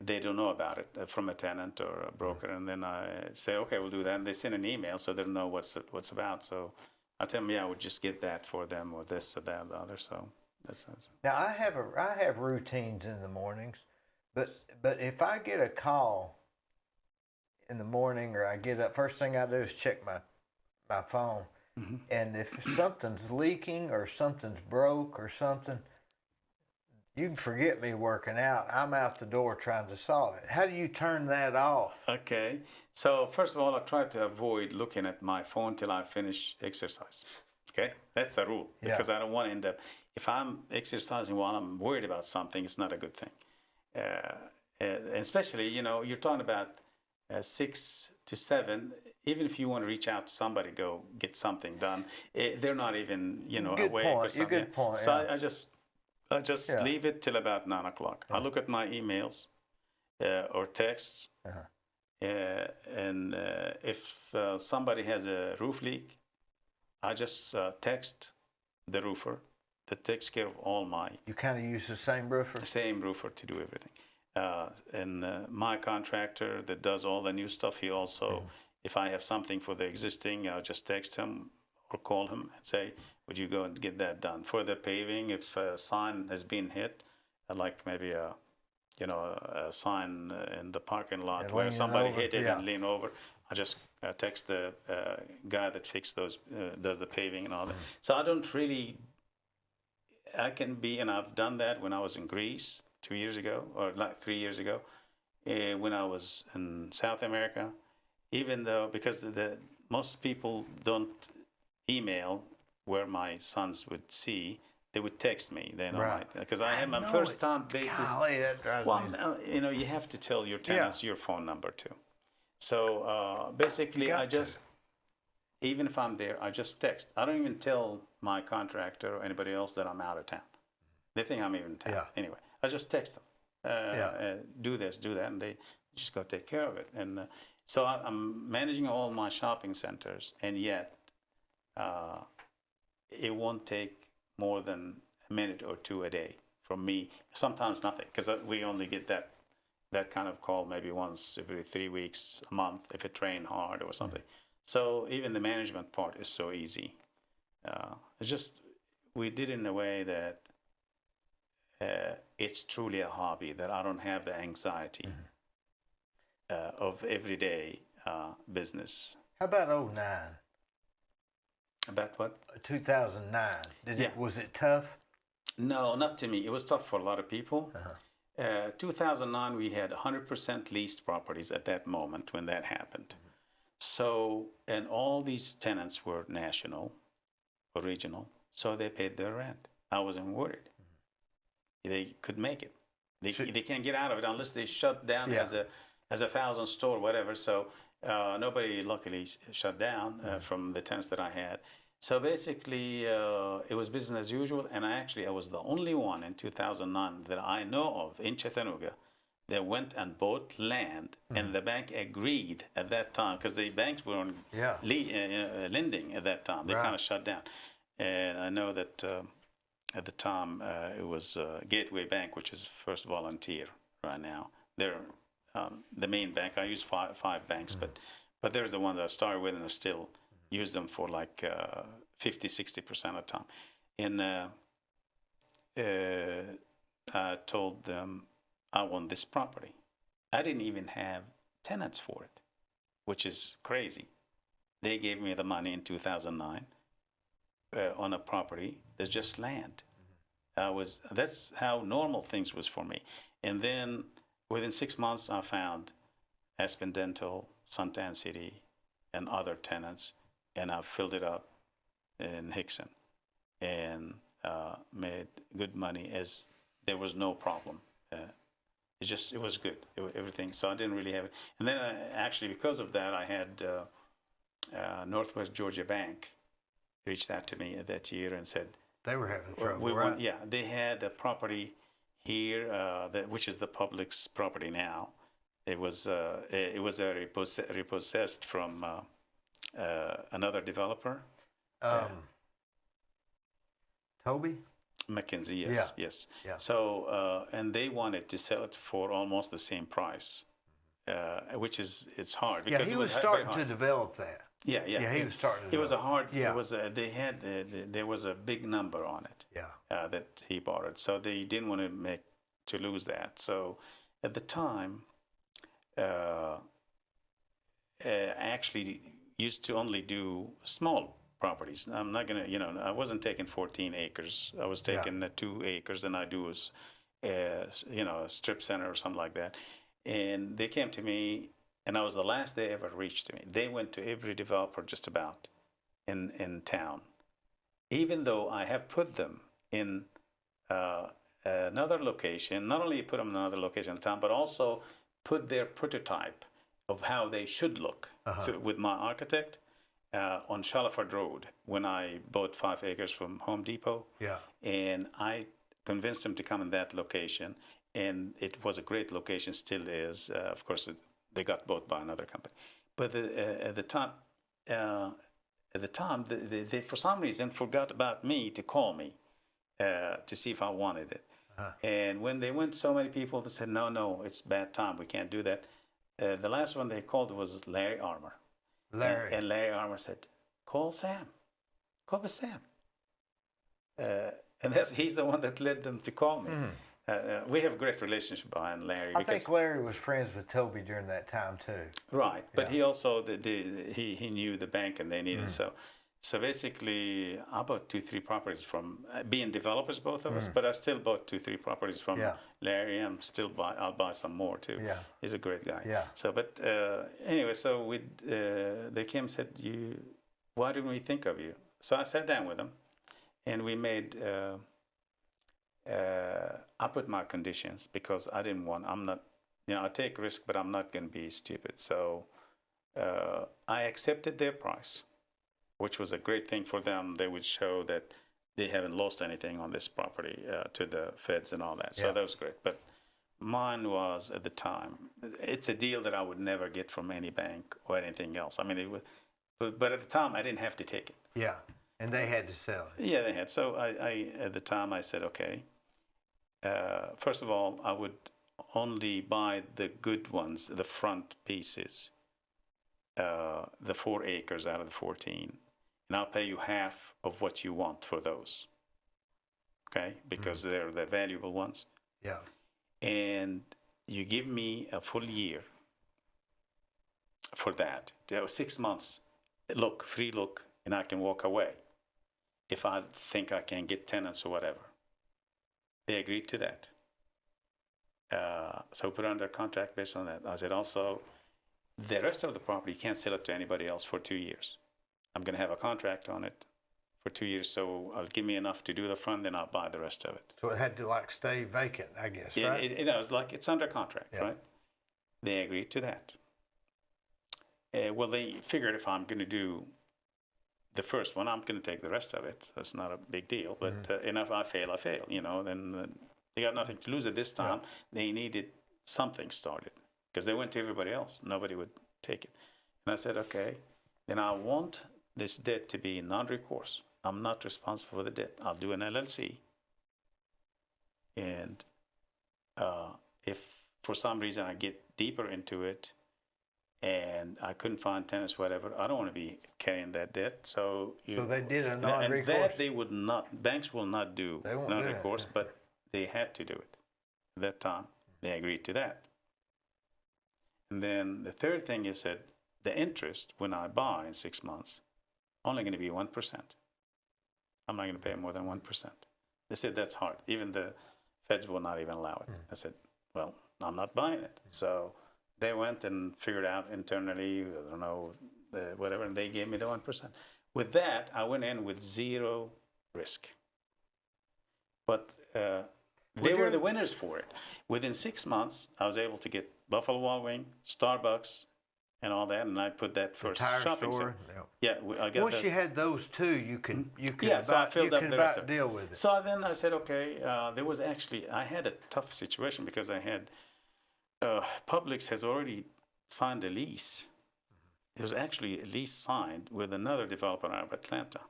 they don't know about it from a tenant or a broker, and then I say, okay, we'll do that. And they send an email so they don't know what's about. So I tell them, I would just get that for them, or this or that or the other. So that's. Now I have routines in the mornings, but if I get a call in the morning, or I get up, first thing I do is check my phone, and if something's leaking or something's broke or something, you can forget me working out. I'm out the door trying to solve it. How do you turn that off? Okay. So first of all, I try to avoid looking at my phone till I finish exercise. Okay? That's a rule, because I don't want to end up, if I'm exercising while I'm worried about something, it's not a good thing. especially, you're talking about 6 to 7. Even if you want to reach out to somebody, go get something done, they're not even, Good awake point. or something. Good point. So Yeah. I just Yeah. leave it till about 9 o'clock. I look at my emails or texts, and if somebody has a roof leak, I just text the roofer that takes care of all my You kind of use the same roofer. same roofer to do everything. And my contractor that does all the new stuff, he also, if I have something for the existing, I'll just text him or call him and say, would you go and get that done? For the paving, if a sign has been hit, like maybe a sign in the parking lot And where leaning somebody over, hit it yeah. and lean over, I just text the guy that fixed those, does the paving and all that. So I don't really, I can be, and I've done that when I was in Greece 2 years ago, or like 3 years ago, when I was in South America, even though, because most people don't email where my sons would see, they would text me. They don't Right. like that, because I am on know first it. time basis. Golly, that drives Well, me. you have to tell your tenants your phone number too. So basically, Got I to. just, even if I'm there, I just text. I don't even tell my contractor or anybody else that I'm out of town. They think I'm even in town. Yeah. Anyway, I just text them, do this, do that, and they just go take care of it. And so I'm managing all my shopping centers, and yet it won't take more than a minute or two a day from me. Sometimes nothing, because we only get that kind of call maybe once every 3 weeks, a month, if it rained hard or something. So even the management part is so easy. It's just, we did it in a way that it's truly a hobby, that I don't have the anxiety of everyday business. How about 09? About what? 2009. Yeah. Was it tough? No, not to me. It was tough for a lot of people. 2009, we had 100% leased properties at that moment when that happened. So, and all these tenants were national or regional, so they paid their rent. I wasn't worried. They could make it. They can't get out of it unless they shut down as a 1,000 store, whatever. So nobody luckily shut down from the tenants that I had. So basically, it was business as usual. And I was the only one in 2009 that I know of in Chattanooga that went and bought land, and the bank agreed at that time, because the banks were on lending at that time. They kind of shut down. And I know that at the time it was Gateway Bank, which is First Volunteer right now. They're the main bank. I use five banks, but there's the one that I started with, and I still use them for like 50-60% of the time. And I told them I want this property. I didn't even have tenants for it, which is crazy. They gave me the money in 2009 on a property that's just land. That's how normal things was for me. And then within 6 months, I found Aspen Dental, Suntan City, and other tenants, and I filled it up in Hickson and made good money, as there was no problem. It was good, everything. So I didn't really have it. And then actually, because of that, I had Northwest Georgia Bank reached out to me that year and said, they were having trouble, right? They had a property here, which is the public's property now. It was repossessed from another developer. Toby? McKinsey, yes. Yeah. So, and they wanted to sell it for almost the same price, which it's hard because he it was very starting hard. to develop that. Yeah. He was starting to It was a hard. Yeah. It was. There was a big number on it. Yeah. That he bought it, so they didn't want to lose that. So, at the time, I actually used to only do small properties. I'm not gonna, I wasn't taking 14 acres. I was taking 2 acres, and I do a strip center or something like that. And they came to me, and I was the last they ever reached to me. They went to every developer just about in town, even though I have put them in another location. Not only put them in another location in town, but also put their prototype of how they should look with my architect on Shalaford Road when I bought 5 acres from Home Depot. Yeah. And I convinced them to come in that location. And it was a great location, still is. Of course, they got bought by another company. But at the time, they for some reason forgot about me to call me to see if I wanted it. And when they went, so many people, they said, no, it's bad time. We can't do that. The last one they called was Larry Armour. Larry. And Larry Armour said, call Sam. Call Bassam. And he's the one that led them to call me. We have a great relationship behind Larry. I think Larry was friends with Toby during that time too. Right, but he also he knew the bank and they needed so basically I bought 2-3 properties from being developers, both of us. But I still bought 2-3 properties from Larry. I'll buy some more too. Yeah, he's a great guy. Yeah. So but anyway, so they came and said, why didn't we think of you? So I sat down with them, and we made. I put my conditions because I didn't want. I'm not. I take risk, but I'm not going to be stupid. So I accepted their price, which was a great thing for them. They would show that they haven't lost anything on this property to the feds and all that. So that was great. But mine was at the time. It's a deal that I would never get from any bank or anything else. I mean, it was. But at the time, I didn't have to take it. Yeah, and they had to sell it. Yeah, they had. So I at the time I said, okay. First of all, I would only buy the good ones, the front pieces, the 4 acres out of the 14, and I'll pay you half of what you want for those. Okay, because they're the valuable ones. Yeah. And you give me a full year for that. 6 months. Free look, and I can walk away if I think I can get tenants or whatever. They agreed to that. So put under contract based on that. I said also, the rest of the property you can't sell it to anybody else for 2 years. I'm going to have a contract on it for 2 years, so I'll give me enough to do the front, then I'll buy the rest of it. So it had to stay vacant, I guess, Yeah, right? it was like it's under contract, right? They agreed to that. Well, they figured if I'm going to do the first one, I'm going to take the rest of it. That's not a big deal. But and if I fail, I fail. Then they got nothing to lose at this time. They needed something started because they went to everybody else. Nobody would take it. And I said, okay, then I want this debt to be non-recourse. I'm not responsible for the debt. I'll do an LLC. And if for some reason I get deeper into it, and I couldn't find tenants, whatever, I don't want to be carrying that debt. So they did a non-recourse. And that they would not, banks will not do non-recourse, but they had to do it. At that time, they agreed to that. And then the third thing is that the interest, when I buy in 6 months, only going to be 1%. I'm not going to pay more than 1%. They said that's hard. Even the feds will not even allow it. I said, well, I'm not buying it. So they went and figured out internally, I don't know, whatever, and they gave me the 1%. With that, I went in with 0 risk. But they were the winners for it. Within 6 months, I was able to get Buffalo Wild Wing, Starbucks, and all that, and I put that first shopping center. Yeah, I got once you had those two, you could so I filled up the rest of it. Deal with it. So then I said, okay, there was actually, I had a tough situation because I had, Publix has already signed a lease. There was actually a lease signed with another developer out of Atlanta.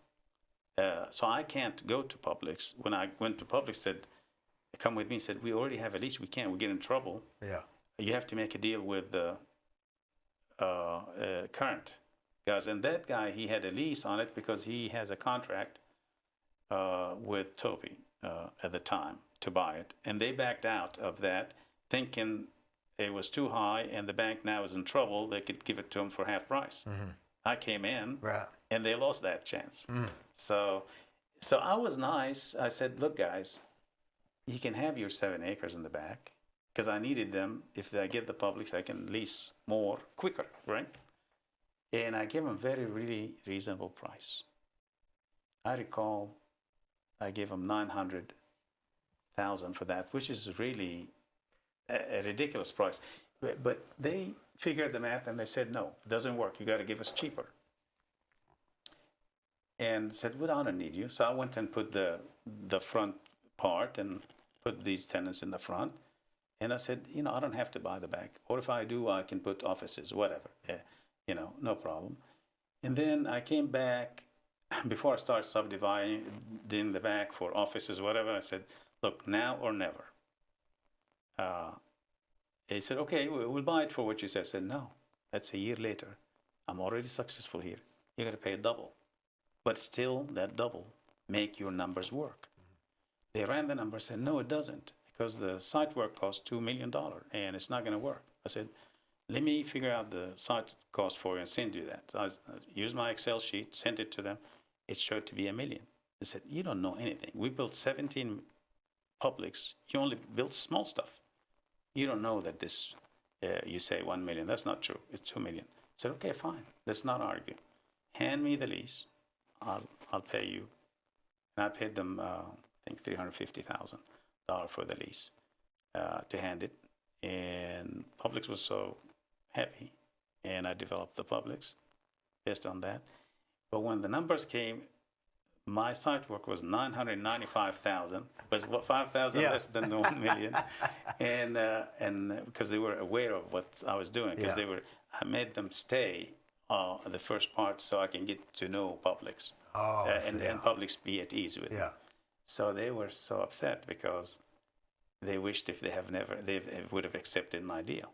So I can't go to Publix. When I went to Publix, said, come with me, said, we already have a lease. We can't. We get in trouble. Yeah. You have to make a deal with the current guys. And that guy, he had a lease on it because he has a contract with Toby at the time to buy it. And they backed out of that, thinking it was too high and the bank now is in trouble. They could give it to him for half price. I came in, and they lost that chance. So I was nice. I said, look, guys, you can have your 7 acres in the back because I needed them. If I get the Publix, I can lease more quicker, right? And I gave them very, really reasonable price. I recall I gave them $900,000 thousand for that, which is really a ridiculous price. But they figured the math and they said, no, it doesn't work. You got to give us cheaper. And said, well, I don't need you. So I went and put the front part and put these tenants in the front. And I said, I don't have to buy the back. Or if I do, I can put offices, whatever. No problem. And then I came back, before I started subdividing the back for offices, whatever, I said, look, now or never. He said, okay, we'll buy it for what you said. I said, no, that's a year later. I'm already successful here. You got to pay double. But still, that double make your numbers work. They ran the numbers and said, no, it doesn't, because the site work costs $2 million and it's not going to work. I said, let me figure out the site cost for you and send you that. So I used my Excel sheet, sent it to them. It showed to be $1 million. They said, you don't know anything. We built 17 publics. You only built small stuff. You don't know that this, you say 1 million. That's not true. It's 2 million. I said, okay, fine. Let's not argue. Hand me the lease. I'll pay you. And I paid them, I think, $350,000 for the lease to hand it. And Publix was so happy, and I developed the Publix based on that. But when the numbers came, my site work was $995,000, was 5,000 less than the 1 million, and because they were aware of what I was doing, because I made them stay the first part so I can get to know Publix, and Publix be at ease with it. So they were so upset because they wished if they would have accepted my deal.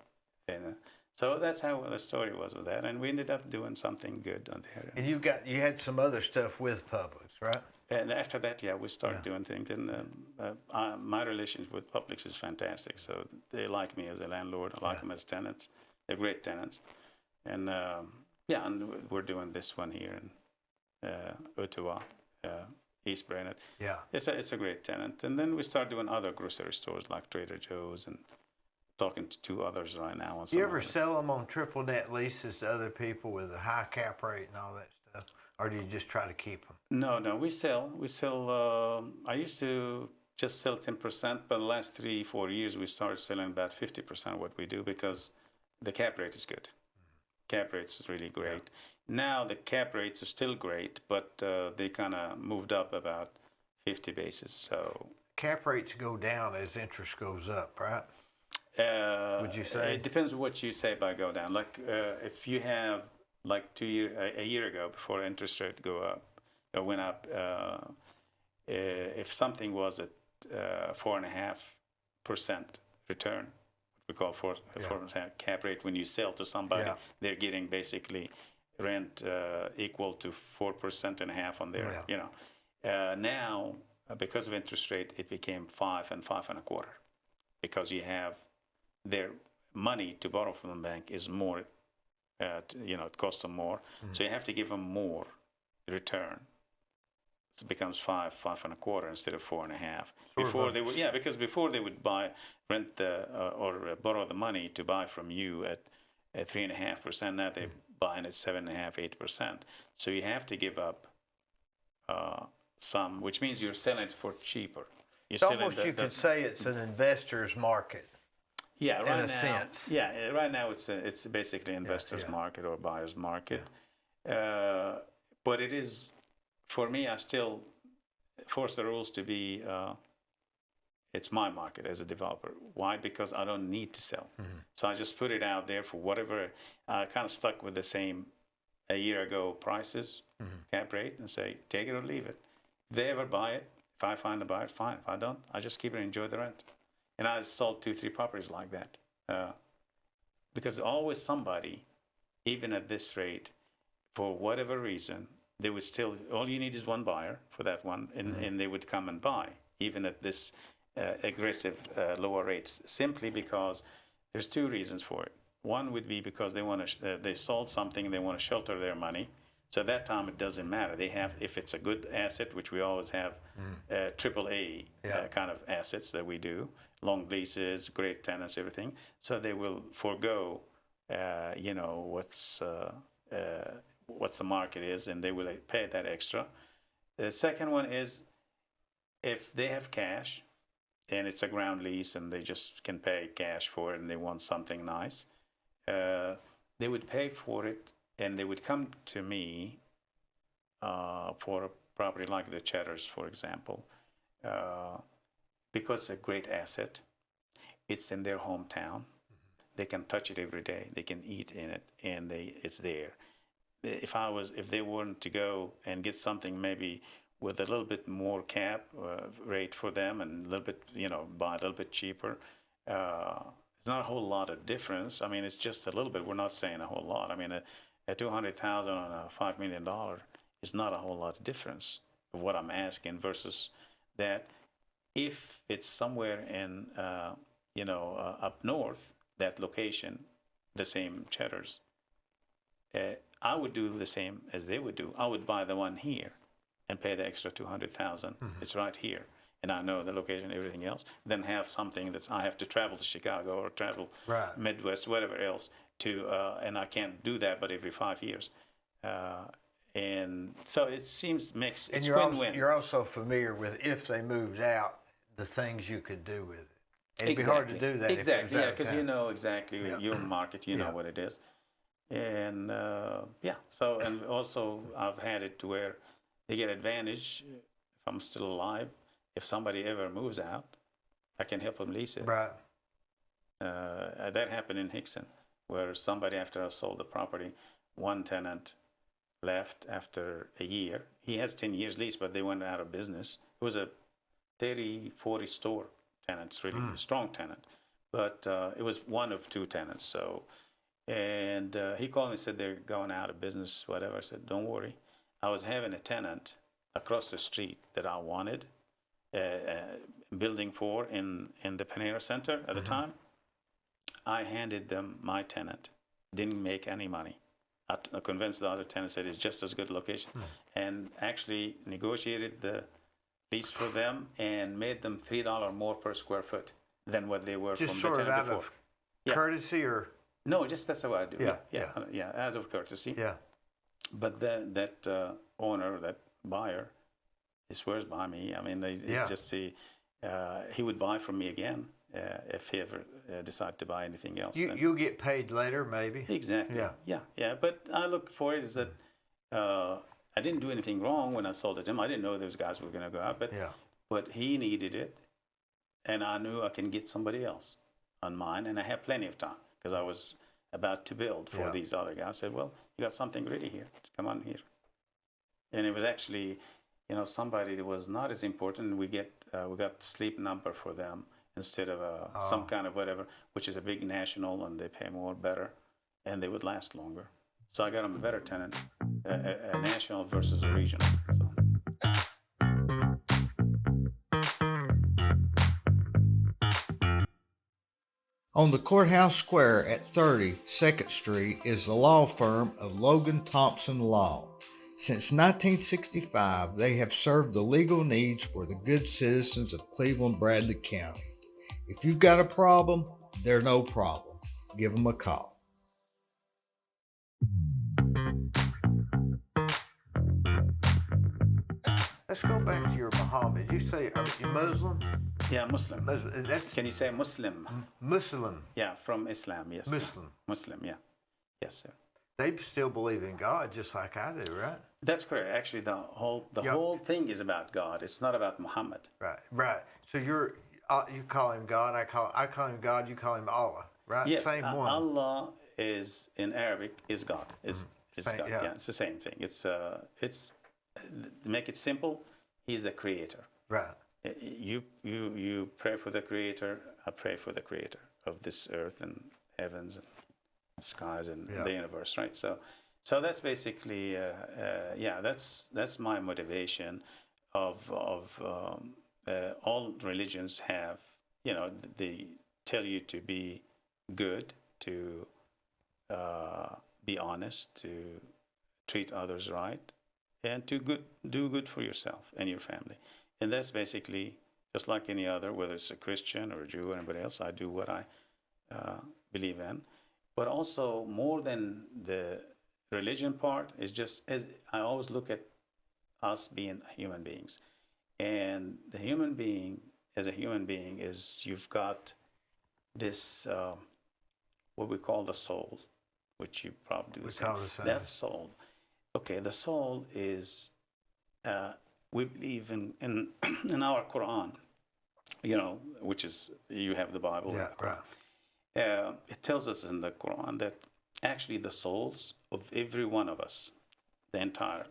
And so that's how the story was with that, and we ended up doing something good on there. And you had some other stuff with Publix, right? And after that, we started doing things, and my relations with Publix is fantastic. So they like me as a landlord. I like them as tenants. They're great tenants, and and we're doing this one here in Ottawa, East Brainerd. Yeah, it's a great tenant. And then we start doing other grocery stores like Trader Joe's, and talking to 2 others right now. On some you ever sell them on triple net leases to other people with a high cap rate and all that stuff, or do you just try to keep them? No, we sell. I used to just sell 10%, but the last 3-4 years we started selling about 50% of what we do because the cap rate is good. Cap rates is really great. Now the cap rates are still great, but they kind of moved up about 50 basis. So cap rates go down as interest goes up, right? Would you say? It depends what you say by go down. Like if you have like a year ago, before interest rate went up, if something was at 4.5% return, we call 4% cap rate, when you sell to somebody, they're getting basically rent equal to 4.5% on their, now because of interest rate, it became 5 and 5.25%, because you have their money to borrow from the bank is more, it costs them more, so you have to give them more return. It becomes 5.25% instead of 4.5%. Before they would, because before they would rent or borrow the money to buy from you at 3.5%. Now they're buying at 7.5%, 8%. So you have to give up some, which means you're selling it for cheaper. It's almost, you could say it's an investor's market. Yeah, right in a sense. Yeah, right now it's basically investor's market or buyer's market. But it is, for me, I still force the rules to be, it's my market as a developer. Why? Because I don't need to sell. So I just put it out there for whatever. I kind of stuck with the same a year ago prices, cap rate, and say, take it or leave it. If they ever buy it, if I find a buyer, fine. If I don't, I just keep it and enjoy the rent. And I sold 2-3 properties like that. Because always somebody, even at this rate, for whatever reason, they would still, all you need is one buyer for that one, and they would come and buy, even at this aggressive lower rates, simply because there's 2 reasons for it. One would be because they sold something and they want to shelter their money. So at that time, it doesn't matter. They have, if it's a good asset, which we always have, AAA kind of assets that we do, long leases, great tenants, everything. So they will forego, what's the market is, and they will pay that extra. The second one is if they have cash and it's a ground lease, and they just can pay cash for it, and they want something nice. They would pay for it, and they would come to me for a property like the Cheddars, for example, because it's a great asset. It's in their hometown. They can touch it every day. They can eat in it, and it's there. If they wanted to go and get something maybe with a little bit more cap rate for them, and a little bit, buy a little bit cheaper, it's not a whole lot of difference. I mean, it's just a little bit. We're not saying a whole lot. I mean, a $200,000 on a $5 million is not a whole lot of difference of what I'm asking versus that. If it's somewhere in, up north, that location, the same Cheddars, I would do the same as they would do. I would buy the one here and pay the extra $200,000. It's right here, and I know the location, everything else. Then have something that I have to travel to Chicago or travel Midwest, whatever else to, and I can't do that, but every 5 years. And so it seems mixed. And it's win-win. You're also familiar with, if they moved out, the things you could do with it. It'd be hard to do that. Exactly, yeah, because you know exactly your market, you know what it is. And so, and also I've had it to where they get advantage if I'm still alive. If somebody ever moves out, I can help them lease it. Right. That happened in Hickson, where somebody, after I sold the property, one tenant left after a year. He has 10 years lease, but they went out of business. It was a 30, 40 store tenant, it's really a strong tenant. But it was one of two tenants. So, and he called me and said they're going out of business, whatever. I said, don't worry. I was having a tenant across the street that I wanted building for in the Panera Center at the time. I handed them my tenant. Didn't make any money. I convinced the other tenant, said it's just as good location, and actually negotiated the lease for them and made them $3 more per square foot than what they were just from sort the of tenant out before. Of courtesy, or no, just that's how I do. Yeah. As of courtesy. Yeah. But that owner, that buyer, he swears by me. I mean, he just see he would buy from me again if he ever decide to buy anything else. You'll get paid later, maybe. Exactly. Yeah. But I look for it is that I didn't do anything wrong when I sold it to him. I didn't know those guys were going to go out, but he needed it, and I knew I can get somebody else on mine, and I had plenty of time because I was about to build for these other guys. I said, well, you got something ready here. Come on here. And it was actually, somebody that was not as important. We got Sleep Number for them instead of some kind of whatever, which is a big national, and they pay more, better, and they would last longer. So I got them a better tenant, a national versus a regional. On the courthouse square at 30 2nd Street is the law firm of Logan Thompson Law. Since 1965, they have served the legal needs for the good citizens of Cleveland-Bradley County. If you've got a problem, they're no problem. Give them a call. Let's go back to your Muhammad. You say, are you Muslim? Yeah, Muslim. That's Can you say Muslim? Muslim. Yeah, from Islam, yes. Muslim. Muslim, yeah. Yes, sir. They still believe in God just like I do, right? That's correct. Actually, the whole thing is about God. It's not about Muhammad. Right. So you call him God. I call him God. You call him Allah, right? Yes, Same one. Allah is in Arabic is God. It's Same, God. yeah. Yeah, it's the same thing. It's to make it simple, he's the creator. Right. You pray for the creator. I pray for the creator of this earth and heavens and skies and the universe, right? So that's basically that's my motivation of all religions have, they tell you to be good, to be honest, to treat others right, and to do good for yourself and your family. And that's basically just like any other, whether it's a Christian or a Jew or anybody else, I do what I believe in. But also, more than the religion part, is just, as I always look at us being human beings. And the human being, as a human being is you've got this what we call the soul, which you probably do We the same. call the same. That soul. Okay, the soul is we believe in in our Quran, which is you have the Bible. Yeah, the Quran. It tells us in the Quran that actually the souls of every one of us, the entire,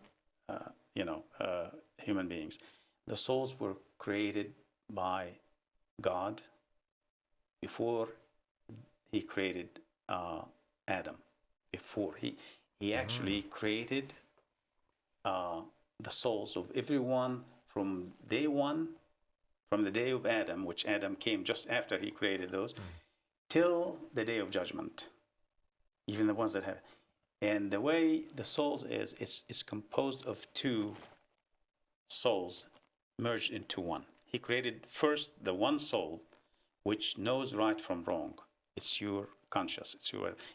human beings, the souls were created by God before He created Adam. Before He actually created the souls of everyone from day one, from the day of Adam, which Adam came just after He created those, till the day of judgment. Even the ones that have. And the way the souls is, it's composed of two souls merged into one. He created first the one soul, which knows right from wrong. It's your conscious.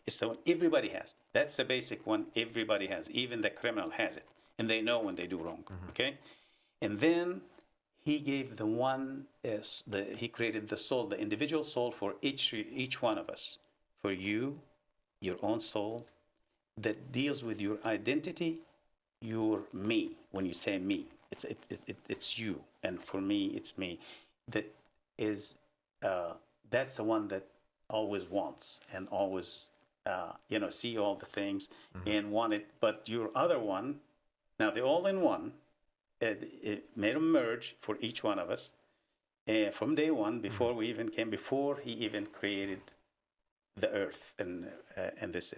It's the one everybody has. That's the basic one everybody has. Even the criminal has it, and they know when they do wrong. Okay, and then He gave the one. He created the soul, the individual soul for each one of us. For you, your own soul, that deals with your identity, your me. When you say me, it's you, and for me, it's me. That is, that's the one that always wants and always, see all the things and want it. But your other one, now they're all in one. It made a merge for each one of us from day one, before we even came, before He even created the earth and this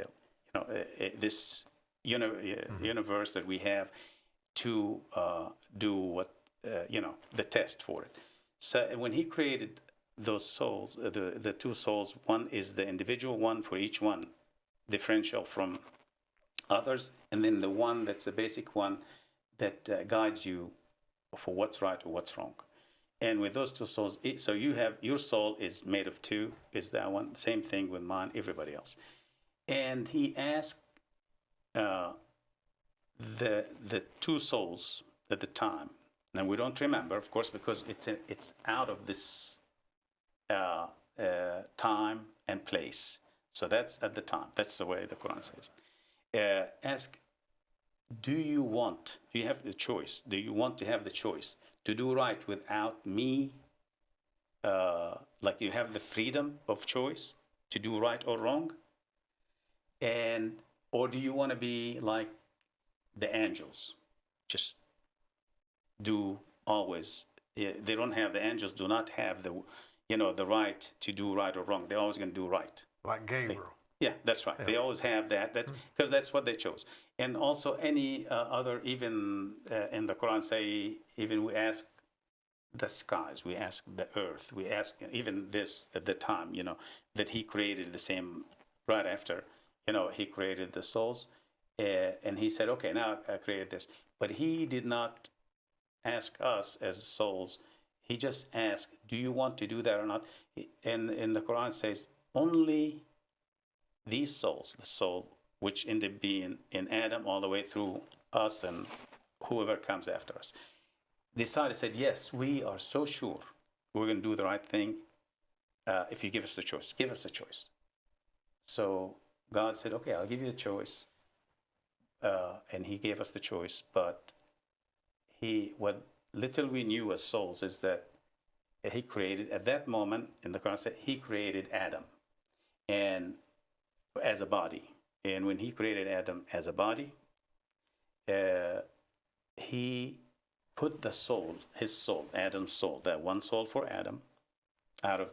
this universe that we have to do what the test for it. So when He created those souls, the two souls, one is the individual one for each one, differential from others, and then the one that's the basic one that guides you for what's right or what's wrong. And with those two souls, so you have, your soul is made of two, is that one. Same thing with mine, everybody else. And He asked the two souls at the time, and we don't remember, of course, because it's out of this time and place. So that's at the time. That's the way the Quran says. Ask, do you have the choice? Do you want to have the choice to do right without me? Like you have the freedom of choice to do right or wrong? Or do you want to be like the angels? Just do always. They don't have, the angels do not have the right to do right or wrong. They're always going to do right. Like Gabriel. Yeah, that's right. Yeah. They always have that. That's because that's what they chose. And also any other, even in the Quran say, even we ask the skies, we ask the earth, we ask even this at the time, that He created the same right after, He created the souls. And He said, okay, now I created this. But He did not ask us as souls. He just asked, do you want to do that or not? And in the Quran says, only these souls, the soul which ended up being in Adam all the way through us and whoever comes after us, said, yes, we are so sure we're going to do the right thing if you give us the choice. Give us the choice. So God said, okay, I'll give you a choice. And He gave us the choice. But what little we knew as souls is that He created, at that moment, in the Quran said, He created Adam and as a body. And when He created Adam as a body, He put the soul, his soul, Adam's soul, that one soul for Adam, out of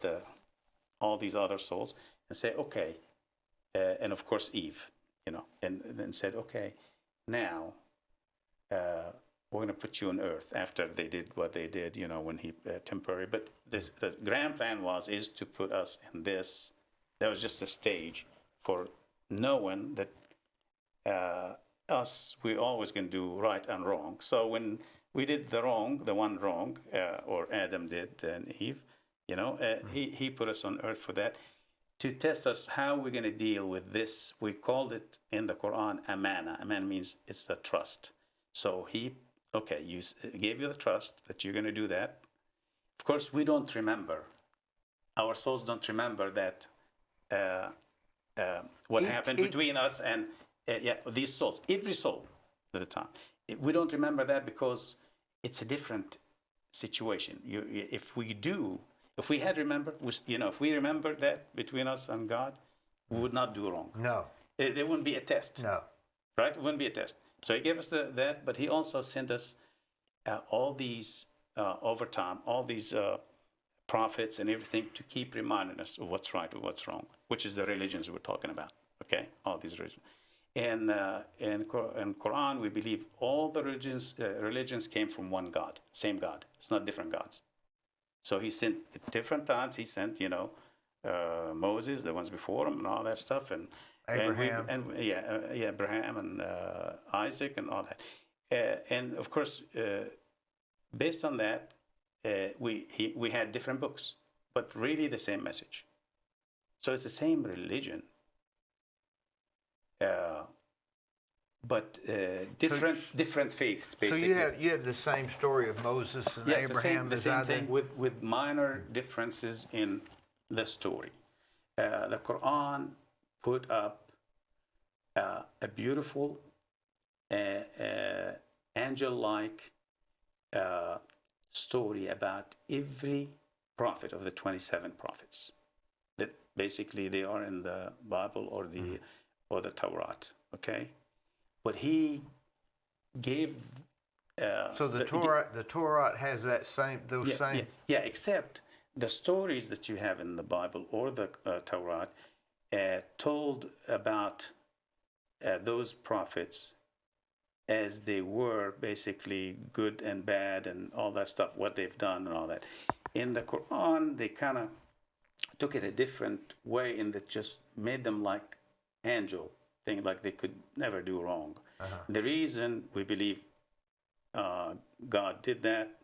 all these other souls, and say, okay, and of course Eve, and then said, okay, now we're going to put you on earth after they did what they did, when He temporary. But the grand plan is to put us in this. That was just a stage for knowing that we're always going to do right and wrong. So when we did the one wrong, or Adam did and Eve, He put us on earth for that, to test us how we're going to deal with this. We called it in the Quran amana. Amana means it's the trust. So He gave you the trust that you're going to do that. Of course, we don't remember. Our souls don't remember that what happened between us and these souls. Every soul at the time. We don't remember that because it's a different situation. If we had remembered, if we remembered that between us and God, we would not do wrong. No. There wouldn't be a test. No. Right? It wouldn't be a test. So he gave us that, but he also sent us all these, over time, all these prophets and everything to keep reminding us of what's right and what's wrong, which is the religions we're talking about, okay? All these religions. And in Quran, we believe all the religions came from one God, same God. It's not different gods. So he sent, at different times, he sent, Moses, the ones before him and all that stuff, and Abraham. Abraham and Isaac and all that. And of course, based on that, we had different books, but really the same message. So it's the same religion, but different faiths, basically. So you have the same story of Moses and Yes, Abraham the as same I thing do? with minor differences in the story. The Quran put up a beautiful, angel-like story about every prophet of the 27 prophets. That basically they are in the Bible or the Torah. Okay, but he gave. So the Torah has that same same. Yeah, except the stories that you have in the Bible or the Torah told about those prophets as they were, basically good and bad and all that stuff, what they've done and all that. In the Quran, they kind of took it a different way, and that just made them like angel thing, like they could never do wrong. The reason we believe God did that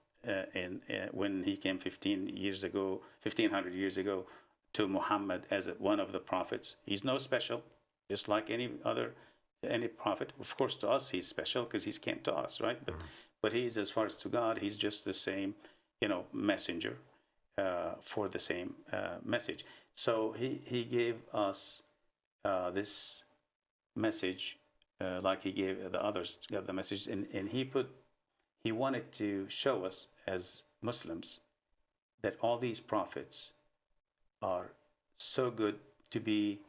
when he came 1500 years ago to Muhammad as one of the prophets. He's no special, just like any prophet. Of course, to us he's special because he's came to us, right? But he's, as far as to God, he's just the same, messenger for the same message. So he gave us this message, like he gave the others the message, and he wanted to show us as Muslims that all these prophets are so good to be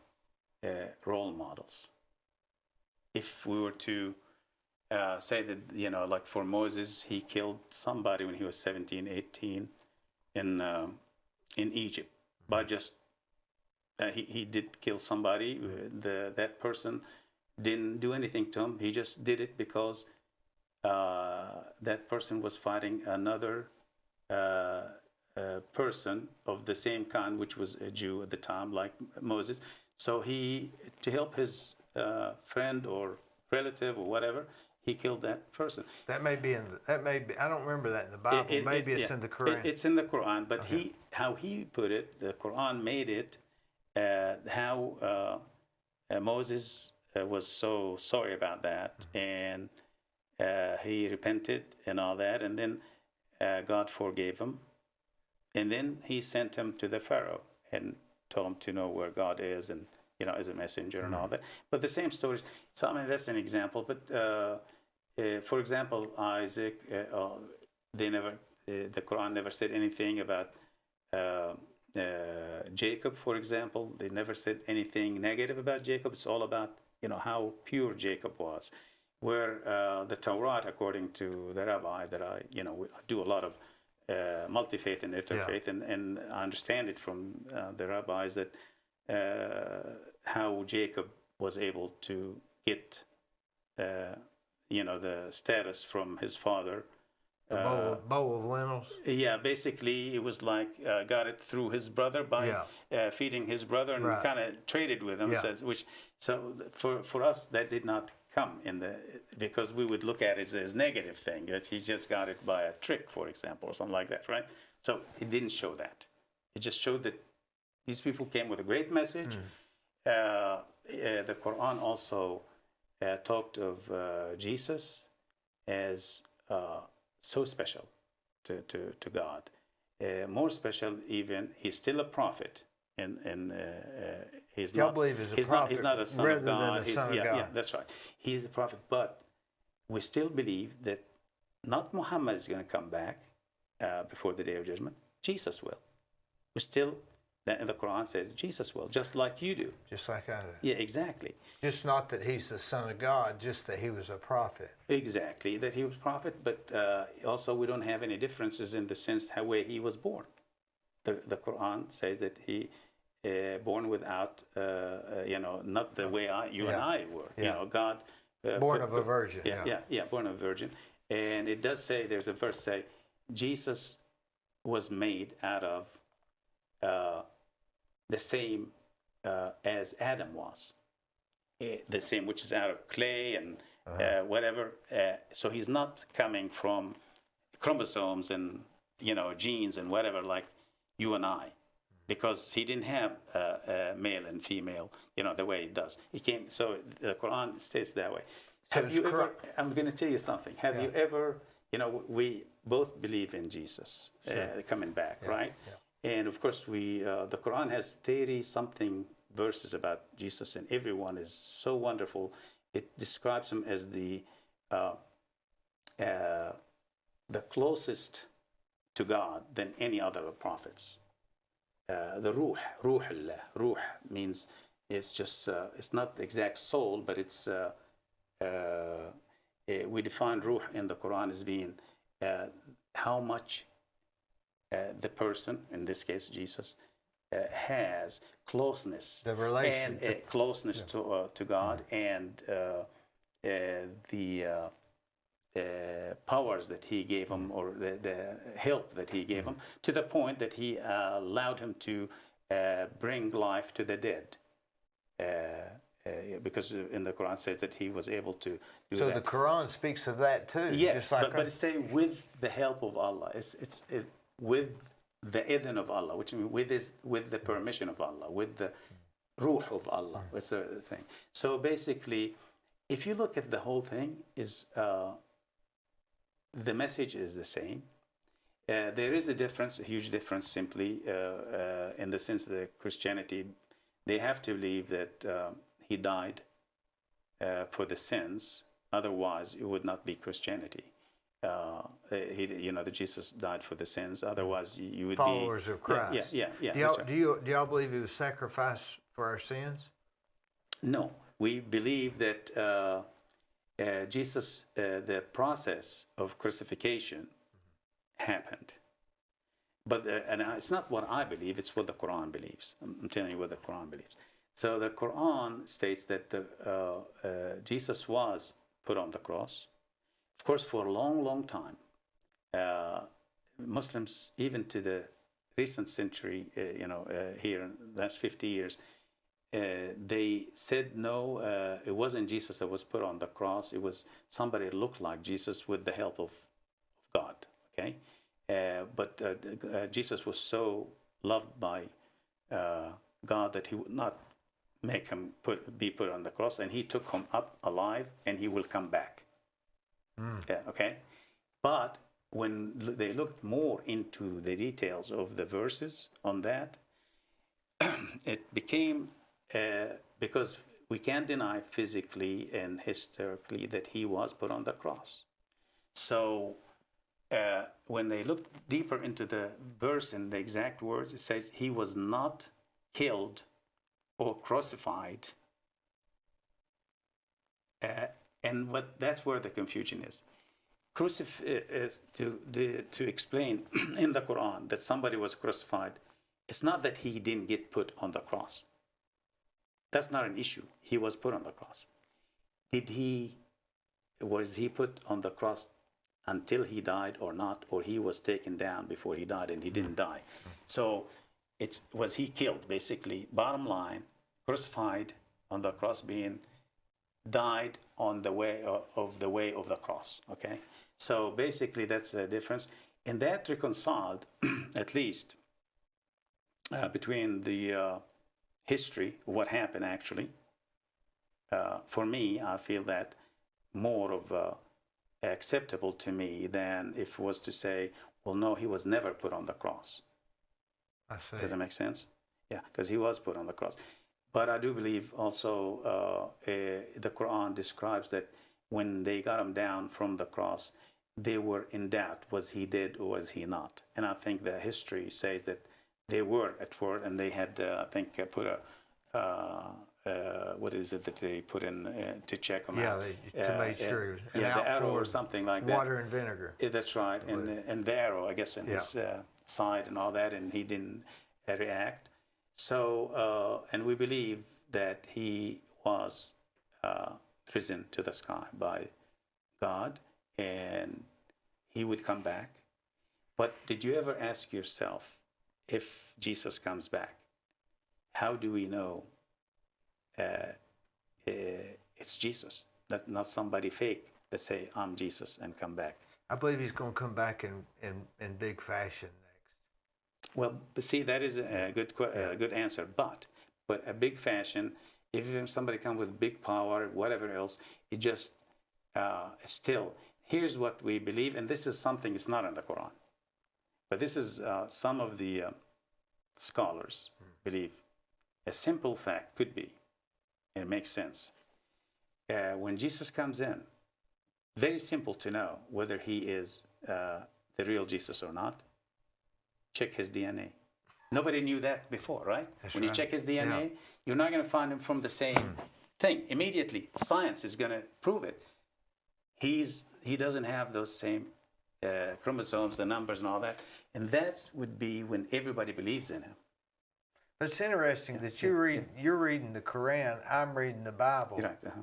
role models. If we were to say that, like for Moses, he killed somebody when he was 17, 18 in Egypt by just, he did kill somebody. That person didn't do anything to him. He just did it because that person was fighting another person of the same kind, which was a Jew at the time, like Moses. So to help his friend or relative or whatever, he killed that person. That may be I don't remember that in the Bible. Maybe it's in the Quran. It's in the Quran, but how he put it, the Quran made it how Moses was so sorry about that, and he repented and all that, and then God forgave him, and then he sent him to the Pharaoh and told him to know where God is, and as a messenger and all that. But the same stories. So I mean, that's an example. But for example, Isaac, the Quran never said anything about Jacob, for example. They never said anything negative about Jacob. It's all about how pure Jacob was. Where the Torah, according to the rabbi that I do a lot of multi-faith and interfaith, and I understand it from the rabbis that how Jacob was able to get the status from his father. Bowl of lentils. Yeah, basically it was like got it through his brother by feeding his brother, and kind of traded with him. So for us that did not come because we would look at it as a negative thing, that he just got it by a trick, for example, or something like that, right? So it didn't show that. It just showed that these people came with a great message. The Quran also talked of Jesus as so special to God. more special even, he's still a prophet. And he's Y'all not, believe he's a he's prophet not, he's not a son rather of than God. a He's, son of yeah, God. yeah, that's right. He's a prophet, but we still believe that not Muhammad is going to come back before the day of judgment. Jesus will. We still, the Quran says Jesus will, just like you do. Just like I do. Yeah, exactly. Just not that he's the son of God, just that he was a prophet. Exactly, that he was prophet, but also we don't have any differences in the sense how way he was born. The Quran says that he born without, not the way you and I were. Yeah. God. Born of a virgin. Yeah, born of a virgin. And it does say, there's a verse say, Jesus was made out of the same as Adam was. The same, which is out of clay and whatever. So he's not coming from chromosomes and, genes and whatever like you and I. Because he didn't have male and female, the way it does. He came, so the Quran states that way. So Have you ever, I'm going to tell you something. Have you ever, we both believe in Jesus coming back, right? Yeah. And of course, the Quran has 30-something verses about Jesus, and everyone is so wonderful. It describes him as the closest to God than any other prophets. The ruh Allah. Ruh means it's just, it's not the exact soul, but it's, we define ruh in the Quran as being how much the person, in this case Jesus, has closeness. The relation. And closeness to God and the powers that he gave him, or the help that he gave him, to the point that he allowed him to bring life to the dead. Because in the Quran says that he was able to do so that. the Quran speaks of that too. Yes, just like but it's saying with the help of Allah. It's with the idhn of Allah, which means with the permission of Allah, with the ruh of Allah. That's the thing. So basically, if you look at the whole thing, is the message is the same. There is a difference, a huge difference, simply in the sense that Christianity, they have to believe that he died for the sins. Otherwise, it would not be Christianity. That Jesus died for the sins. Otherwise, you would followers be of Christ. Yeah. Do y'all believe he was sacrificed for our sins? No, we believe that Jesus, the process of crucifixion happened. But and it's not what I believe, it's what the Quran believes. I'm telling you what the Quran believes. So the Quran states that Jesus was put on the cross. Of course, for a long, long time, Muslims, even to the recent century, here in the last 50 years, they said no, it wasn't Jesus that was put on the cross. It was somebody that looked like Jesus with the help of God. Okay, but Jesus was so loved by God that he would not make him be put on the cross, and he took him up alive, and he will come back. Okay, but when they looked more into the details of the verses on that, it became because we can't deny physically and historically that he was put on the cross. So when they look deeper into the verse and the exact words, it says he was not killed or crucified. And that's where the confusion is. To explain in the Quran that somebody was crucified, it's not that he didn't get put on the cross. That's not an issue. He was put on the cross. Was he put on the cross until he died or not, or he was taken down before he died and he didn't die? So was he killed, basically? Bottom line, crucified on the cross, being died on the way of the cross. Okay, so basically that's the difference, and that reconciled at least between the history, what happened actually. For me, I feel that more of acceptable to me than if it was to say, Well, no, he was never put on the cross. I see. Does that make sense? Yeah, because he was put on the cross. But I do believe also the Quran describes that when they got him down from the cross, they were in doubt. Was he dead or was he not? And I think the history says that they were at war, and they had, I think, put what is it that they put in to check him out? Yeah, to make sure. The arrow or something like that. Water and vinegar. That's right. And the arrow, I guess, in his side and all that, and he didn't react. So, and we believe that he was risen to the sky by God, and he would come back. But did you ever ask yourself, if Jesus comes back, how do we know it's Jesus, not somebody fake that say, I'm Jesus, and come back? I believe he's going to come back in big fashion next. Well, see, that is a good answer. But a big fashion, if somebody comes with big power, whatever else, it just still. Here's what we believe, and this is something it's not in the Quran, but this is some of the scholars believe. A simple fact could be, and it makes sense. When Jesus comes in, very simple to know whether he is the real Jesus or not. Check his DNA. Nobody knew that before, right? When you check his DNA, you're not going to find him from the same thing. Immediately, science is going to prove it. He doesn't have those same chromosomes, the numbers and all that. And that would be when everybody believes in him. But it's interesting that you're reading the Quran, I'm reading the Bible. You're right.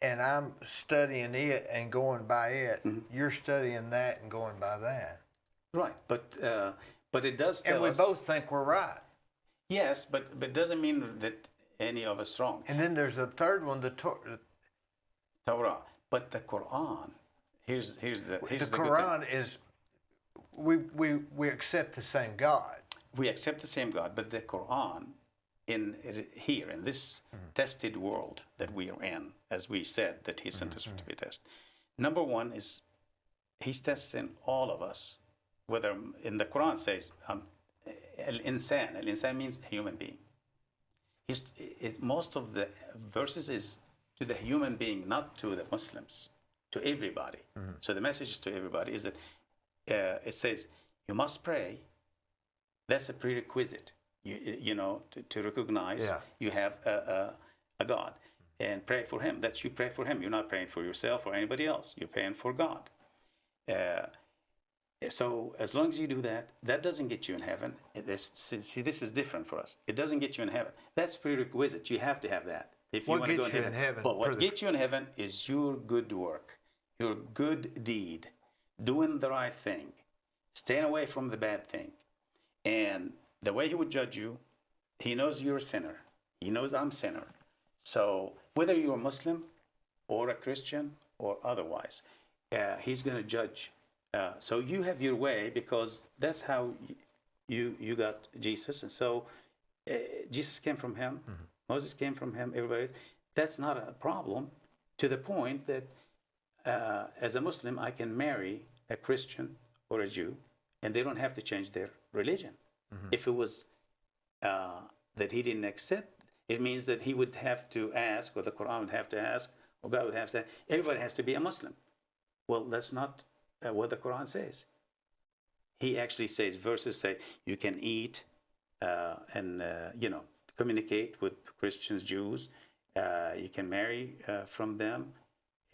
And I'm studying it and going by it. You're studying that and going by that. Right, but it does tell us. And we both think we're right. Yes, but it doesn't mean that any of us wrong. And then there's a third one, the Torah. But the Quran, here's the Quran is, we accept the same God. We accept the same God, but the Quran, in this tested world that we are in, as we said that he sent us to be tested. Number one is he's testing all of us. Whether in the Quran says al-insan. Al-insan means human being. Most of the verses is to the human being, not to the Muslims, to everybody. So the message to everybody is that it says you must pray. That's a prerequisite, you know, to recognize you have a God and pray for him. That's you pray for him. You're not praying for yourself or anybody else. You're praying for God. So as long as you do that, that doesn't get you in heaven. See, this is different for us. It doesn't get you in heaven. That's prerequisite. You have to have that if you want to go in heaven. But what gets you in heaven is your good work, your good deed, doing the right thing, staying away from the bad thing. And the way he would judge you, he knows you're a sinner. He knows I'm a sinner. So whether you're a Muslim or a Christian or otherwise, he's going to judge. So you have your way because that's how you got Jesus. And so Jesus came from him. Moses came from him. Everybody else. That's not a problem, to the point that as a Muslim, I can marry a Christian or a Jew, and they don't have to change their religion. If it was that he didn't accept, it means that he would have to ask, or the Quran would have to ask, or God would have to say, everybody has to be a Muslim. Well, that's not what the Quran says. He actually says, verses say, you can eat and, communicate with Christians, Jews. You can marry from them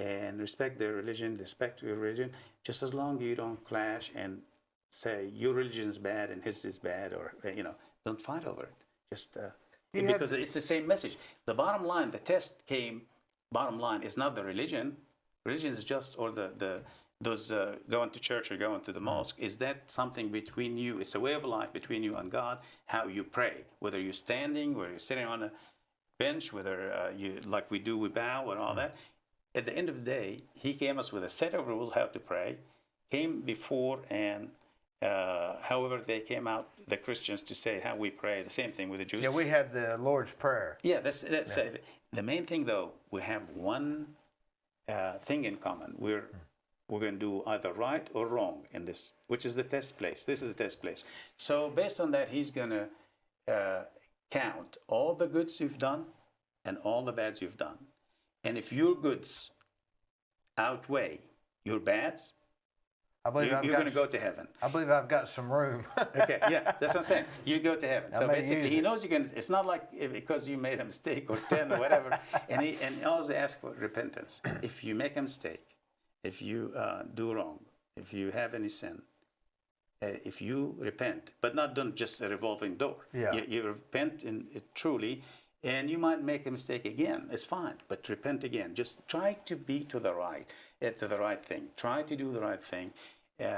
and respect their religion, respect your religion, just as long as you don't clash and say your religion is bad and his is bad, or, don't fight over it. Just because it's the same message. The bottom line, the test came, bottom line is not the religion. Religion is just, or those going to church or going to the mosque, is that something between you? It's a way of life between you and God, how you pray, whether you're standing, whether you're sitting on a bench, whether you, like we do, we bow and all that. At the end of the day, he came us with a set of rules how to pray, came before, and however they came out, the Christians, to say how we pray, the same thing with the Jews. Yeah, we have the Lord's Prayer. Yeah, that's the main thing, though. We have one thing in common. We're we're going to do either right or wrong in this, which is the test place. This is the test place. So based on that, he's going to count all the goods you've done and all the bads you've done. And if your goods outweigh your bads, you're going to go to heaven. I believe I've got some room. Okay, yeah, that's what I'm saying. You go to heaven. So may basically, use he it. knows you can. It's not like because you made a mistake or 10 or whatever. And he always asks for repentance. If you make a mistake, if you do wrong, if you have any sin, if you repent, but don't just a revolving door. Yeah. You repent truly, and you might make a mistake again. It's fine, but repent again. Just try to be to the right thing. Try to do the right thing.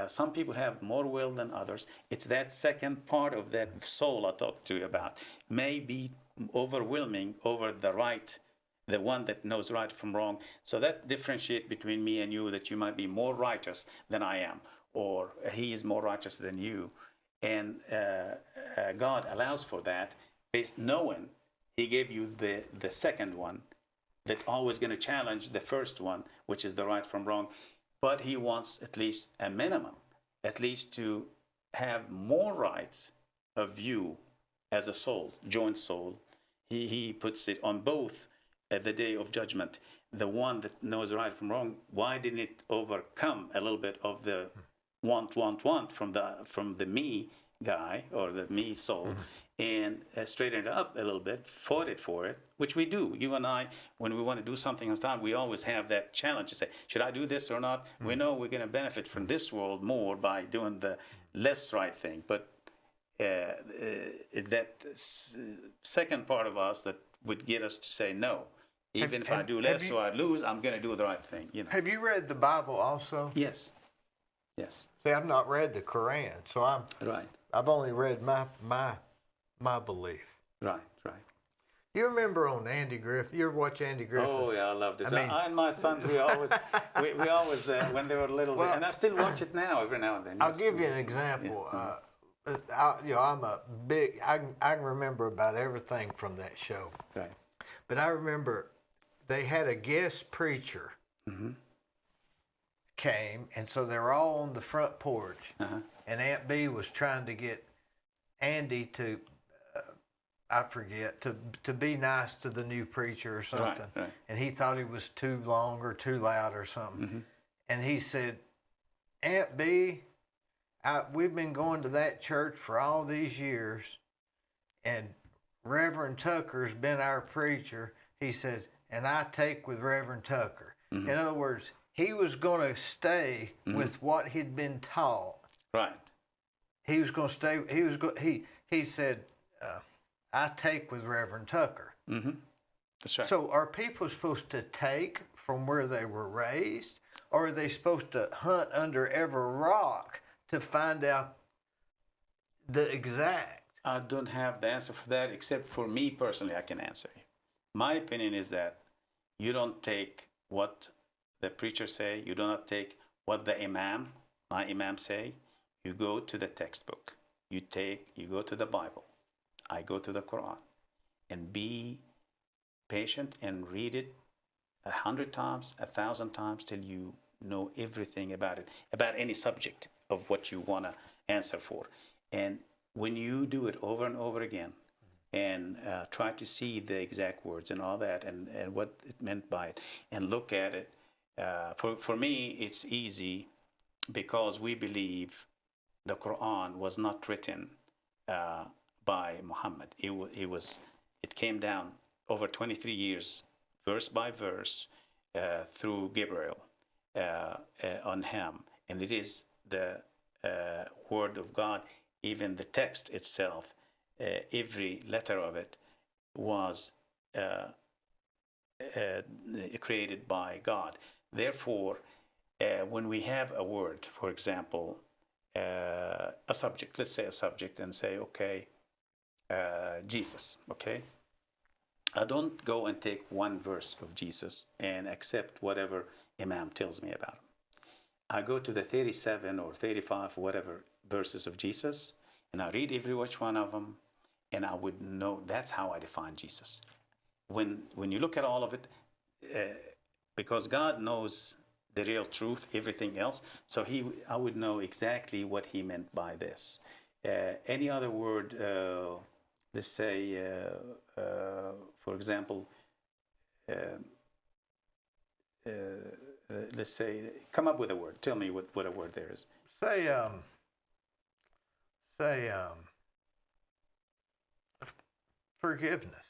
Some people have more will than others. It's that second part of that soul I talked to you about. May be overwhelming over the one that knows right from wrong. So that differentiate between me and you, that you might be more righteous than I am, or he is more righteous than you. And God allows for that, knowing he gave you the second one that always going to challenge the first one, which is the right from wrong. But he wants at least a minimum, at least to have more rights of you as a soul, joint soul. He puts it on both at the day of judgment. The one that knows right from wrong, why didn't it overcome a little bit of the want from the me guy or the me soul, and straighten it up a little bit, fought it for it, which we do. You and I, when we want to do something on time, we always have that challenge to say, should I do this or not? We know we're going to benefit from this world more by doing the less right thing. But that second part of us that would get us to say no. Even if I do less or I lose, I'm going to do the right thing. You know. Have you read the Bible also? Yes. See, I've not read the Quran, so I've only read my belief. Right. You remember on Andy Griffith? You ever watch Andy Griffith? Oh yeah, I loved it. I mean, I and my sons, we always when they were little, and I still watch it now every now and then. I'll Yes. give you an example. Yeah. I'm a big. I can remember about everything from that show. Right. But I remember they had a guest preacher came, and so they were all on the front porch, and Aunt Bee was trying to get Andy to, I forget, to be nice to the new preacher or something. Right. And he thought he was too long or too loud or something. And he said, Aunt Bee, we've been going to that church for all these years, and Reverend Tucker's been our preacher. He said, and I take with Reverend Tucker. In other words, he was going to stay with what he'd been taught. Right. He was going to stay. He said, I take with Reverend Tucker. That's right. So are people supposed to take from where they were raised, or are they supposed to hunt under every rock to find out the exact? I don't have the answer for that, except for me personally, I can answer you. My opinion is that you don't take what the preacher say. You do not take what my imam say. You go to the textbook. You go to the Bible. I go to the Quran, and be patient and read it 100 times, 1,000 times till you know everything about it, about any subject of what you want to answer for. And when you do it over and over again, and try to see the exact words and all that, and what it meant by it, and look at it. For me, it's easy because we believe the Quran was not written by Muhammad. It came down over 23 years, verse by verse, through Gabriel on him, and it is the word of God. Even the text itself, every letter of it was created by God. Therefore, when we have a word, for example, a subject, let's say a subject, and say, okay, Jesus, okay? I don't go and take one verse of Jesus and accept whatever Imam tells me about him. I go to the 37 or 35 or whatever verses of Jesus, and I read every which one of them, and I would know. That's how I define Jesus. When you look at all of it, because God knows the real truth, everything else. So I would know exactly what he meant by this. Any other word, let's say, for example, let's say, come up with a word. Tell me what a word there is. Say forgiveness.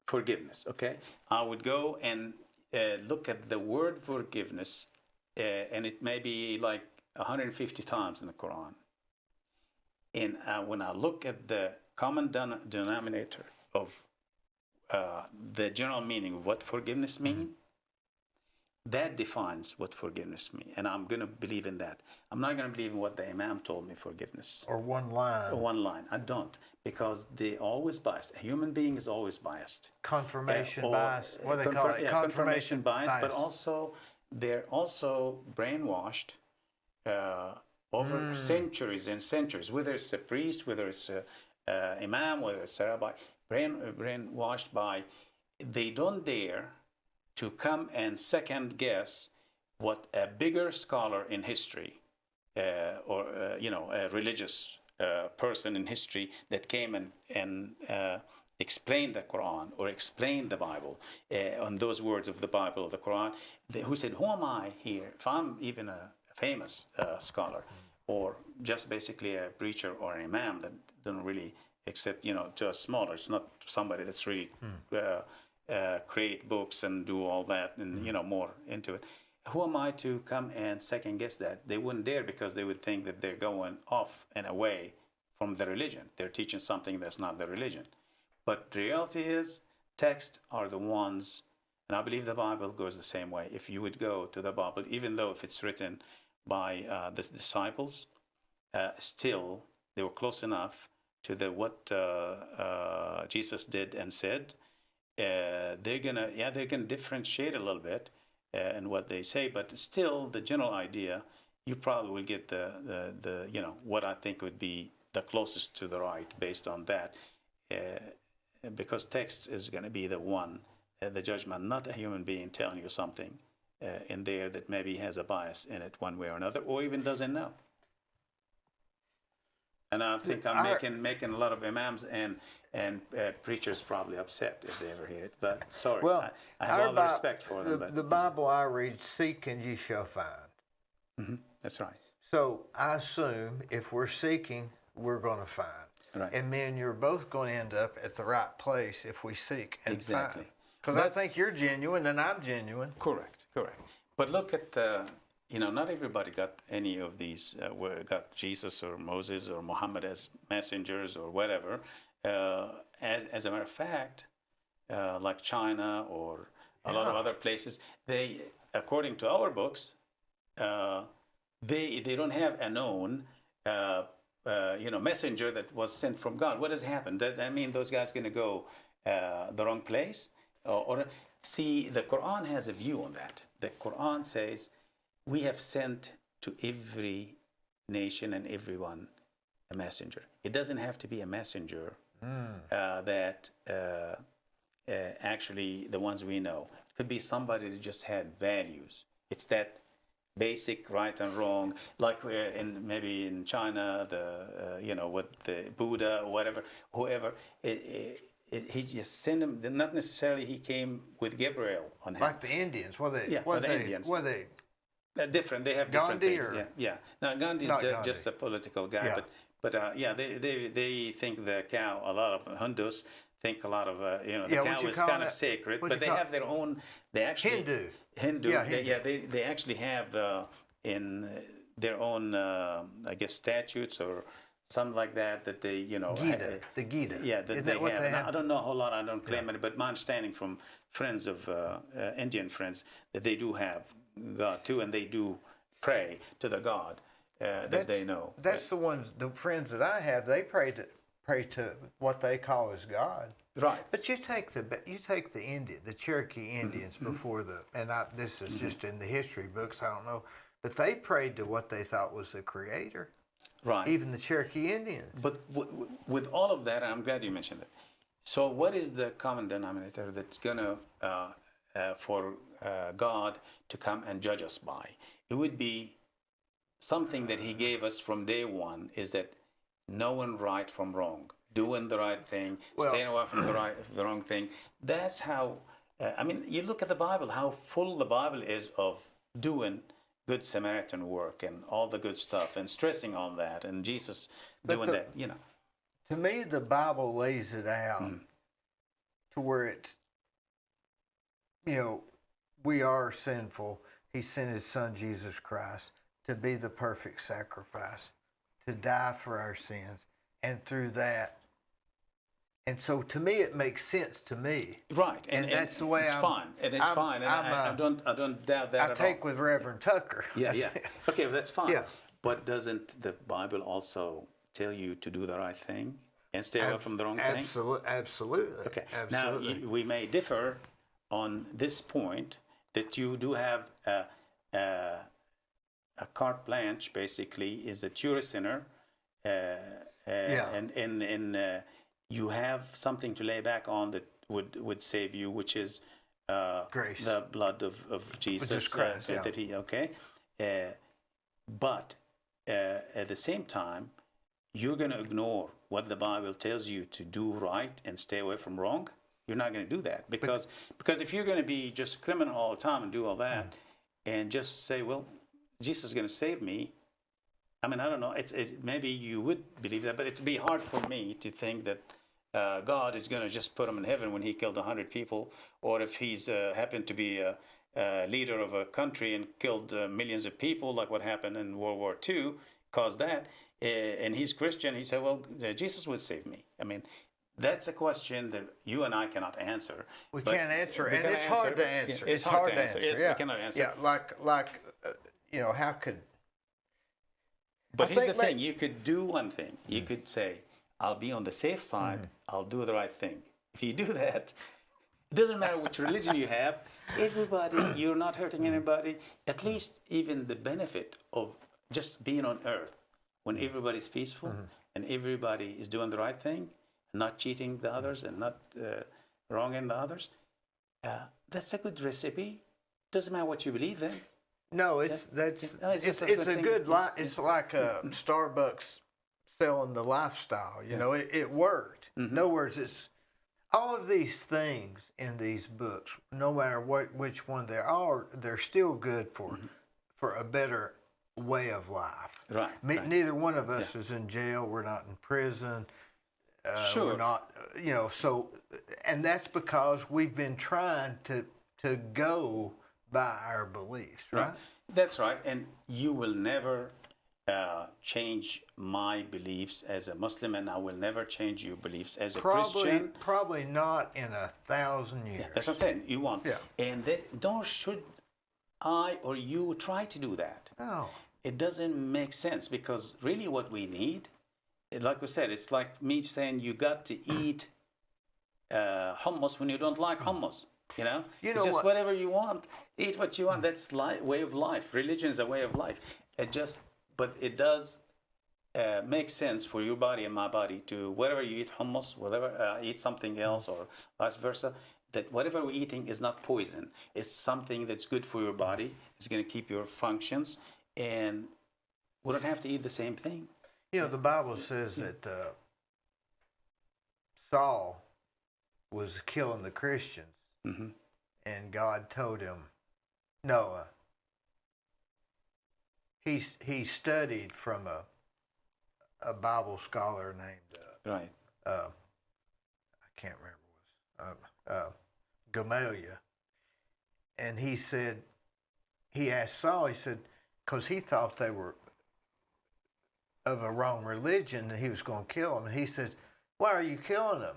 Forgiveness, okay? I would go and look at the word forgiveness, and it may be like 150 times in the Quran. And when I look at the common denominator of the general meaning of what forgiveness means, that defines what forgiveness means. And I'm going to believe in that. I'm not going to believe in what the Imam told me forgiveness. Or one line. One line. I don't. Because they're always biased. A human being is always biased. Confirmation bias. What do they call it? Yeah, confirmation bias. But also, they're also brainwashed over centuries and centuries. Whether it's a priest, whether it's a Imam, whether it's a rabbi. Brainwashed by, they don't dare to come and second guess what a bigger scholar in history or a religious person in history that came and explained the Quran or explained the Bible on those words of the Bible or the Quran, who said, who am I here? If I'm even a famous scholar or just basically a preacher or an imam that don't really accept, to a smaller, it's not somebody that's really create books and do all that and more into it. Who am I to come and second guess that? They wouldn't dare, because they would think that they're going off and away from the religion. They're teaching something that's not the religion. But the reality is, texts are the ones, and I believe the Bible goes the same way. If you would go to the Bible, even though if it's written by the disciples, still they were close enough to what Jesus did and said. They're gonna differentiate a little bit in what they say, but still the general idea, you probably will get the what I think would be the closest to the right based on that, because text is going to be the one, the judgment, not a human being telling you something in there that maybe has a bias in it one way or another, or even doesn't know. And I think I'm making a lot of imams and preachers probably upset if they ever hear it. But sorry, well, I have all the respect for them. The Bible I read, seek and ye shall find. Mm-hmm. That's right. So I assume if we're seeking, we're going to find. Right. And me and you're both going to end up at the right place if we seek and exactly. find. Because I think you're genuine and I'm genuine. Correct. But look at, not everybody got any of these, got Jesus or Moses or Muhammad as messengers or whatever. As a matter of fact, like China or a lot of other places, they, according to our books, they don't have a known messenger that was sent from God. What has happened? Does that mean those guys going to go the wrong place? Or see, the Quran has a view on that. The Quran says, we have sent to every nation and everyone a messenger. It doesn't have to be a messenger that actually the ones we know. It could be somebody that just had values. It's that basic right and wrong, like maybe in China, the Buddha or whatever, whoever. He just sent him. Not necessarily he came with Gabriel on him. Like the Indians, Indians. Were they? Different. They have different Gandhi things. Yeah. Now Gandhi's just a political guy, but they think the cow. A lot of Hindus think a lot of the cow is kind of sacred, but they have their own. They actually Hindu. They actually have in their own I guess statutes or something like that they Gita, the Gita. Yeah, that they have. I don't know a whole lot. I don't claim it, but my understanding from friends of Indian friends that they do have God too, and they do pray to the God that they know. That's the friends that I have. They pray to what they call as God. Right. But you take the Cherokee Indians before this is just in the history books. I don't know, but they prayed to what they thought was the Creator. Right. Even the Cherokee Indians. But with all of that, I'm glad you mentioned it. So what is the common denominator that's going to, for God to come and judge us by. It would be something that He gave us from day one, is that knowing right from wrong, doing the right thing, Well- staying away from the wrong thing. That's how. I mean, you look at the Bible, how full the Bible is of doing good Samaritan work and all the good stuff, and stressing on that, and Jesus doing that. You know. To me, the Bible lays it out to where it's, we are sinful. He sent His Son, Jesus Christ, to be the perfect sacrifice, to die for our sins. And through that, and so to me, it makes sense to me. Right, And that's the way it's I'm- fine, and it's I'm- fine, and I don't doubt that I at take all. with Reverend Tucker. Yeah. Okay, well, that's fine. Yeah. But doesn't the Bible also tell you to do the right thing and stay away from the wrong thing? Absolutely. Okay. Absolutely. Now we may differ on this point, that you do have a carte blanche. Basically, is that you're a sinner, and you have something to lay back on that would save you, which is Grace. the blood of Jesus. Which is Christ, yeah. That He but at the same time, you're going to ignore what the Bible tells you to do right and stay away from wrong. You're not going to do that, because if you're going to be just criminal all the time and do all that, and just say, well, Jesus is going to save me. I mean, I don't know. It's maybe you would believe that, but it'd be hard for me to think that God is going to just put him in heaven when he killed 100 people, or if he's happened to be a leader of a country and killed millions of people, like what happened in World War II, caused that. And he's Christian. He said, well, Jesus would save me. I mean, that's a question that you and I cannot answer. We can't answer, and it's hard to answer. It's hard to answer. Yes, we cannot answer. Yeah, how could? But here's the thing: you could do one thing. You could say, "I'll be on the safe side. I'll do the right thing." If you do that, it doesn't matter which religion you have. Everybody, you're not hurting anybody. At least even the benefit of just being on earth, when everybody's peaceful and everybody is doing the right thing, not cheating the others and not wronging the others, that's a good recipe. Doesn't matter what you believe in. No, it's a good life. It's like Starbucks selling the lifestyle. You know, it worked. In other words, it's all of these things in these books. No matter which one they are, they're still good for a better way of life. Right. Neither one of us is in jail. We're not in prison. Sure. We're not, so, and that's because we've been trying to go by our beliefs, right? That's right. And you will never change my beliefs as a Muslim, and I will never change your beliefs as a Christian. Probably not in 1,000 years. That's what I'm saying. You won't. Yeah. And nor should I or you try to do that. No. It doesn't make sense, because really what we need, like we said, it's like me saying you got to eat hummus when you don't like hummus. It's just whatever you want. Eat what you want. That's way of life. Religion is a way of life. But it does make sense for your body and my body to, whatever you eat hummus, whatever eat something else, or vice versa, that whatever we're eating is not poison. It's something that's good for your body. It's going to keep your functions, and we don't have to eat the same thing. The Bible says that Saul was killing the Christians, and God told him, Noah. He studied from a Bible scholar named I can't remember Gamaliel, and he asked Saul. He said, because he thought they were of a wrong religion, and he was going to kill them. And he said, why are you killing them?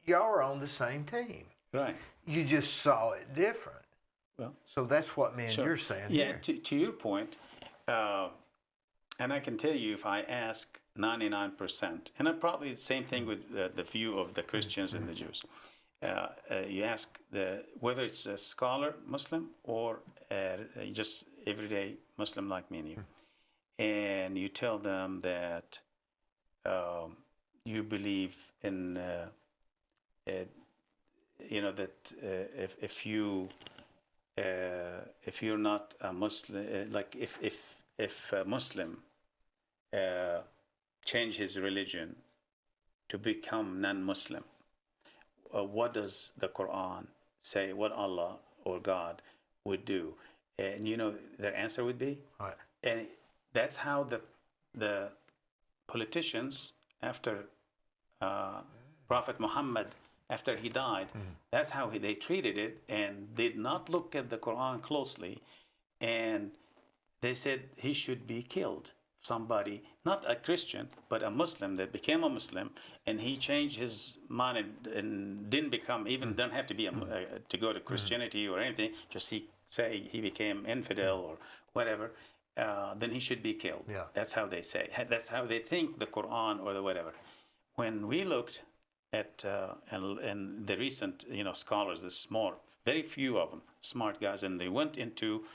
Y'all are on the same team. Right. You just saw it different. Well, so that's what me and you're saying. Yeah, to your point, and I can tell you, if I ask 99%, and probably the same thing with the view of the Christians and the Jews, you ask whether it's a scholar Muslim or just everyday Muslim like me and you, and you tell them that you believe in, that if you if you're not a Muslim, like if a Muslim change his religion to become non-Muslim, what does the Quran say? What Allah or God would do? And you know their answer would be, Right. and that's how the politicians after Prophet Muhammad, after he died, that's how they treated it, and did not look at the Quran closely, and they said he should be killed. Somebody, not a Christian, but a Muslim that became a Muslim, and he changed his mind and didn't become, even don't have to be to go to Christianity or anything. Just say he became infidel or whatever. Then he should be killed. Yeah. That's how they say. That's how they think the Quran or the whatever. When we looked at and the recent scholars, the smart, very few of them, smart guys, and they went into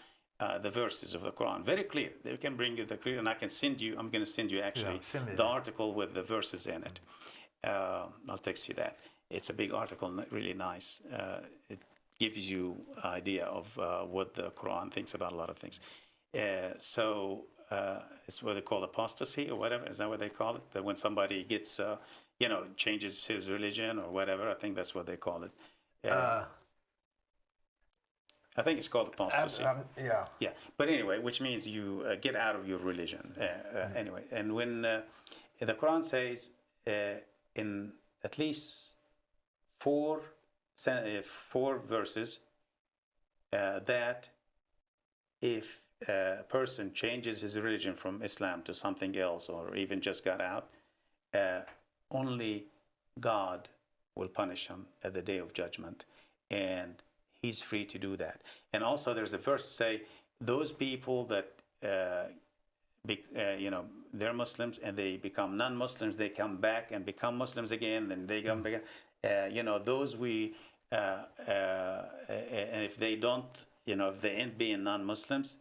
the verses of the Quran, very clear. They can bring you the clear, and I can send you. I'm going to send you actually send me the that. article with the verses in it. I'll text you that. It's a big article, really nice. It gives you idea of what the Quran thinks about a lot of things. So it's what they call apostasy or whatever. Is that what they call it? That when somebody gets, changes his religion or whatever, I think that's what they call it. I think it's called apostasy. Yeah. Yeah, but anyway, which means you get out of your religion. Anyway, and when the Quran says in at least four verses that if a person changes his religion from Islam to something else, or even just got out, only God will punish him at the day of judgment, and he's free to do that. And also there's a verse say those people that they're Muslims and they become non-Muslims, they come back and become Muslims again, and they come back, those we and if they don't, if they end being non-Muslims,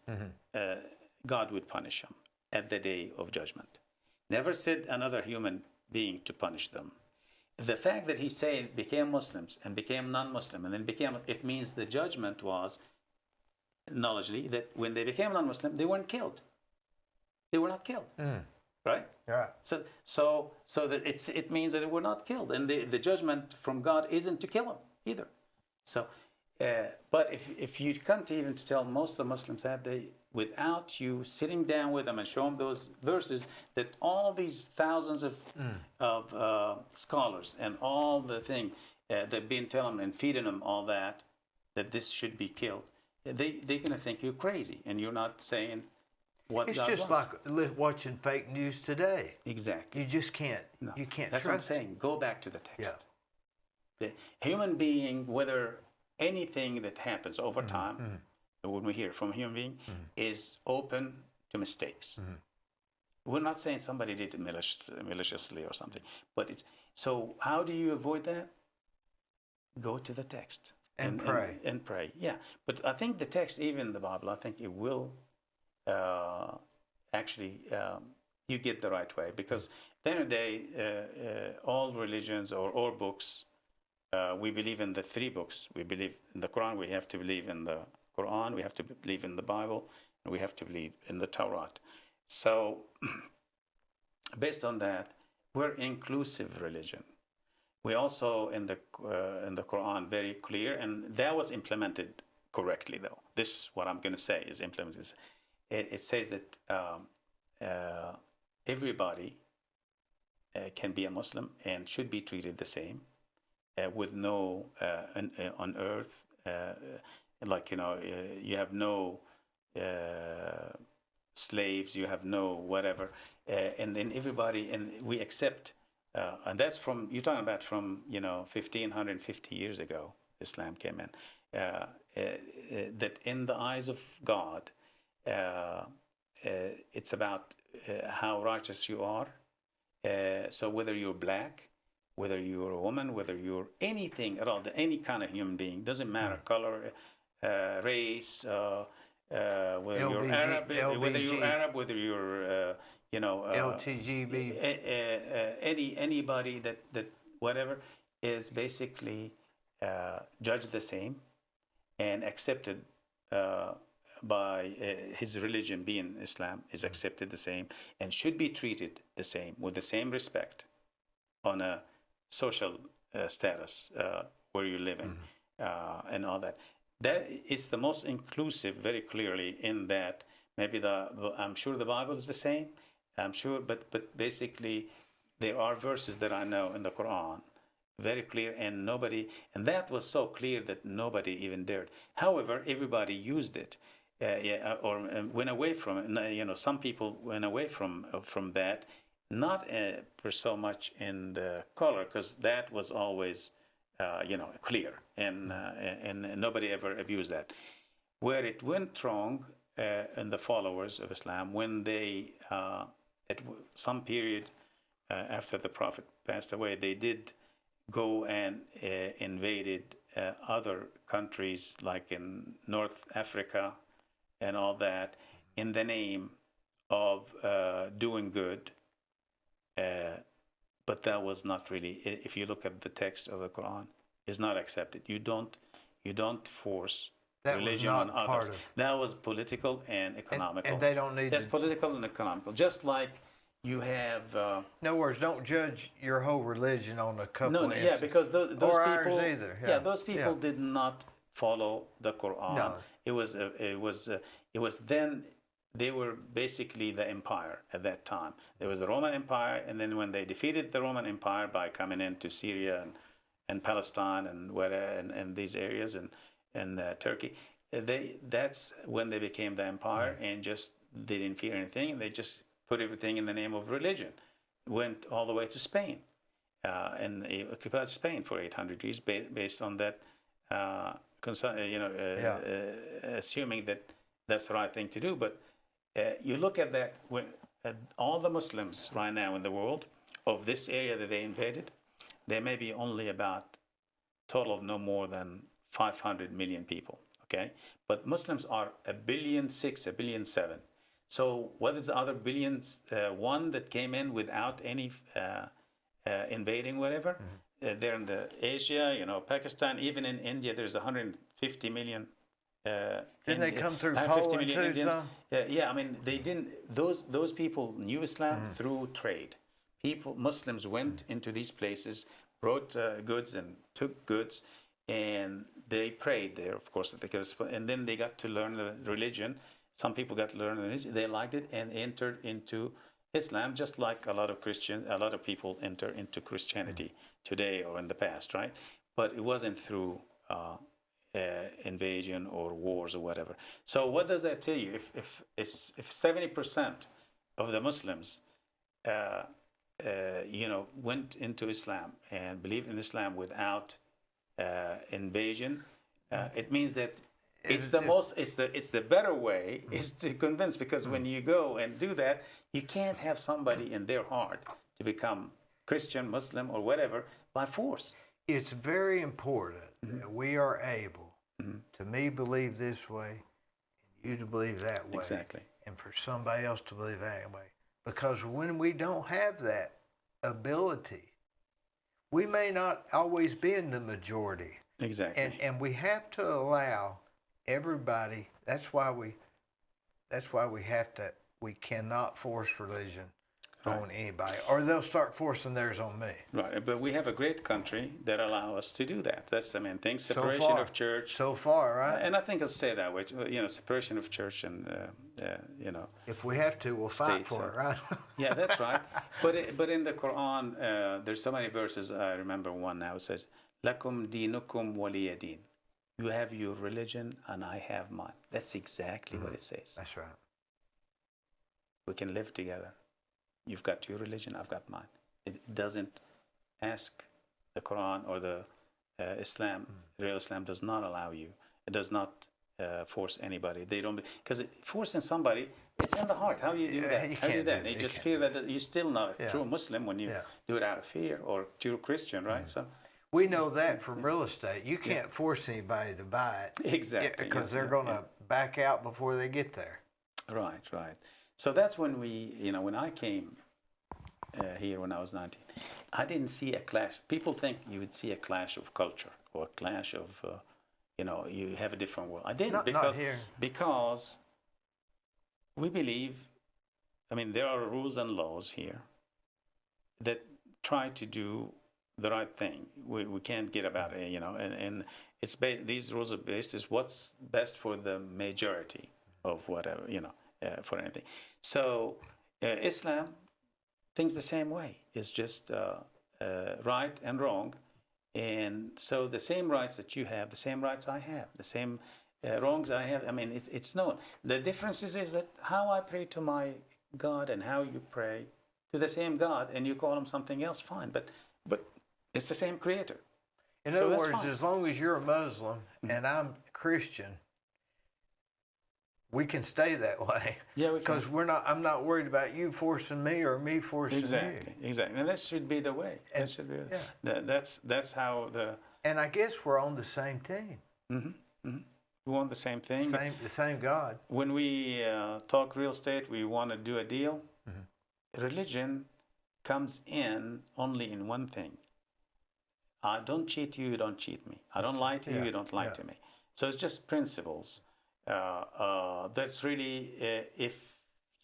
God would punish them at the day of judgment. Never said another human being to punish them. The fact that he said became Muslims and became non-Muslim and then it means the judgment was knowledgely that when they became non-Muslim, they weren't killed. They were not killed, right? Yeah. So that it means that they were not killed, and the judgment from God isn't to kill them either. So, but if you come to even to tell most of the Muslims that without you sitting down with them and show them those verses, that all these thousands of scholars and all the thing they've been telling them and feeding them all that this should be killed, they're going to think you're crazy and you're not saying what It's God just wants. like watching fake news today. Exactly. You just can't. No, You can't that's trust what I'm saying. Go back to the text. Yeah. The human being, whether anything that happens over time, when we hear from a human being, is open to mistakes. We're not saying somebody did it maliciously or something, but it's so. How do you avoid that? Go to the text And pray. And pray. Yeah, but I think the text, even the Bible, I think it will actually you get the right way, because at the end of the day, all religions or all books, we believe in the three books. We believe in the Quran. We have to believe in the Quran. We have to believe in the Bible, and we have to believe in the Torah. So, based on that, we're inclusive religion. We also in the Quran very clear, and that was implemented correctly. Though this is what I'm going to say is implemented. It says that everybody can be a Muslim and should be treated the same, with no on earth, you have no slaves, you have no whatever, and then everybody, and we accept, and that's from, you're talking about from 1550 years ago, Islam came in, that in the eyes of God, it's about how righteous you are. So whether you're black, whether you're a woman, whether you're anything at all, any kind of human being, doesn't matter, color, race, whether you're Arab, whether you're LTGB. anybody that whatever is basically judged the same and accepted by his religion being Islam is accepted the same and should be treated the same with the same respect on a social status where you're living and all that. That is the most inclusive, very clearly, in that maybe I'm sure the Bible is the same. I'm sure, but basically there are verses that I know in the Quran very clear, and that was so clear that nobody even dared. However, everybody used it, or went away from it. Some people went away from that, not for so much in the color, because that was always, clear, and nobody ever abused that. Where it went wrong in the followers of Islam, when they, at some period after the Prophet passed away, they did go and invaded other countries like in North Africa and all that in the name of doing good. But that was not really, if you look at the text of the Quran, is not accepted. You don't force That religion was on not others. part of- That was political and economical. And they don't need That's to. political and economical. Just like you have. In other words, don't judge your whole religion on a couple. No, yeah, because those Or people. ours either, Yeah, yeah, those people yeah. did not follow the Quran. No. It was then. They were basically the empire at that time. There was the Roman Empire, and then when they defeated the Roman Empire by coming into Syria and Palestine and these areas and Turkey, that's when they became the empire and just they didn't fear anything. They just put everything in the name of religion. Went all the way to Spain, and occupied Spain for 800 years based on that, assuming that that's the right thing to do. But you look at that, when all the Muslims right now in the world of this area that they invaded, there may be only about total of no more than 500 million people. Okay, but Muslims are 1.6 billion, 1.7 billion. So what is the other billions? One that came in without any invading, whatever. They're in the Asia, Pakistan, even in India. There's 150 million. Didn't they come through 150 Poland million too, Indians. some? Yeah, I mean, they didn't. Those people knew Islam through trade. Muslims went into these places, brought goods and took goods, and they prayed there, of course, and then they got to learn the religion. Some people got to learn the religion. They liked it and entered into Islam, just like a lot of people enter into Christianity today or in the past, right? But it wasn't through invasion or wars or whatever. So what does that tell you? If 70% of the Muslims, went into Islam and believed in Islam without invasion, it means that it's the better way is to convince, because when you go and do that, you can't have somebody in their heart to become Christian, Muslim, or whatever by force. It's very important that we are able to me believe this way, and you to believe that way, Exactly. and for somebody else to believe that way. Because when we don't have that ability, we may not always be in the majority. Exactly. And we have to allow everybody. That's why we have to. We cannot force religion on anybody, or they'll start forcing theirs on me. Right, but we have a great country that allow us to do that. That's the main thing. So Separation far. of church. So far, right? And I think I'll say that way. Separation of church and If we have to, we'll fight States, for it, right? Yeah, that's right. But in the Quran, there's so many verses. I remember one now. It says, "Lakum dinukum waliya din." You have your religion and I have mine. That's exactly what it says. That's right. We can live together. You've got your religion, I've got mine. It doesn't ask, the Quran or the Islam, real Islam does not allow you. It does not force anybody. They don't, because forcing somebody, it's in the heart. How do you do that? You How do you do can't that? do You that. just You feel that you're still not a Yeah. true Muslim when you Yeah. do it out of fear, or true Christian, right? So We know that from real estate. You can't force anybody to buy it. exactly. Because yeah, they're yeah, going to back out before they get there. Right, right. So that's when when I came here when I was 19, I didn't see a clash. People think you would see a clash of culture or a clash of, you have a different world. I didn't Not here. because we believe. I mean, there are rules and laws here that try to do the right thing. We can't get about it, and it's these rules are based is what's best for the majority of whatever, for anything. So Islam thinks the same way. It's just right and wrong. And so the same rights that you have, the same rights I have, the same wrongs I have. I mean, it's known. The difference is that how I pray to my God and how you pray to the same God, and you call him something else, fine. But it's the same Creator. In So other that's words, fine. as long as you're a Muslim and I'm Christian, we can stay that way. Yeah, we can. Because I'm not worried about you forcing me or me forcing you. Exactly, and that should be the way. That should be. That's how the. And I guess we're on the same team. We want the same thing. The same God. When we talk real estate, we want to do a deal. Religion comes in only in one thing. I don't cheat you, you don't cheat me. I don't lie to you, you don't lie to me. So it's just principles. That's really, if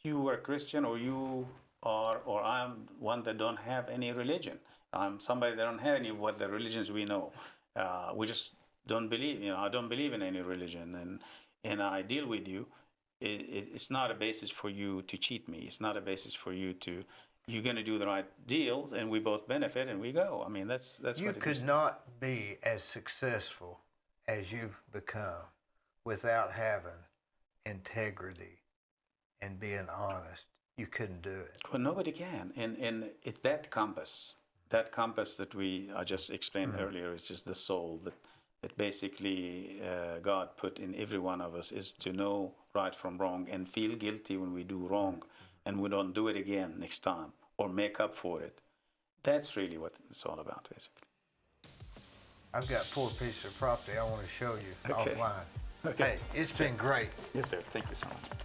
you were Christian or you are, or I'm one that don't have any religion. I'm somebody that don't have any of what the religions we know. We just don't believe, I don't believe in any religion. And I deal with you. It's not a basis for you to cheat me. It's not a basis for you to, you're going to do the right deals and we both benefit and we go. I mean, that's You what it is. could not be as successful as you've become without having integrity and being honest. You couldn't do it. Well, nobody can. And it's that compass that I just explained earlier, is just the soul that basically God put in every one of us, is to know right from wrong and feel guilty when we do wrong and we don't do it again next time or make up for it. That's really what it's all about, basically. I've got 4 pieces of property I want to show you Okay. offline. Okay. Hey, it's been great. Yes, sir. Thank you so much.